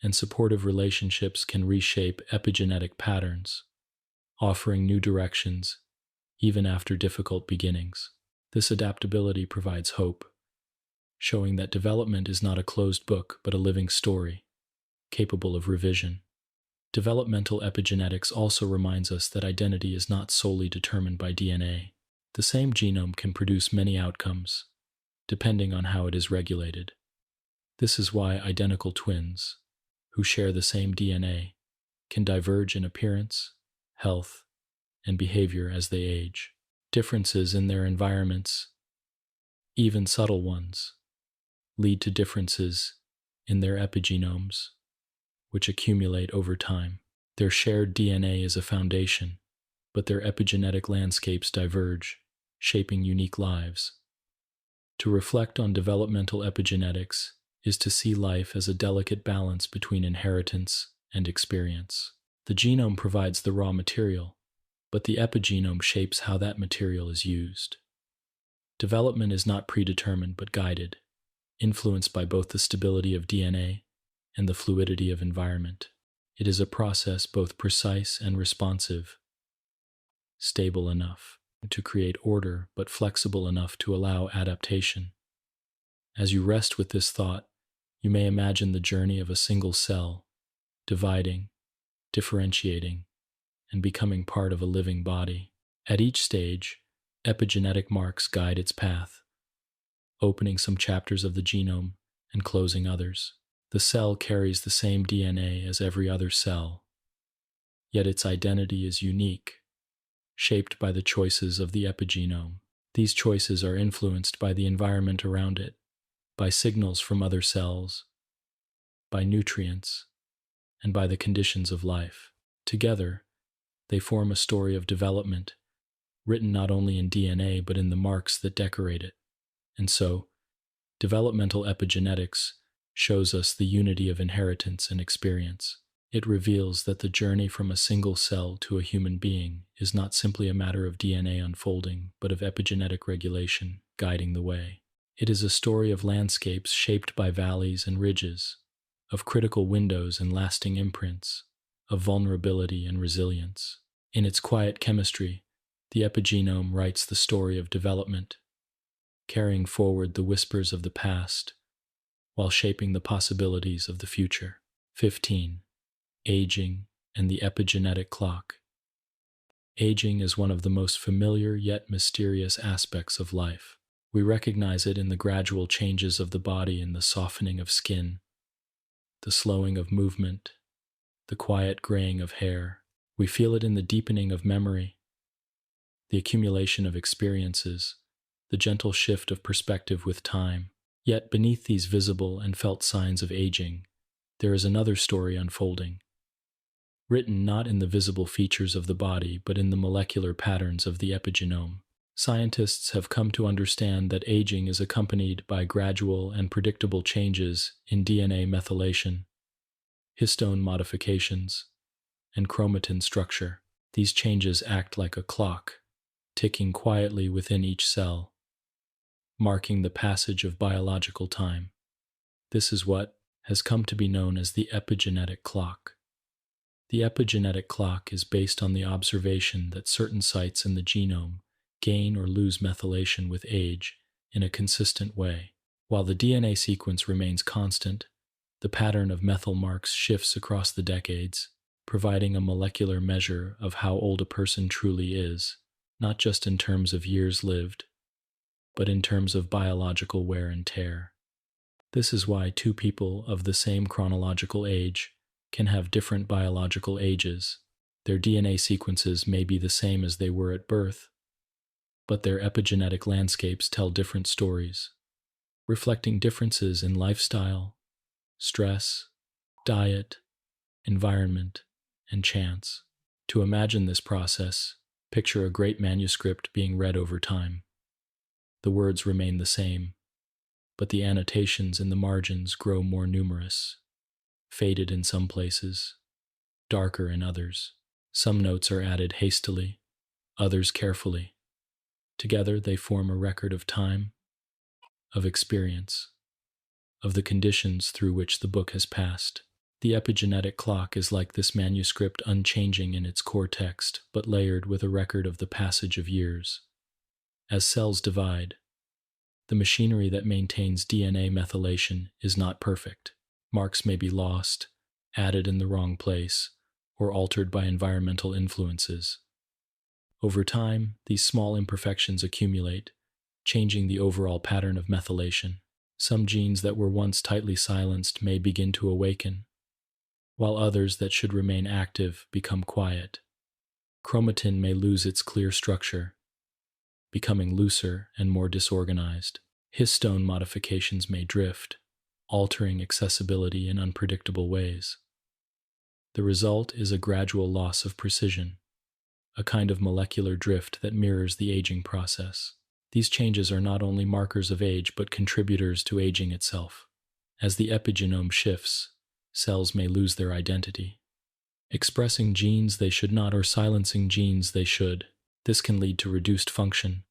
and supportive relationships can reshape epigenetic patterns, offering new directions even after difficult beginnings. This adaptability provides hope, showing that development is not a closed book but a living story, capable of revision. Developmental epigenetics also reminds us that identity is not solely determined by DNA. The same genome can produce many outcomes, depending on how it is regulated. This is why identical twins, who share the same DNA, can diverge in appearance, health, and behavior as they age. Differences in their environments, even subtle ones, lead to differences in their epigenomes, which accumulate over time. Their shared DNA is a foundation, but their epigenetic landscapes diverge, shaping unique lives. To reflect on developmental epigenetics is to see life as a delicate balance between inheritance and experience. The genome provides the raw material, but the epigenome shapes how that material is used. Development is not predetermined but guided, influenced by both the stability of DNA and the fluidity of environment. It is a process both precise and responsive, stable enough to create order but flexible enough to allow adaptation. As you rest with this thought, you may imagine the journey of a single cell, dividing, differentiating, and becoming part of a living body. At each stage, epigenetic marks guide its path, opening some chapters of the genome and closing others. The cell carries the same DNA as every other cell, yet its identity is unique, shaped by the choices of the epigenome. These choices are influenced by the environment around it, by signals from other cells, by nutrients, and by the conditions of life. Together, they form a story of development, written not only in DNA but in the marks that decorate it. And so, developmental epigenetics shows us the unity of inheritance and experience. It reveals that the journey from a single cell to a human being is not simply a matter of DNA unfolding, but of epigenetic regulation guiding the way. It is a story of landscapes shaped by valleys and ridges, of critical windows and lasting imprints, of vulnerability and resilience. In its quiet chemistry, the epigenome writes the story of development, carrying forward the whispers of the past while shaping the possibilities of the future. 15. aging, and the epigenetic clock. Aging is one of the most familiar yet mysterious aspects of life. We recognize it in the gradual changes of the body and the softening of skin, the slowing of movement, the quiet graying of hair. We feel it in the deepening of memory, the accumulation of experiences, the gentle shift of perspective with time. Yet beneath these visible and felt signs of aging, there is another story unfolding, written not in the visible features of the body but in the molecular patterns of the epigenome. Scientists have come to understand that aging is accompanied by gradual and predictable changes in DNA methylation, histone modifications, and chromatin structure. These changes act like a clock, ticking quietly within each cell, marking the passage of biological time. This is what has come to be known as the epigenetic clock. The epigenetic clock is based on the observation that certain sites in the genome gain or lose methylation with age in a consistent way. While the DNA sequence remains constant, the pattern of methyl marks shifts across the decades, providing a molecular measure of how old a person truly is, not just in terms of years lived, but in terms of biological wear and tear. This is why two people of the same chronological age can have different biological ages. Their DNA sequences may be the same as they were at birth, but their epigenetic landscapes tell different stories, reflecting differences in lifestyle, stress, diet, environment, and chance. To imagine this process, picture a great manuscript being read over time. The words remain the same, but the annotations in the margins grow more numerous, faded in some places, darker in others. Some notes are added hastily, others carefully. Together they form a record of time, of experience, of the conditions through which the book has passed. The epigenetic clock is like this manuscript, unchanging in its core text, but layered with a record of the passage of years. As cells divide, the machinery that maintains DNA methylation is not perfect. Marks may be lost, added in the wrong place, or altered by environmental influences. Over time, these small imperfections accumulate, changing the overall pattern of methylation. Some genes that were once tightly silenced may begin to awaken, while others that should remain active become quiet. Chromatin may lose its clear structure, becoming looser and more disorganized. Histone modifications may drift, altering accessibility in unpredictable ways. The result is a gradual loss of precision, a kind of molecular drift that mirrors the aging process. These changes are not only markers of age but contributors to aging itself. As the epigenome shifts, cells may lose their identity, expressing genes they should not or silencing genes they should. This can lead to reduced function,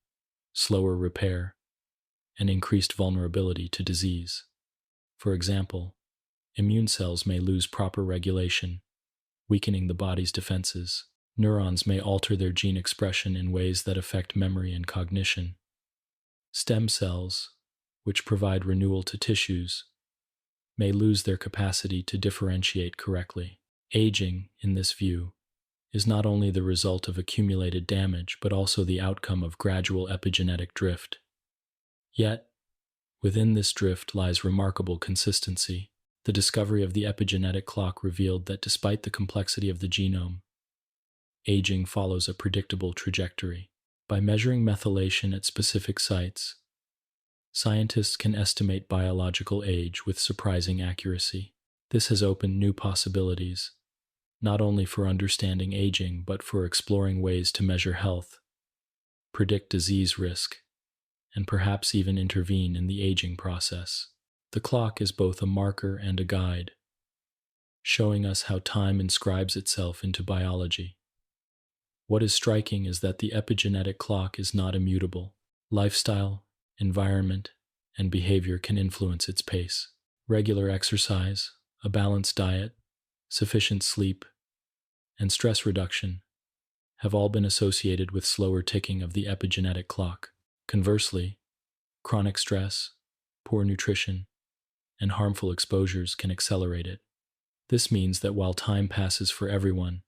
slower repair, and increased vulnerability to disease. For example, immune cells may lose proper regulation, weakening the body's defenses. Neurons may alter their gene expression in ways that affect memory and cognition. Stem cells, which provide renewal to tissues, may lose their capacity to differentiate correctly. Aging, in this view, is not only the result of accumulated damage but also the outcome of gradual epigenetic drift. Yet, within this drift lies remarkable consistency. The discovery of the epigenetic clock revealed that despite the complexity of the genome, aging follows a predictable trajectory. By measuring methylation at specific sites, scientists can estimate biological age with surprising accuracy. This has opened new possibilities, not only for understanding aging but for exploring ways to measure health, predict disease risk, and perhaps even intervene in the aging process. The clock is both a marker and a guide, showing us how time inscribes itself into biology. What is striking is that the epigenetic clock is not immutable. Lifestyle, environment, and behavior can influence its pace. Regular exercise, a balanced diet, sufficient sleep, and stress reduction have all been associated with slower ticking of the epigenetic clock. Conversely, chronic stress, poor nutrition, and harmful exposures can accelerate it. This means that while time passes for everyone,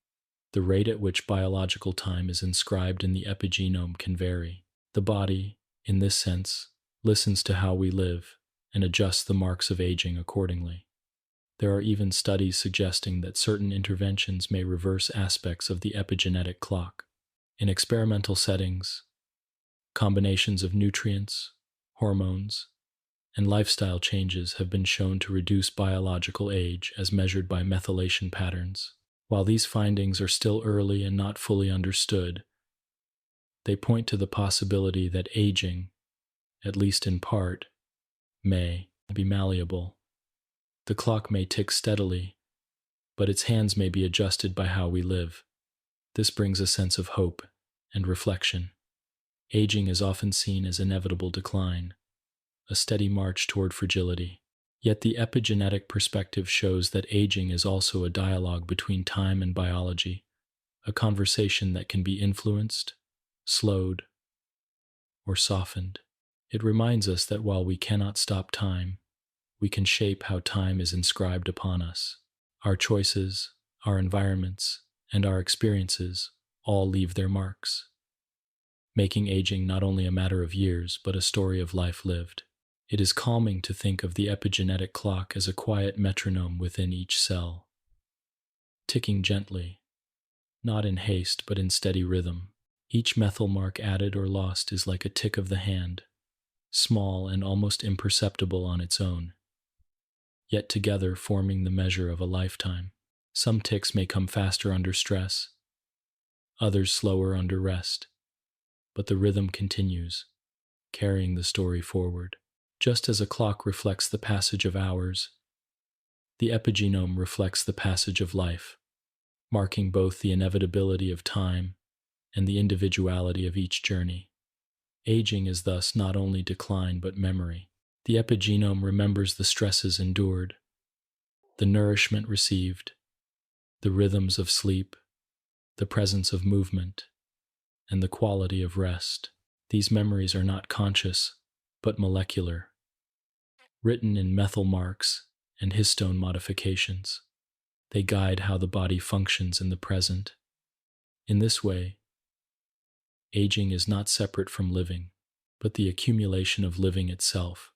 the rate at which biological time is inscribed in the epigenome can vary. The body, in this sense, listens to how we live and adjusts the marks of aging accordingly. There are even studies suggesting that certain interventions may reverse aspects of the epigenetic clock. In experimental settings, combinations of nutrients, hormones, and lifestyle changes have been shown to reduce biological age as measured by methylation patterns. While these findings are still early and not fully understood, they point to the possibility that aging, at least in part, may be malleable. The clock may tick steadily, but its hands may be adjusted by how we live. This brings a sense of hope and reflection. Aging is often seen as inevitable decline, a steady march toward fragility. Yet the epigenetic perspective shows that aging is also a dialogue between time and biology, a conversation that can be influenced, slowed, or softened. It reminds us that while we cannot stop time, we can shape how time is inscribed upon us. Our choices, our environments, and our experiences all leave their marks, making aging not only a matter of years, but a story of life lived. It is calming to think of the epigenetic clock as a quiet metronome within each cell, ticking gently, not in haste but in steady rhythm. Each methyl mark added or lost is like a tick of the hand, small and almost imperceptible on its own, yet together forming the measure of a lifetime. Some ticks may come faster under stress, others slower under rest, but the rhythm continues, carrying the story forward. Just as a clock reflects the passage of hours, the epigenome reflects the passage of life, marking both the inevitability of time and the individuality of each journey. Aging is thus not only decline but memory. The epigenome remembers the stresses endured, the nourishment received, the rhythms of sleep, the presence of movement, and the quality of rest. These memories are not conscious, but molecular, written in methyl marks and histone modifications. They guide how the body functions in the present. In this way, aging is not separate from living, but the accumulation of living itself,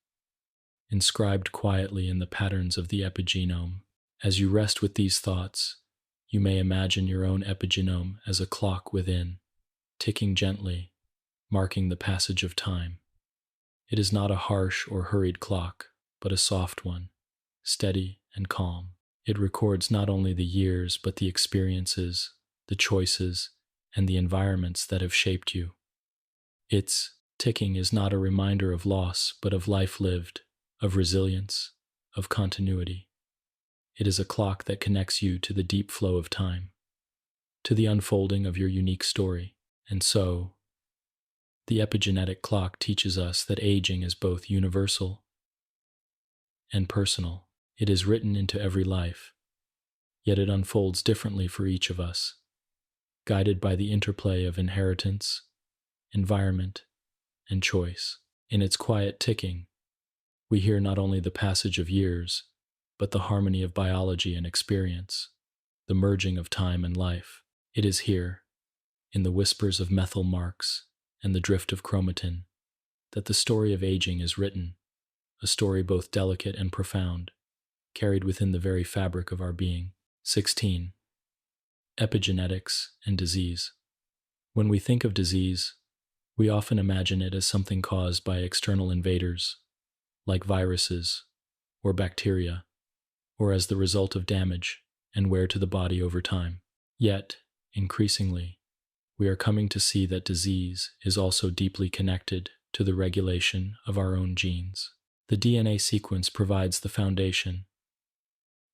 inscribed quietly in the patterns of the epigenome. As you rest with these thoughts, you may imagine your own epigenome as a clock within, ticking gently, marking the passage of time. It is not a harsh or hurried clock, but a soft one, steady and calm. It records not only the years, but the experiences, the choices, and the environments that have shaped you. Its ticking is not a reminder of loss, but of life lived, of resilience, of continuity. It is a clock that connects you to the deep flow of time, to the unfolding of your unique story. And so, the epigenetic clock teaches us that aging is both universal and personal. It is written into every life, yet it unfolds differently for each of us, guided by the interplay of inheritance, environment, and choice. In its quiet ticking, we hear not only the passage of years, but the harmony of biology and experience, the merging of time and life. It is here, in the whispers of methyl marks and the drift of chromatin, that the story of aging is written, a story both delicate and profound, carried within the very fabric of our being. 16. Epigenetics and disease. When we think of disease, we often imagine it as something caused by external invaders, like viruses or bacteria, or as the result of damage and wear to the body over time. Yet, increasingly, we are coming to see that disease is also deeply connected to the regulation of our own genes. The DNA sequence provides the foundation,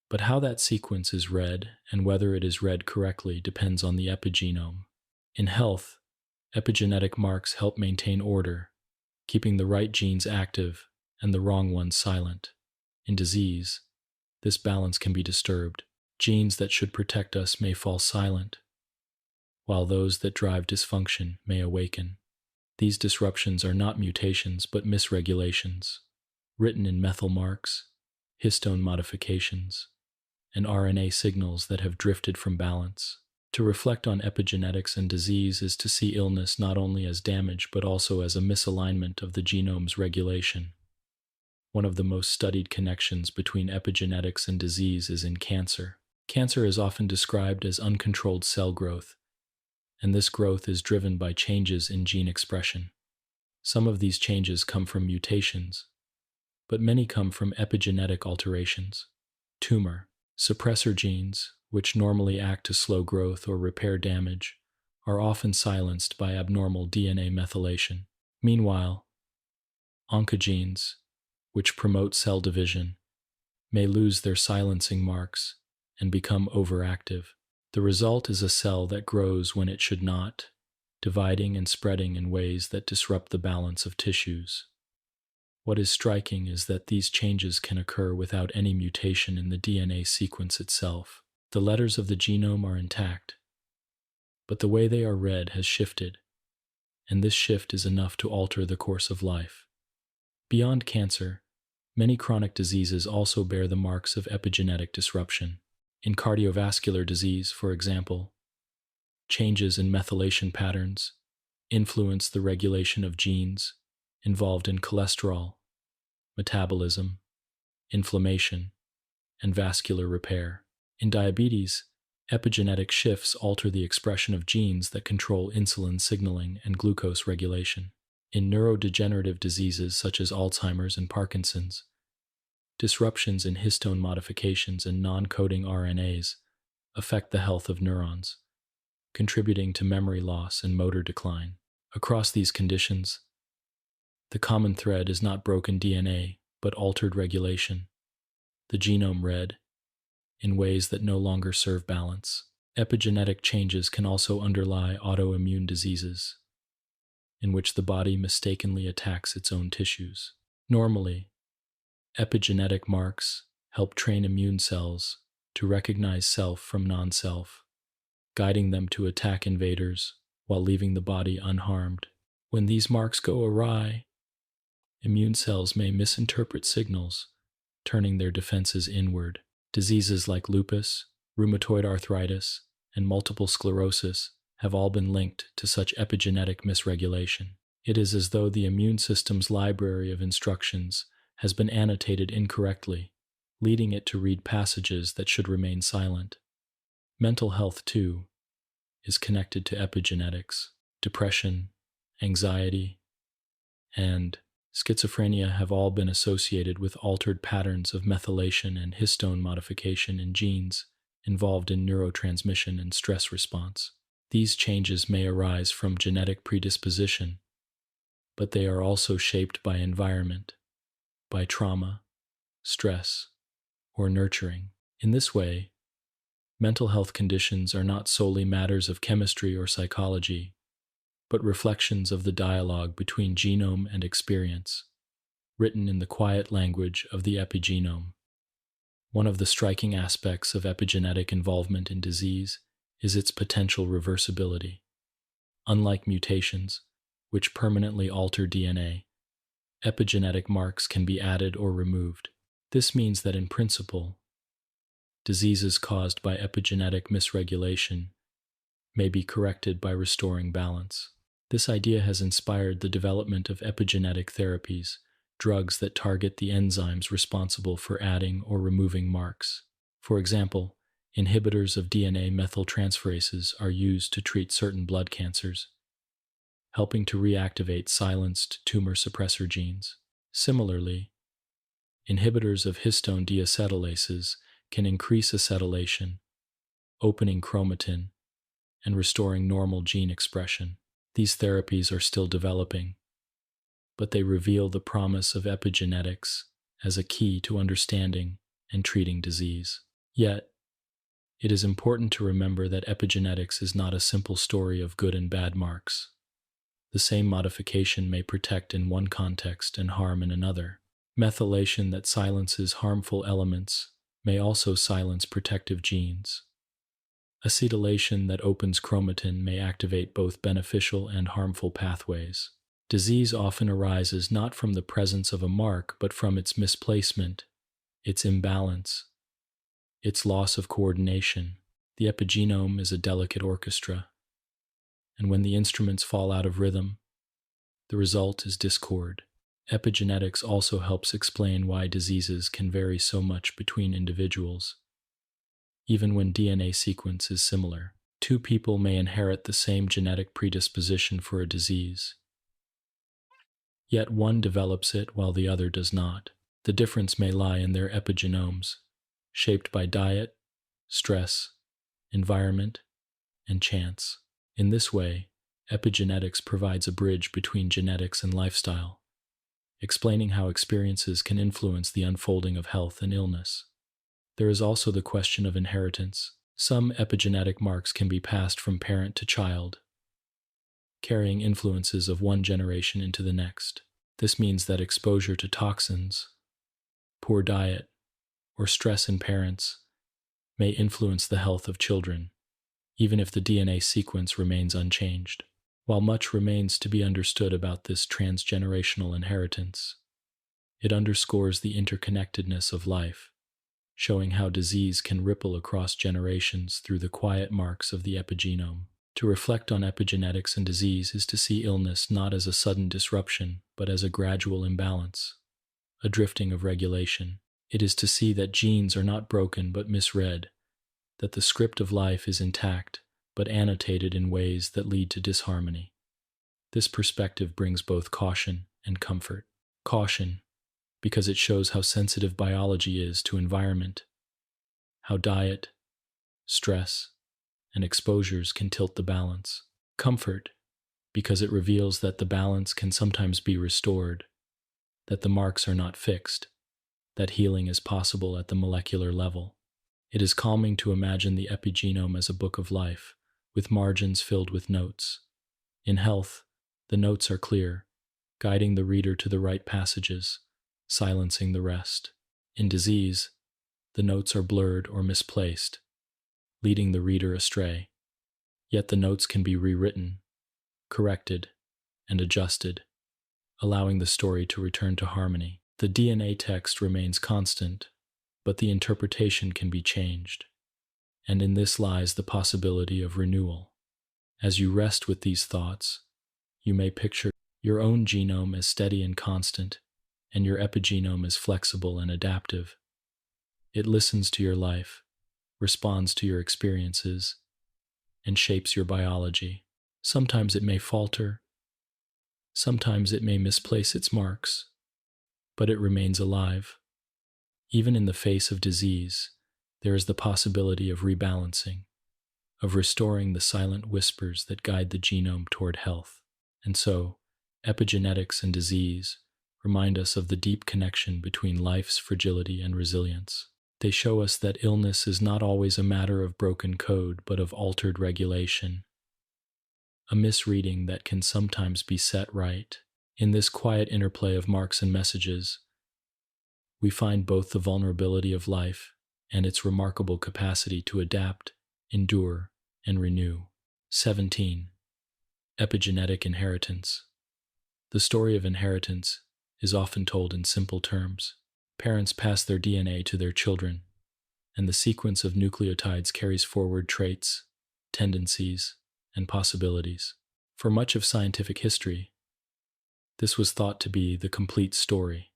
but how that sequence is read and whether it is read correctly depends on the epigenome. In health, epigenetic marks help maintain order, keeping the right genes active and the wrong ones silent. In disease, this balance can be disturbed. Genes that should protect us may fall silent, while those that drive dysfunction may awaken. These disruptions are not mutations but misregulations, written in methyl marks, histone modifications, and RNA signals that have drifted from balance. To reflect on epigenetics and disease is to see illness not only as damage but also as a misalignment of the genome's regulation. One of the most studied connections between epigenetics and disease is in cancer. Cancer is often described as uncontrolled cell growth, and this growth is driven by changes in gene expression. Some of these changes come from mutations, but many come from epigenetic alterations. Tumor suppressor genes, which normally act to slow growth or repair damage, are often silenced by abnormal DNA methylation. Meanwhile, oncogenes, which promote cell division, may lose their silencing marks and become overactive. The result is a cell that grows when it should not, dividing and spreading in ways that disrupt the balance of tissues. What is striking is that these changes can occur without any mutation in the DNA sequence itself. The letters of the genome are intact, but the way they are read has shifted, and this shift is enough to alter the course of life. Beyond cancer, many chronic diseases also bear the marks of epigenetic disruption. In cardiovascular disease, for example, changes in methylation patterns influence the regulation of genes involved in cholesterol, metabolism, inflammation, and vascular repair. In diabetes, epigenetic shifts alter the expression of genes that control insulin signaling and glucose regulation. In neurodegenerative diseases such as Alzheimer's and Parkinson's, disruptions in histone modifications and non-coding RNAs affect the health of neurons, contributing to memory loss and motor decline. Across these conditions, the common thread is not broken DNA, but altered regulation, the genome read, in ways that no longer serve balance. Epigenetic changes can also underlie autoimmune diseases, in which the body mistakenly attacks its own tissues. Normally, epigenetic marks help train immune cells to recognize self from non-self, guiding them to attack invaders while leaving the body unharmed. When these marks go awry, immune cells may misinterpret signals, turning their defenses inward. Diseases like lupus, rheumatoid arthritis, and multiple sclerosis have all been linked to such epigenetic misregulation. It is as though the immune system's library of instructions has been annotated incorrectly, leading it to read passages that should remain silent. Mental health, too, is connected to epigenetics. Depression, anxiety, and schizophrenia have all been associated with altered patterns of methylation and histone modification in genes involved in neurotransmission and stress response. These changes may arise from genetic predisposition, but they are also shaped by environment, by trauma, stress, or nurturing. In this way, mental health conditions are not solely matters of chemistry or psychology, but reflections of the dialogue between genome and experience, written in the quiet language of the epigenome. One of the striking aspects of epigenetic involvement in disease is its potential reversibility. Unlike mutations, which permanently alter DNA, epigenetic marks can be added or removed. This means that in principle, diseases caused by epigenetic misregulation may be corrected by restoring balance. This idea has inspired the development of epigenetic therapies, drugs that target the enzymes responsible for adding or removing marks. For example, inhibitors of DNA methyltransferases are used to treat certain blood cancers, helping to reactivate silenced tumor suppressor genes. Similarly, inhibitors of histone deacetylases can increase acetylation, opening chromatin, and restoring normal gene expression. These therapies are still developing, but they reveal the promise of epigenetics as a key to understanding and treating disease. Yet, it is important to remember that epigenetics is not a simple story of good and bad marks. The same modification may protect in one context and harm in another. Methylation that silences harmful elements may also silence protective genes. Acetylation that opens chromatin may activate both beneficial and harmful pathways. Disease often arises not from the presence of a mark, but from its misplacement, its imbalance, its loss of coordination. The epigenome is a delicate orchestra, and when the instruments fall out of rhythm, the result is discord. Epigenetics also helps explain why diseases can vary so much between individuals, even when DNA sequence is similar. Two people may inherit the same genetic predisposition for a disease, yet one develops it while the other does not. The difference may lie in their epigenomes, shaped by diet, stress, environment, and chance. In this way, epigenetics provides a bridge between genetics and lifestyle, explaining how experiences can influence the unfolding of health and illness. There is also the question of inheritance. Some epigenetic marks can be passed from parent to child, carrying influences of one generation into the next. This means that exposure to toxins, poor diet, or stress in parents may influence the health of children, even if the DNA sequence remains unchanged. While much remains to be understood about this transgenerational inheritance, it underscores the interconnectedness of life, showing how disease can ripple across generations through the quiet marks of the epigenome. To reflect on epigenetics and disease is to see illness not as a sudden disruption, but as a gradual imbalance, a drifting of regulation. It is to see that genes are not broken but misread, that the script of life is intact but annotated in ways that lead to disharmony. This perspective brings both caution and comfort. Caution, because it shows how sensitive biology is to environment, how diet, stress, and exposures can tilt the balance. Comfort, because it reveals that the balance can sometimes be restored, that the marks are not fixed, that healing is possible at the molecular level. It is calming to imagine the epigenome as a book of life, with margins filled with notes. In health, the notes are clear, guiding the reader to the right passages, silencing the rest. In disease, the notes are blurred or misplaced, leading the reader astray. Yet the notes can be rewritten, corrected, and adjusted, allowing the story to return to harmony. The DNA text remains constant, but the interpretation can be changed, and in this lies the possibility of renewal. As you rest with these thoughts, you may picture your own genome as steady and constant, and your epigenome as flexible and adaptive. It listens to your life, responds to your experiences, and shapes your biology. Sometimes it may falter, sometimes it may misplace its marks, but it remains alive. Even in the face of disease, there is the possibility of rebalancing, of restoring the silent whispers that guide the genome toward health. And so, epigenetics and disease remind us of the deep connection between life's fragility and resilience. They show us that illness is not always a matter of broken code, but of altered regulation, a misreading that can sometimes be set right. In this quiet interplay of marks and messages, we find both the vulnerability of life and its remarkable capacity to adapt, endure, and renew. 17. Epigenetic inheritance. The story of inheritance is often told in simple terms. Parents pass their DNA to their children, and the sequence of nucleotides carries forward traits, tendencies, and possibilities. For much of scientific history, this was thought to be the complete story,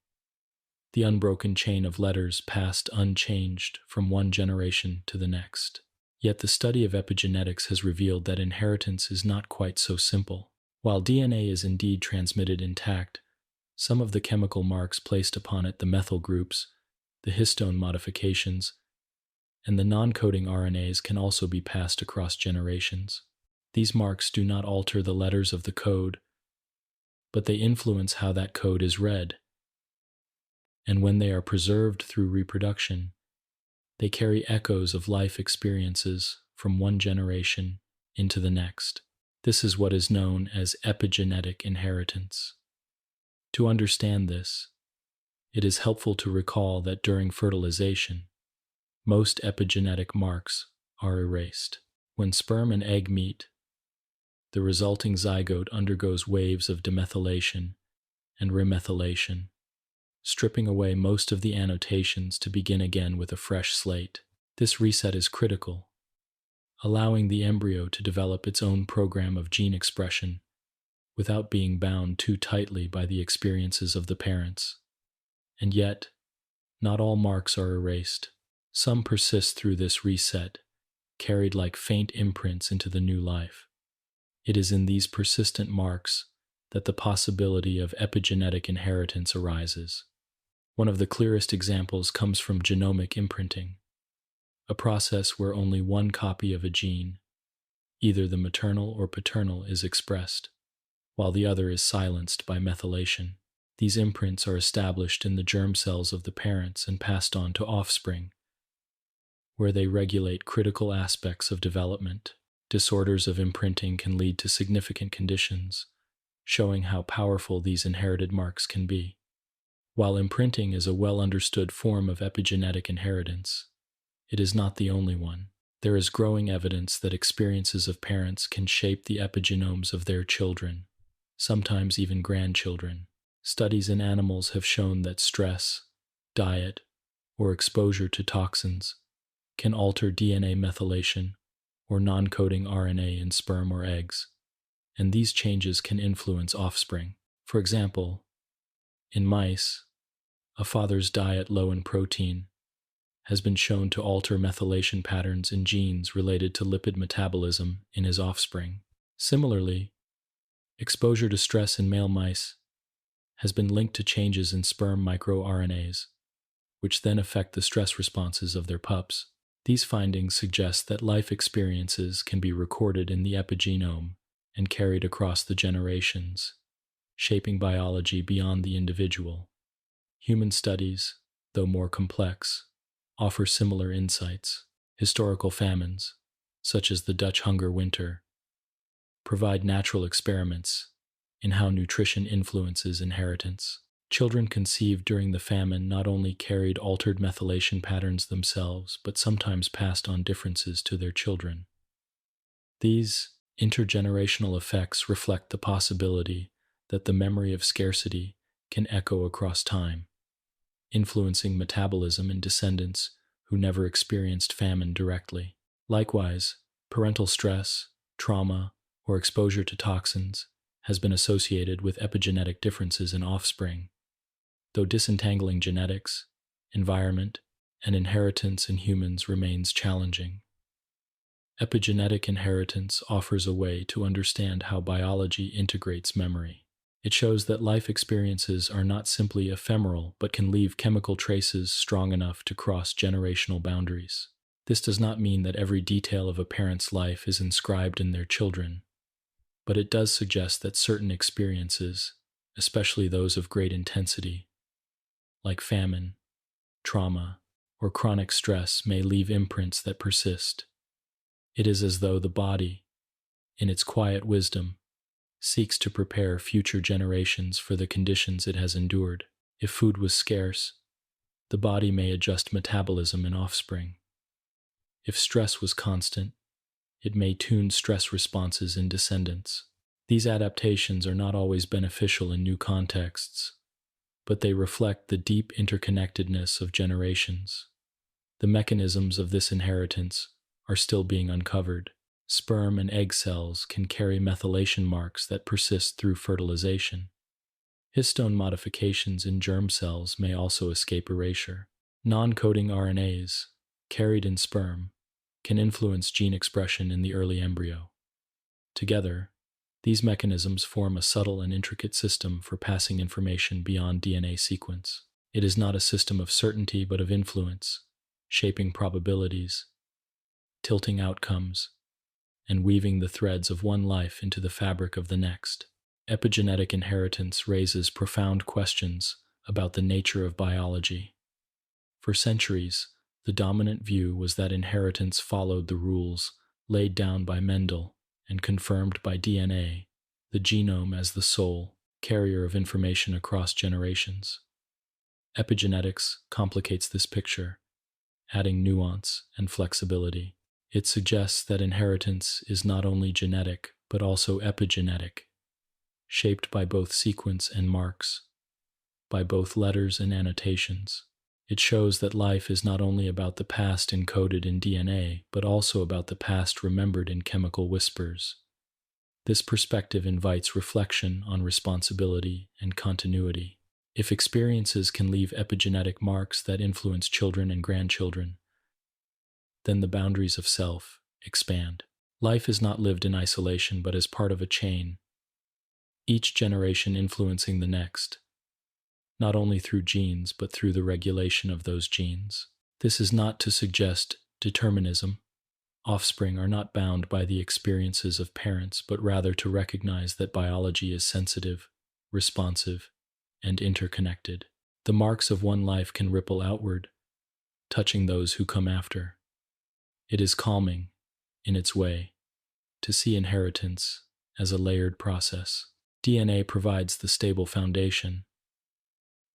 the unbroken chain of letters passed unchanged from one generation to the next. Yet the study of epigenetics has revealed that inheritance is not quite so simple. While DNA is indeed transmitted intact, some of the chemical marks placed upon it, the methyl groups, the histone modifications, and the non-coding RNAs, can also be passed across generations. These marks do not alter the letters of the code, but they influence how that code is read. And when they are preserved through reproduction, they carry echoes of life experiences from one generation into the next. This is what is known as epigenetic inheritance. To understand this, it is helpful to recall that during fertilization, most epigenetic marks are erased. When sperm and egg meet, the resulting zygote undergoes waves of demethylation and remethylation, stripping away most of the annotations to begin again with a fresh slate. This reset is critical, allowing the embryo to develop its own program of gene expression without being bound too tightly by the experiences of the parents. And yet, not all marks are erased. Some persist through this reset, carried like faint imprints into the new life. It is in these persistent marks that the possibility of epigenetic inheritance arises. One of the clearest examples comes from genomic imprinting, a process where only one copy of a gene, either the maternal or paternal, is expressed, while the other is silenced by methylation. These imprints are established in the germ cells of the parents and passed on to offspring, where they regulate critical aspects of development. Disorders of imprinting can lead to significant conditions, showing how powerful these inherited marks can be. While imprinting is a well-understood form of epigenetic inheritance, it is not the only one. There is growing evidence that experiences of parents can shape the epigenomes of their children, sometimes even grandchildren. Studies in animals have shown that stress, diet, or exposure to toxins can alter DNA methylation or non-coding RNA in sperm or eggs, and these changes can influence offspring. For example, in mice, a father's diet low in protein has been shown to alter methylation patterns in genes related to lipid metabolism in his offspring. Similarly, exposure to stress in male mice has been linked to changes in sperm microRNAs, which then affect the stress responses of their pups. These findings suggest that life experiences can be recorded in the epigenome and carried across the generations, shaping biology beyond the individual. Human studies, though more complex, offer similar insights. Historical famines, such as the Dutch hunger winter, provide natural experiments in how nutrition influences inheritance. Children conceived during the famine not only carried altered methylation patterns themselves, but sometimes passed on differences to their children. These intergenerational effects reflect the possibility that the memory of scarcity can echo across time, influencing metabolism in descendants who never experienced famine directly. Likewise, parental stress, trauma, or exposure to toxins has been associated with epigenetic differences in offspring, though disentangling genetics, environment, and inheritance in humans remains challenging. Epigenetic inheritance offers a way to understand how biology integrates memory. It shows that life experiences are not simply ephemeral but can leave chemical traces strong enough to cross generational boundaries. This does not mean that every detail of a parent's life is inscribed in their children, but it does suggest that certain experiences, especially those of great intensity, like famine, trauma, or chronic stress, may leave imprints that persist. It is as though the body, in its quiet wisdom, seeks to prepare future generations for the conditions it has endured. If food was scarce, the body may adjust metabolism in offspring. If stress was constant, it may tune stress responses in descendants. These adaptations are not always beneficial in new contexts, but they reflect the deep interconnectedness of generations. The mechanisms of this inheritance are still being uncovered. Sperm and egg cells can carry methylation marks that persist through fertilization. Histone modifications in germ cells may also escape erasure. Non-coding RNAs, carried in sperm, can influence gene expression in the early embryo. Together, these mechanisms form a subtle and intricate system for passing information beyond DNA sequence. It is not a system of certainty but of influence, shaping probabilities, tilting outcomes, and weaving the threads of one life into the fabric of the next. Epigenetic inheritance raises profound questions about the nature of biology. For centuries, the dominant view was that inheritance followed the rules laid down by Mendel and confirmed by DNA, the genome as the sole carrier of information across generations. Epigenetics complicates this picture, adding nuance and flexibility. It suggests that inheritance is not only genetic but also epigenetic, shaped by both sequence and marks, by both letters and annotations. It shows that life is not only about the past encoded in DNA, but also about the past remembered in chemical whispers. This perspective invites reflection on responsibility and continuity. If experiences can leave epigenetic marks that influence children and grandchildren, then the boundaries of self expand. Life is not lived in isolation, but as part of a chain, each generation influencing the next, not only through genes, but through the regulation of those genes. This is not to suggest determinism. Offspring are not bound by the experiences of parents, but rather to recognize that biology is sensitive, responsive, and interconnected. The marks of one life can ripple outward, touching those who come after. It is calming, in its way, to see inheritance as a layered process. DNA provides the stable foundation,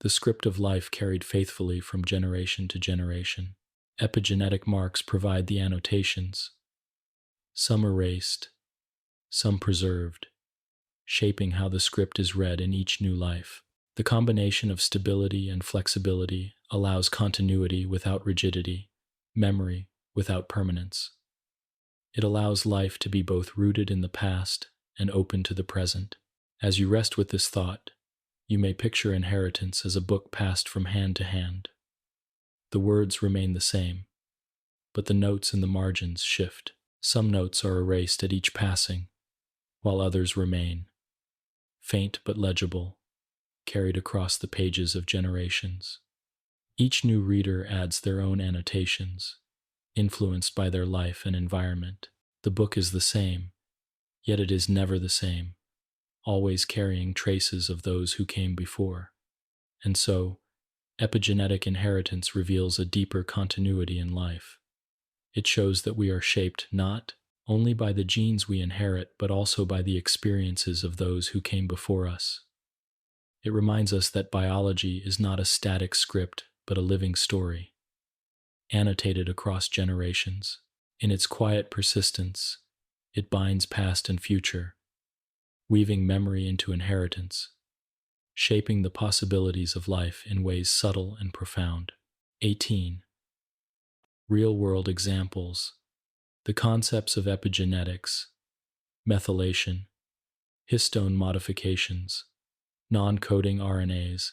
the script of life carried faithfully from generation to generation. Epigenetic marks provide the annotations, some erased, some preserved, shaping how the script is read in each new life. The combination of stability and flexibility allows continuity without rigidity, memory without permanence. It allows life to be both rooted in the past and open to the present. As you rest with this thought, you may picture inheritance as a book passed from hand to hand. The words remain the same, but the notes in the margins shift. Some notes are erased at each passing, while others remain, faint but legible, carried across the pages of generations. Each new reader adds their own annotations, influenced by their life and environment. The book is the same, yet it is never the same, always carrying traces of those who came before. And so, epigenetic inheritance reveals a deeper continuity in life. It shows that we are shaped not only by the genes we inherit, but also by the experiences of those who came before us. It reminds us that biology is not a static script, but a living story, annotated across generations. In its quiet persistence, it binds past and future, weaving memory into inheritance, shaping the possibilities of life in ways subtle and profound. 18. Real-world examples. The concepts of epigenetics, methylation, histone modifications, non-coding RNAs,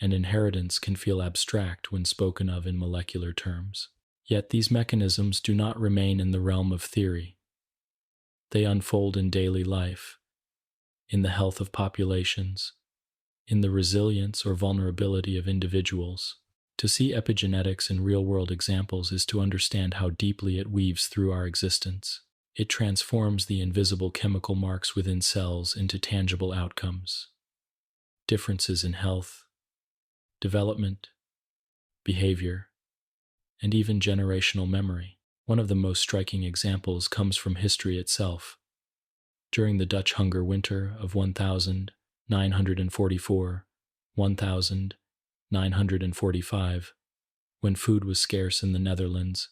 and inheritance can feel abstract when spoken of in molecular terms. Yet these mechanisms do not remain in the realm of theory. They unfold in daily life, in the health of populations, in the resilience or vulnerability of individuals. To see epigenetics in real-world examples is to understand how deeply it weaves through our existence. It transforms the invisible chemical marks within cells into tangible outcomes. Differences in health, development, behavior, and even generational memory. One of the most striking examples comes from history itself. During the Dutch hunger winter of 1944-1945, when food was scarce in the Netherlands,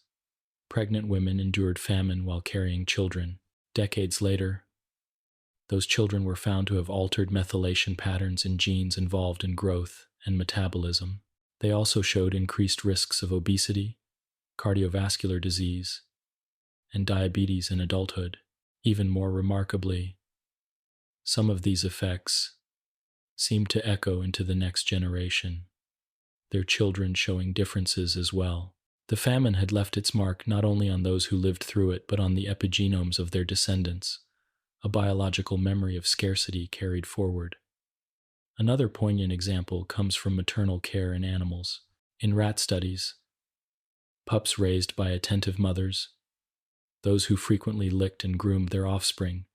pregnant women endured famine while carrying children. Decades later, those children were found to have altered methylation patterns in genes involved in growth and metabolism. They also showed increased risks of obesity, cardiovascular disease, and diabetes in adulthood. Even more remarkably, some of these effects seem to echo into the next generation, their children showing differences as well. The famine had left its mark not only on those who lived through it, but on the epigenomes of their descendants, a biological memory of scarcity carried forward. Another poignant example comes from maternal care in animals. In rat studies, pups raised by attentive mothers, those who frequently licked and groomed their offspring,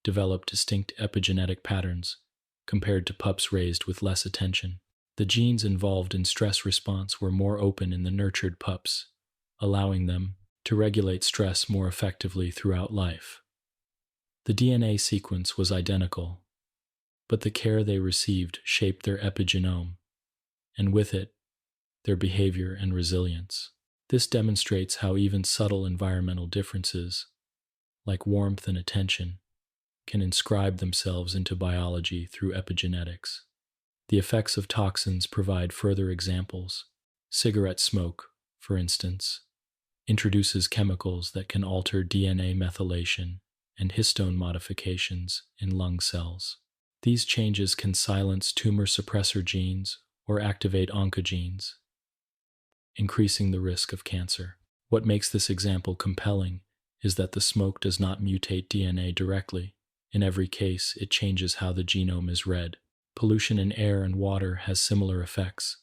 developed distinct epigenetic patterns compared to pups raised with less attention. The genes involved in stress response were more open in the nurtured pups, allowing them to regulate stress more effectively throughout life. The DNA sequence was identical, but the care they received shaped their epigenome, and with it, their behavior and resilience. This demonstrates how even subtle environmental differences, like warmth and attention, can inscribe themselves into biology through epigenetics. The effects of toxins provide further examples. Cigarette smoke, for instance, introduces chemicals that can alter DNA methylation and histone modifications in lung cells. These changes can silence tumor suppressor genes or activate oncogenes, increasing the risk of cancer. What makes this example compelling is that the smoke does not mutate DNA directly. In every case, it changes how the genome is read. Pollution in air and water has similar effects,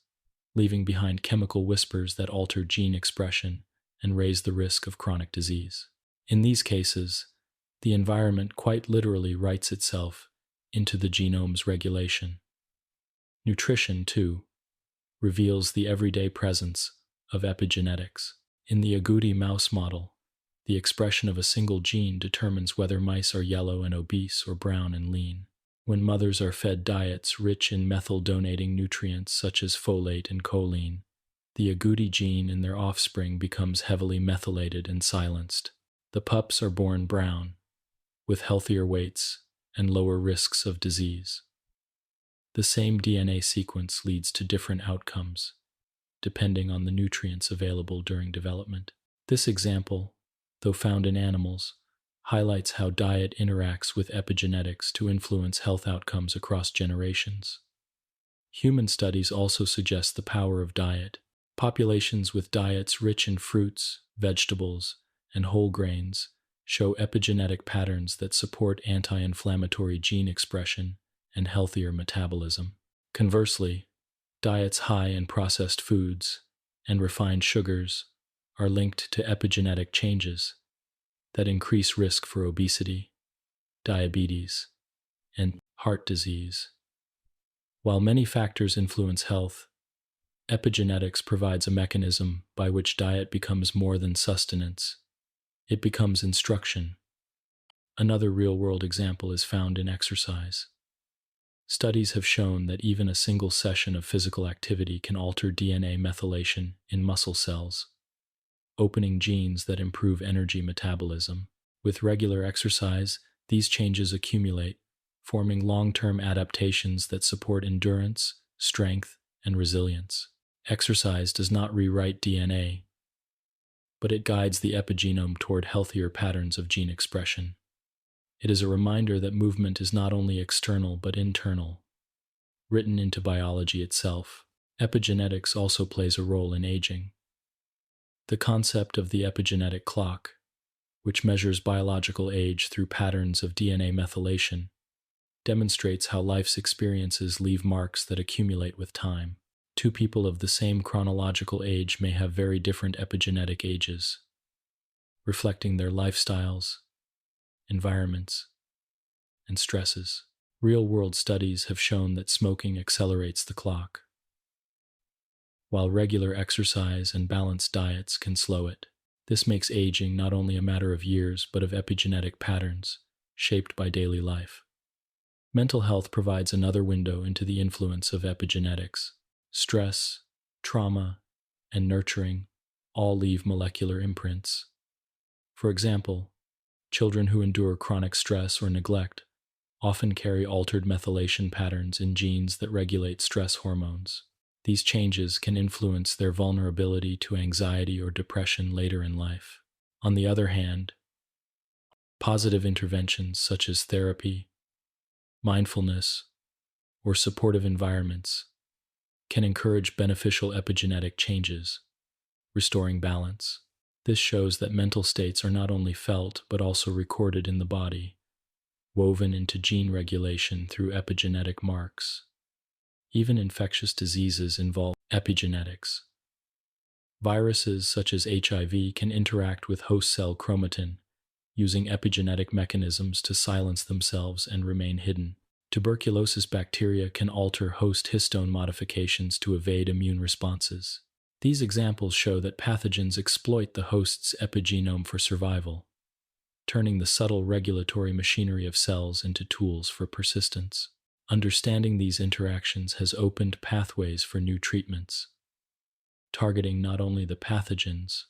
leaving behind chemical whispers that alter gene expression and raise the risk of chronic disease. In these cases, the environment quite literally writes itself into the genome's regulation. Nutrition, too, reveals the everyday presence of epigenetics. In the agouti mouse model, the expression of a single gene determines whether mice are yellow and obese or brown and lean. When mothers are fed diets rich in methyl-donating nutrients such as folate and choline, the agouti gene in their offspring becomes heavily methylated and silenced. The pups are born brown, with healthier weights and lower risks of disease. The same DNA sequence leads to different outcomes, depending on the nutrients available during development. This example, though found in animals, highlights how diet interacts with epigenetics to influence health outcomes across generations. Human studies also suggest the power of diet. Populations with diets rich in fruits, vegetables, and whole grains show epigenetic patterns that support anti-inflammatory gene expression and healthier metabolism. Conversely, diets high in processed foods and refined sugars are linked to epigenetic changes that increase risk for obesity, diabetes, and heart disease. While many factors influence health, epigenetics provides a mechanism by which diet becomes more than sustenance. It becomes instruction. Another real-world example is found in exercise. Studies have shown that even a single session of physical activity can alter DNA methylation in muscle cells, opening genes that improve energy metabolism. With regular exercise, these changes accumulate, forming long-term adaptations that support endurance, strength, and resilience. Exercise does not rewrite DNA, but it guides the epigenome toward healthier patterns of gene expression. It is a reminder that movement is not only external but internal, written into biology itself. Epigenetics also plays a role in aging. The concept of the epigenetic clock, which measures biological age through patterns of DNA methylation, demonstrates how life's experiences leave marks that accumulate with time. Two people of the same chronological age may have very different epigenetic ages, reflecting their lifestyles, environments, and stresses. Real-world studies have shown that smoking accelerates the clock, while regular exercise and balanced diets can slow it. This makes aging not only a matter of years, but of epigenetic patterns shaped by daily life. Mental health provides another window into the influence of epigenetics. Stress, trauma, and nurturing all leave molecular imprints. For example, children who endure chronic stress or neglect often carry altered methylation patterns in genes that regulate stress hormones. These changes can influence their vulnerability to anxiety or depression later in life. On the other hand, positive interventions such as therapy, mindfulness, or supportive environments can encourage beneficial epigenetic changes, restoring balance. This shows that mental states are not only felt but also recorded in the body, woven into gene regulation through epigenetic marks. Even infectious diseases involve epigenetics. Viruses such as HIV can interact with host cell chromatin, using epigenetic mechanisms to silence themselves and remain hidden. Tuberculosis bacteria can alter host histone modifications to evade immune responses. These examples show that pathogens exploit the host's epigenome for survival, turning the subtle regulatory machinery of cells into tools for persistence. Understanding these interactions has opened pathways for new treatments, targeting not only the pathogens,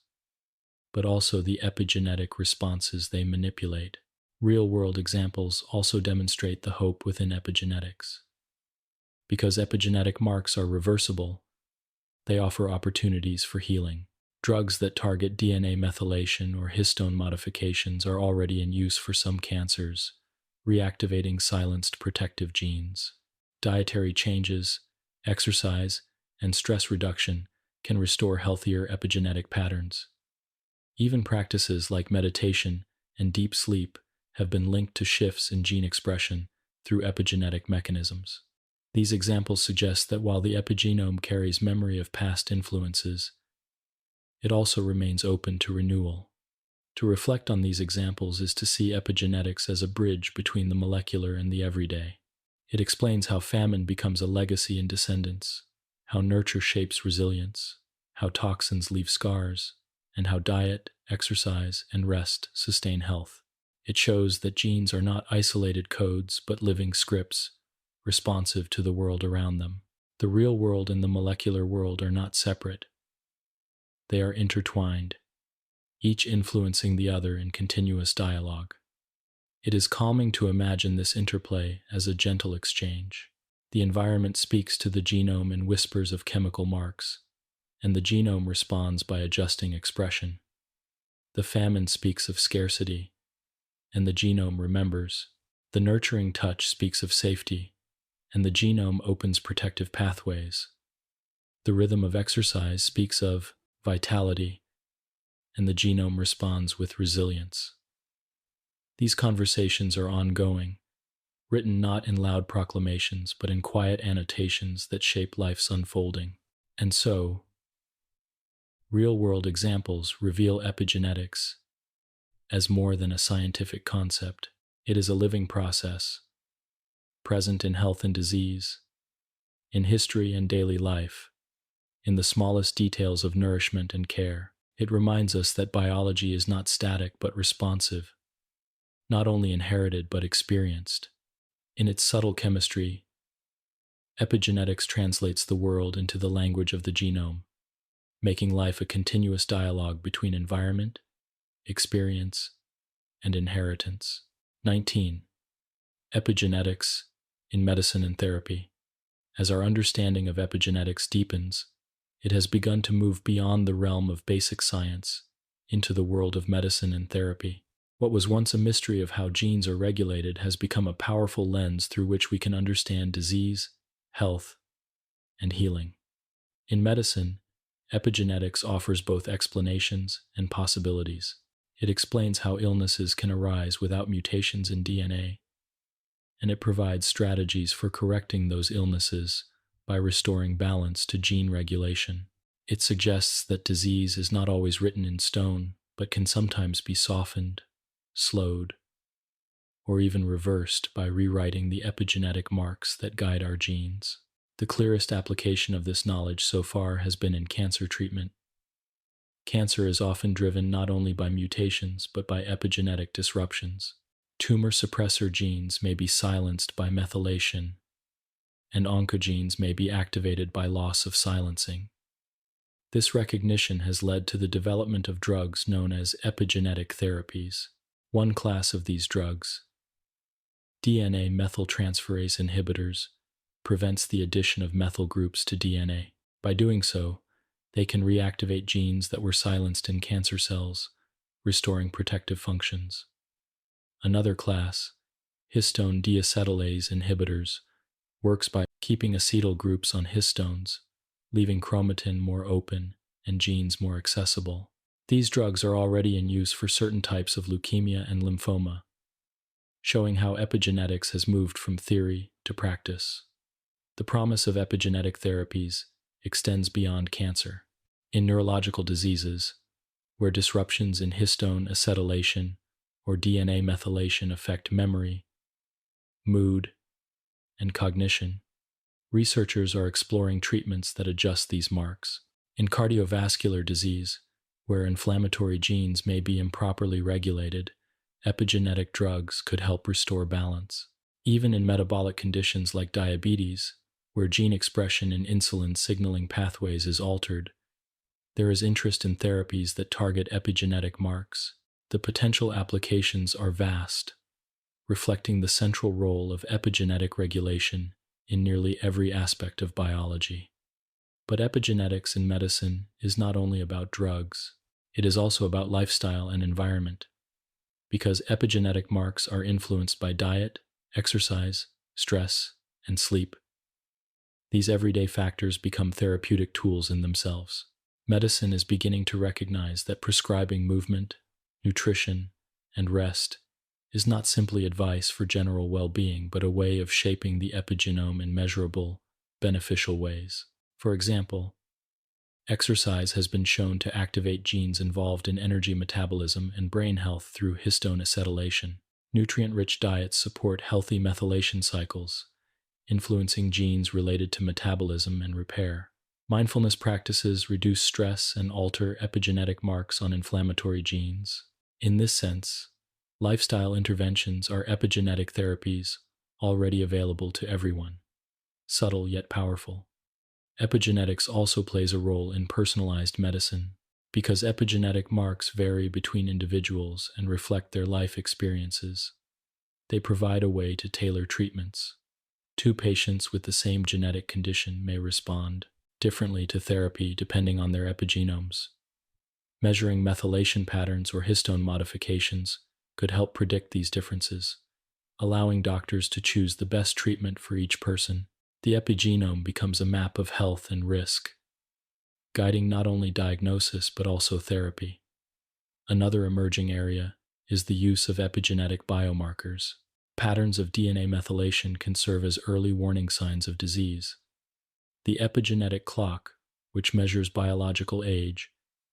but also the epigenetic responses they manipulate. Real-world examples also demonstrate the hope within epigenetics. Because epigenetic marks are reversible, They offer opportunities for healing. Drugs that target DNA methylation or histone modifications are already in use for some cancers, reactivating silenced protective genes. Dietary changes, exercise, and stress reduction can restore healthier epigenetic patterns. Even practices like meditation and deep sleep have been linked to shifts in gene expression through epigenetic mechanisms. These examples suggest that while the epigenome carries memory of past influences, it also remains open to renewal. To reflect on these examples is to see epigenetics as a bridge between the molecular and the everyday. It explains how famine becomes a legacy in descendants, how nurture shapes resilience, how toxins leave scars, and how diet, exercise, and rest sustain health. It shows that genes are not isolated codes but living scripts, responsive to the world around them. The real world and the molecular world are not separate. They are intertwined, each influencing the other in continuous dialogue. It is calming to imagine this interplay as a gentle exchange. The environment speaks to the genome in whispers of chemical marks, and the genome responds by adjusting expression. The famine speaks of scarcity, and the genome remembers. The nurturing touch speaks of safety, and the genome opens protective pathways. The rhythm of exercise speaks of vitality, and the genome responds with resilience. These conversations are ongoing, written not in loud proclamations, but in quiet annotations that shape life's unfolding. And so, real-world examples reveal epigenetics as more than a scientific concept. It is a living process, present in health and disease, in history and daily life, in the smallest details of nourishment and care. It reminds us that biology is not static but responsive, not only inherited but experienced. In its subtle chemistry, epigenetics translates the world into the language of the genome, making life a continuous dialogue between environment, experience, and inheritance. 19. Epigenetics in medicine and therapy. As our understanding of epigenetics deepens, it has begun to move beyond the realm of basic science into the world of medicine and therapy. What was once a mystery of how genes are regulated has become a powerful lens through which we can understand disease, health, and healing. In medicine, epigenetics offers both explanations and possibilities. It explains how illnesses can arise without mutations in DNA, and it provides strategies for correcting those illnesses by restoring balance to gene regulation. It suggests that disease is not always written in stone, but can sometimes be softened, slowed, or even reversed by rewriting the epigenetic marks that guide our genes. The clearest application of this knowledge so far has been in cancer treatment. Cancer is often driven not only by mutations but by epigenetic disruptions. Tumor suppressor genes may be silenced by methylation, and oncogenes may be activated by loss of silencing. This recognition has led to the development of drugs known as epigenetic therapies. One class of these drugs, DNA methyltransferase inhibitors, prevents the addition of methyl groups to DNA. By doing so, they can reactivate genes that were silenced in cancer cells, restoring protective functions. Another class, histone deacetylase inhibitors, works by keeping acetyl groups on histones, leaving chromatin more open and genes more accessible. These drugs are already in use for certain types of leukemia and lymphoma, showing how epigenetics has moved from theory to practice. The promise of epigenetic therapies extends beyond cancer. In neurological diseases, where disruptions in histone acetylation or DNA methylation affect memory, mood, and cognition, researchers are exploring treatments that adjust these marks. In cardiovascular disease, where inflammatory genes may be improperly regulated, epigenetic drugs could help restore balance. Even in metabolic conditions like diabetes, where gene expression in insulin signaling pathways is altered, there is interest in therapies that target epigenetic marks. The potential applications are vast, reflecting the central role of epigenetic regulation in nearly every aspect of biology. But epigenetics in medicine is not only about drugs, it is also about lifestyle and environment, because epigenetic marks are influenced by diet, exercise, stress, and sleep. These everyday factors become therapeutic tools in themselves. Medicine is beginning to recognize that prescribing movement, nutrition, and rest is not simply advice for general well-being, but a way of shaping the epigenome in measurable, beneficial ways. For example, exercise has been shown to activate genes involved in energy metabolism and brain health through histone acetylation. Nutrient-rich diets support healthy methylation cycles, influencing genes related to metabolism and repair. Mindfulness practices reduce stress and alter epigenetic marks on inflammatory genes. In this sense, lifestyle interventions are epigenetic therapies already available to everyone, subtle yet powerful. Epigenetics also plays a role in personalized medicine. Because epigenetic marks vary between individuals and reflect their life experiences, they provide a way to tailor treatments. Two patients with the same genetic condition may respond differently to therapy depending on their epigenomes. Measuring methylation patterns or histone modifications could help predict these differences, allowing doctors to choose the best treatment for each person. The epigenome becomes a map of health and risk, guiding not only diagnosis but also therapy. Another emerging area is the use of epigenetic biomarkers. Patterns of DNA methylation can serve as early warning signs of disease. The epigenetic clock, which measures biological age,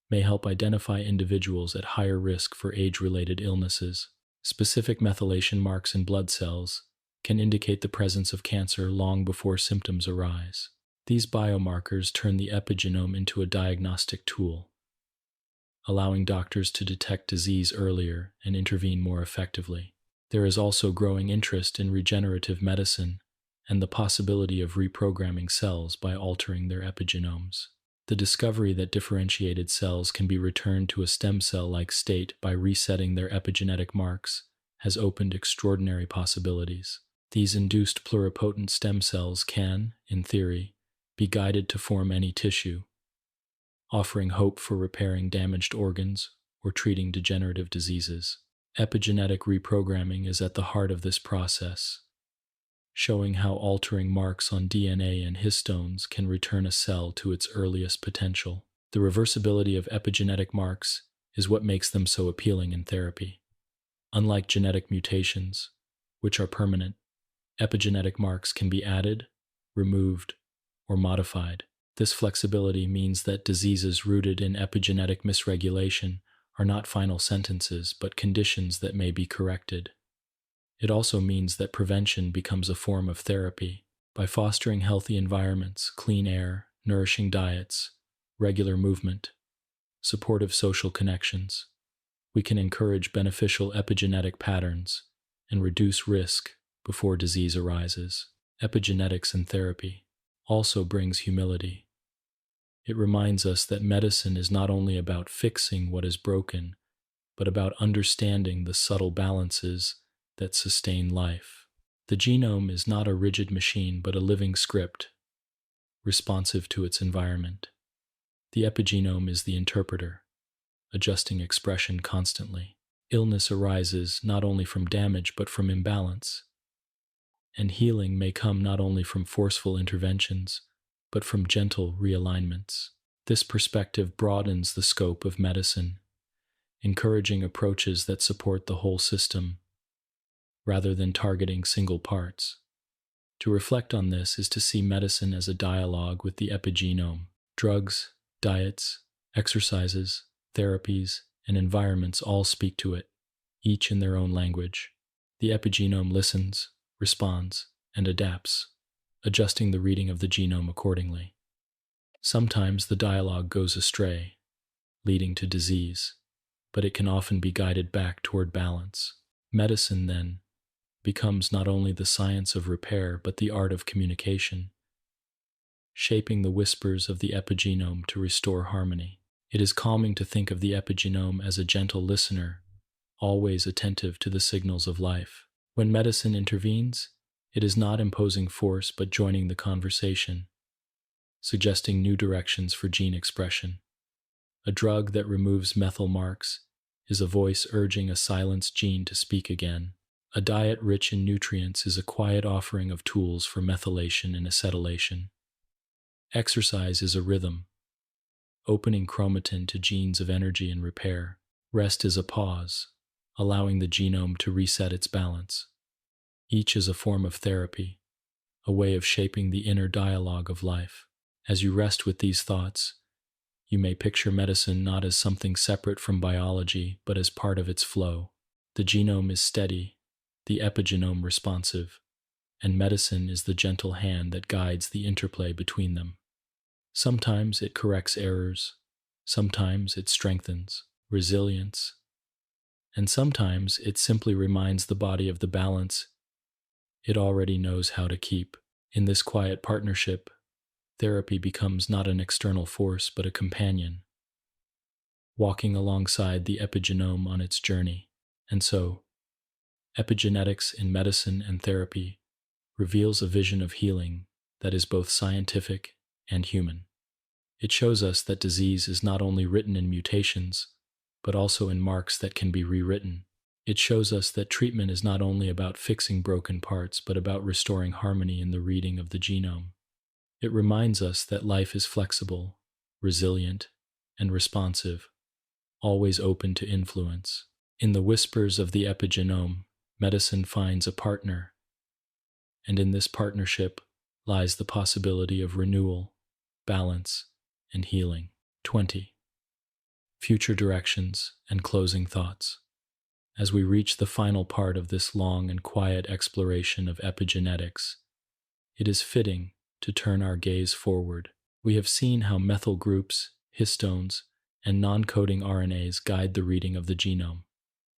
may help identify individuals at higher risk for age-related illnesses. Specific methylation marks in blood cells can indicate the presence of cancer long before symptoms arise. These biomarkers turn the epigenome into a diagnostic tool, allowing doctors to detect disease earlier and intervene more effectively. There is also growing interest in regenerative medicine and the possibility of reprogramming cells by altering their epigenomes. The discovery that differentiated cells can be returned to a stem cell-like state by resetting their epigenetic marks has opened extraordinary possibilities. These induced pluripotent stem cells can, in theory, be guided to form any tissue, offering hope for repairing damaged organs or treating degenerative diseases. Epigenetic reprogramming is at the heart of this process, showing how altering marks on DNA and histones can return a cell to its earliest potential. The reversibility of epigenetic marks is what makes them so appealing in therapy. Unlike genetic mutations, which are permanent, epigenetic marks can be added, removed, or modified. This flexibility means that diseases rooted in epigenetic misregulation are not final sentences, but conditions that may be corrected. It also means that prevention becomes a form of therapy. By fostering healthy environments, clean air, nourishing diets, regular movement, supportive social connections, we can encourage beneficial epigenetic patterns and reduce risk before disease arises. Epigenetics in therapy also brings humility. It reminds us that medicine is not only about fixing what is broken, but about understanding the subtle balances that sustain life. The genome is not a rigid machine, but a living script, responsive to its environment. The epigenome is the interpreter, adjusting expression constantly. Illness arises not only from damage, but from imbalance. And healing may come not only from forceful interventions, but from gentle realignments. This perspective broadens the scope of medicine, encouraging approaches that support the whole system, rather than targeting single parts. To reflect on this is to see medicine as a dialogue with the epigenome. Drugs, diets, exercises, therapies, and environments all speak to it, each in their own language. The epigenome listens, responds, and adapts, adjusting the reading of the genome accordingly. Sometimes the dialogue goes astray, leading to disease, but it can often be guided back toward balance. Medicine, then, becomes not only the science of repair, but the art of communication, shaping the whispers of the epigenome to restore harmony. It is calming to think of the epigenome as a gentle listener, always attentive to the signals of life. When medicine intervenes, it is not imposing force but joining the conversation, suggesting new directions for gene expression. A drug that removes methyl marks is a voice urging a silenced gene to speak again. A diet rich in nutrients is a quiet offering of tools for methylation and acetylation. Exercise is a rhythm, opening chromatin to genes of energy and repair. Rest is a pause, allowing the genome to reset its balance. Each is a form of therapy, a way of shaping the inner dialogue of life. As you rest with these thoughts, you may picture medicine not as something separate from biology, but as part of its flow. The genome is steady, the epigenome responsive, and medicine is the gentle hand that guides the interplay between them. Sometimes it corrects errors, sometimes it strengthens resilience, and sometimes it simply reminds the body of the balance it already knows how to keep. In this quiet partnership, therapy becomes not an external force but a companion, walking alongside the epigenome on its journey. And so, epigenetics in medicine and therapy reveals a vision of healing that is both scientific and human. It shows us that disease is not only written in mutations, but also in marks that can be rewritten. It shows us that treatment is not only about fixing broken parts, but about restoring harmony in the reading of the genome. It reminds us that life is flexible, resilient, and responsive, always open to influence. In the whispers of the epigenome, medicine finds a partner, and in this partnership lies the possibility of renewal, balance, and healing. 20. Future directions and closing thoughts. As we reach the final part of this long and quiet exploration of epigenetics, it is fitting to turn our gaze forward. We have seen how methyl groups, histones, and non-coding RNAs guide the reading of the genome,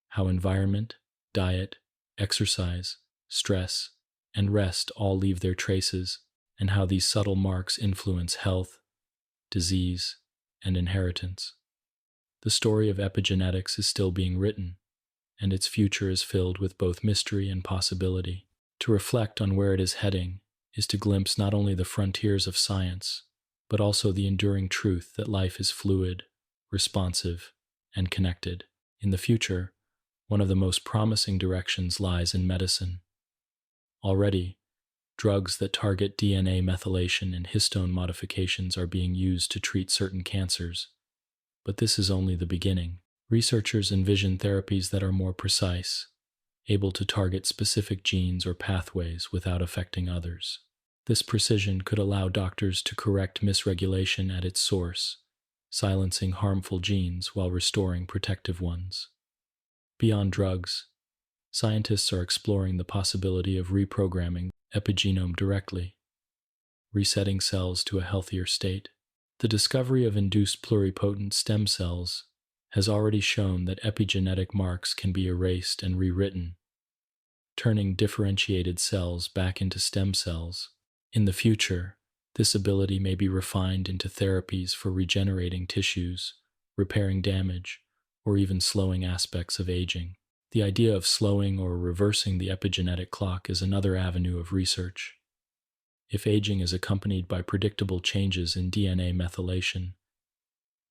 how environment, diet, exercise, stress, and rest all leave their traces, and how these subtle marks influence health, disease, and inheritance. The story of epigenetics is still being written, and its future is filled with both mystery and possibility. To reflect on where it is heading is to glimpse not only the frontiers of science, but also the enduring truth that life is fluid, responsive, and connected. In the future, one of the most promising directions lies in medicine. Already, drugs that target DNA methylation and histone modifications are being used to treat certain cancers. But this is only the beginning. Researchers envision therapies that are more precise, able to target specific genes or pathways without affecting others. This precision could allow doctors to correct misregulation at its source, silencing harmful genes while restoring protective ones. Beyond drugs, scientists are exploring the possibility of reprogramming the epigenome directly, resetting cells to a healthier state. The discovery of induced pluripotent stem cells has already shown that epigenetic marks can be erased and rewritten, turning differentiated cells back into stem cells. In the future, this ability may be refined into therapies for regenerating tissues, repairing damage, or even slowing aspects of aging. The idea of slowing or reversing the epigenetic clock is another avenue of research. If aging is accompanied by predictable changes in DNA methylation,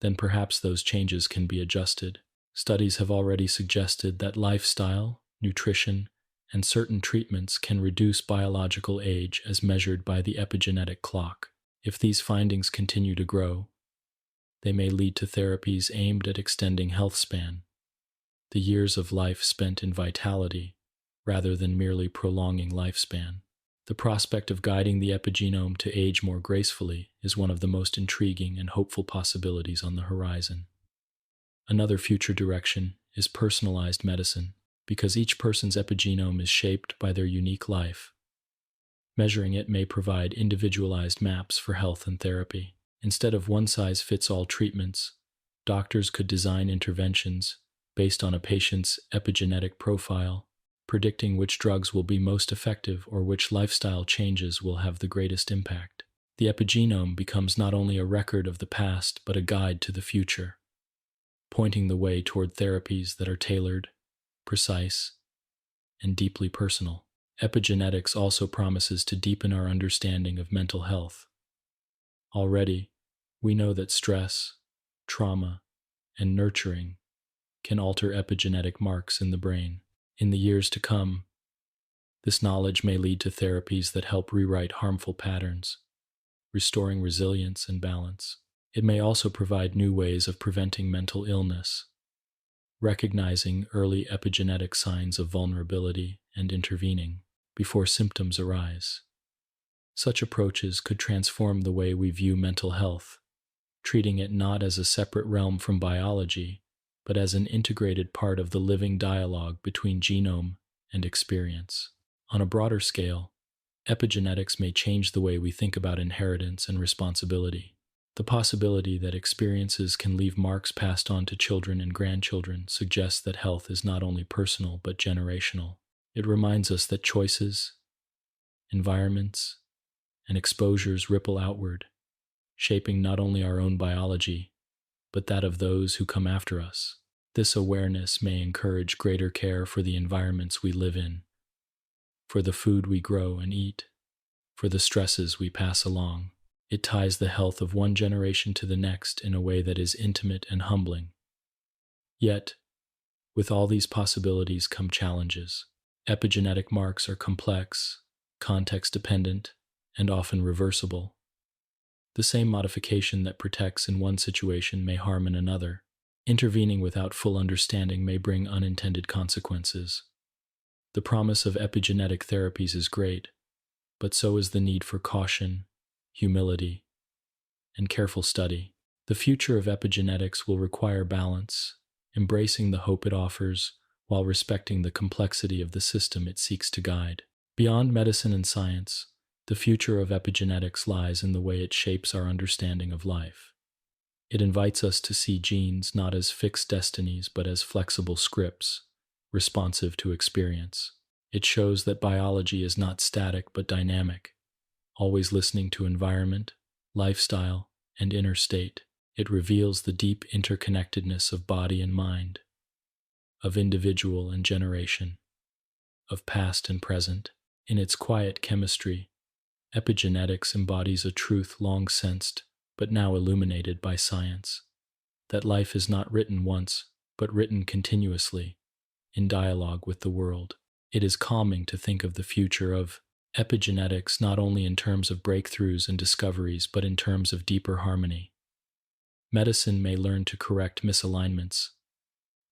then perhaps those changes can be adjusted. Studies have already suggested that lifestyle, nutrition, and certain treatments can reduce biological age as measured by the epigenetic clock. If these findings continue to grow, they may lead to therapies aimed at extending health span, the years of life spent in vitality, rather than merely prolonging lifespan. The prospect of guiding the epigenome to age more gracefully is one of the most intriguing and hopeful possibilities on the horizon. Another future direction is personalized medicine, because each person's epigenome is shaped by their unique life. Measuring it may provide individualized maps for health and therapy. Instead of one-size-fits-all treatments, doctors could design interventions based on a patient's epigenetic profile, predicting which drugs will be most effective or which lifestyle changes will have the greatest impact. The epigenome becomes not only a record of the past, but a guide to the future, pointing the way toward therapies that are tailored, precise, and deeply personal. Epigenetics also promises to deepen our understanding of mental health. Already, we know that stress, trauma, and nurturing can alter epigenetic marks in the brain. In the years to come, this knowledge may lead to therapies that help rewrite harmful patterns, restoring resilience and balance. It may also provide new ways of preventing mental illness, recognizing early epigenetic signs of vulnerability and intervening before symptoms arise. Such approaches could transform the way we view mental health, treating it not as a separate realm from biology, but as an integrated part of the living dialogue between genome and experience. On a broader scale, epigenetics may change the way we think about inheritance and responsibility. The possibility that experiences can leave marks passed on to children and grandchildren suggests that health is not only personal but generational. It reminds us that choices, environments, and exposures ripple outward, shaping not only our own biology, but that of those who come after us. This awareness may encourage greater care for the environments we live in, for the food we grow and eat, for the stresses we pass along. It ties the health of one generation to the next in a way that is intimate and humbling. Yet, with all these possibilities come challenges. Epigenetic marks are complex, context-dependent, and often reversible. The same modification that protects in one situation may harm in another. Intervening without full understanding may bring unintended consequences. The promise of epigenetic therapies is great, but so is the need for caution, humility, and careful study. The future of epigenetics will require balance, embracing the hope it offers while respecting the complexity of the system it seeks to guide. Beyond medicine and science, the future of epigenetics lies in the way it shapes our understanding of life. It invites us to see genes not as fixed destinies but as flexible scripts, responsive to experience. It shows that biology is not static but dynamic, always listening to environment, lifestyle, and inner state. It reveals the deep interconnectedness of body and mind, of individual and generation, of past and present. In its quiet chemistry, epigenetics embodies a truth long sensed, but now illuminated by science, that life is not written once, but written continuously, in dialogue with the world. It is calming to think of the future of epigenetics not only in terms of breakthroughs and discoveries, but in terms of deeper harmony. Medicine may learn to correct misalignments,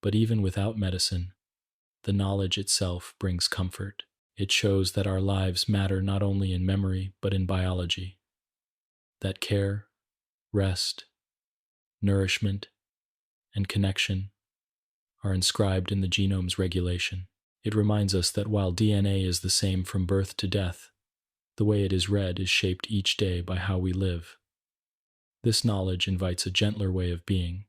but even without medicine, the knowledge itself brings comfort. It shows that our lives matter not only in memory, but in biology. That care, rest, nourishment, and connection are inscribed in the genome's regulation. It reminds us that while DNA is the same from birth to death, the way it is read is shaped each day by how we live. This knowledge invites a gentler way of being,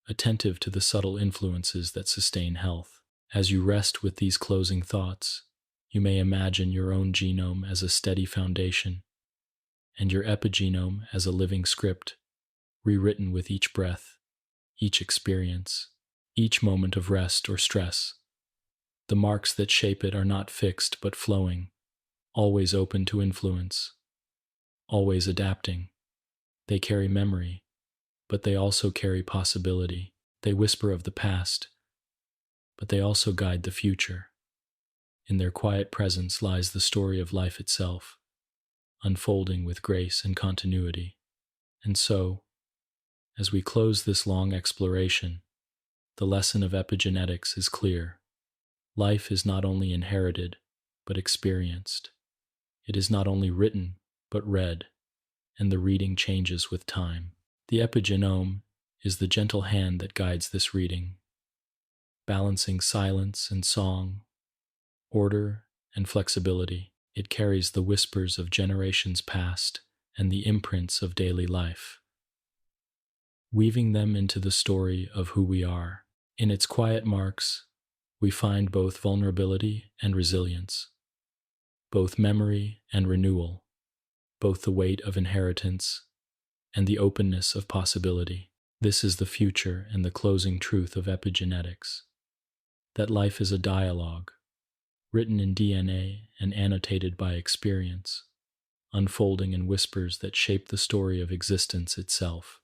attentive to the subtle influences that sustain health. As you rest with these closing thoughts, you may imagine your own genome as a steady foundation, and your epigenome as a living script, rewritten with each breath, each experience, each moment of rest or stress. The marks that shape it are not fixed but flowing, always open to influence, always adapting. They carry memory, but they also carry possibility. They whisper of the past, but they also guide the future. In their quiet presence lies the story of life itself, unfolding with grace and continuity. And so, as we close this long exploration, the lesson of epigenetics is clear. Life is not only inherited, but experienced. It is not only written, but read, and the reading changes with time. The epigenome is the gentle hand that guides this reading, balancing silence and song, order and flexibility. It carries the whispers of generations past and the imprints of daily life, weaving them into the story of who we are. In its quiet marks, we find both vulnerability and resilience, both memory and renewal, both the weight of inheritance and the openness of possibility. This is the future and the closing truth of epigenetics, that life is a dialogue, written in DNA and annotated by experience, unfolding in whispers that shape the story of existence itself.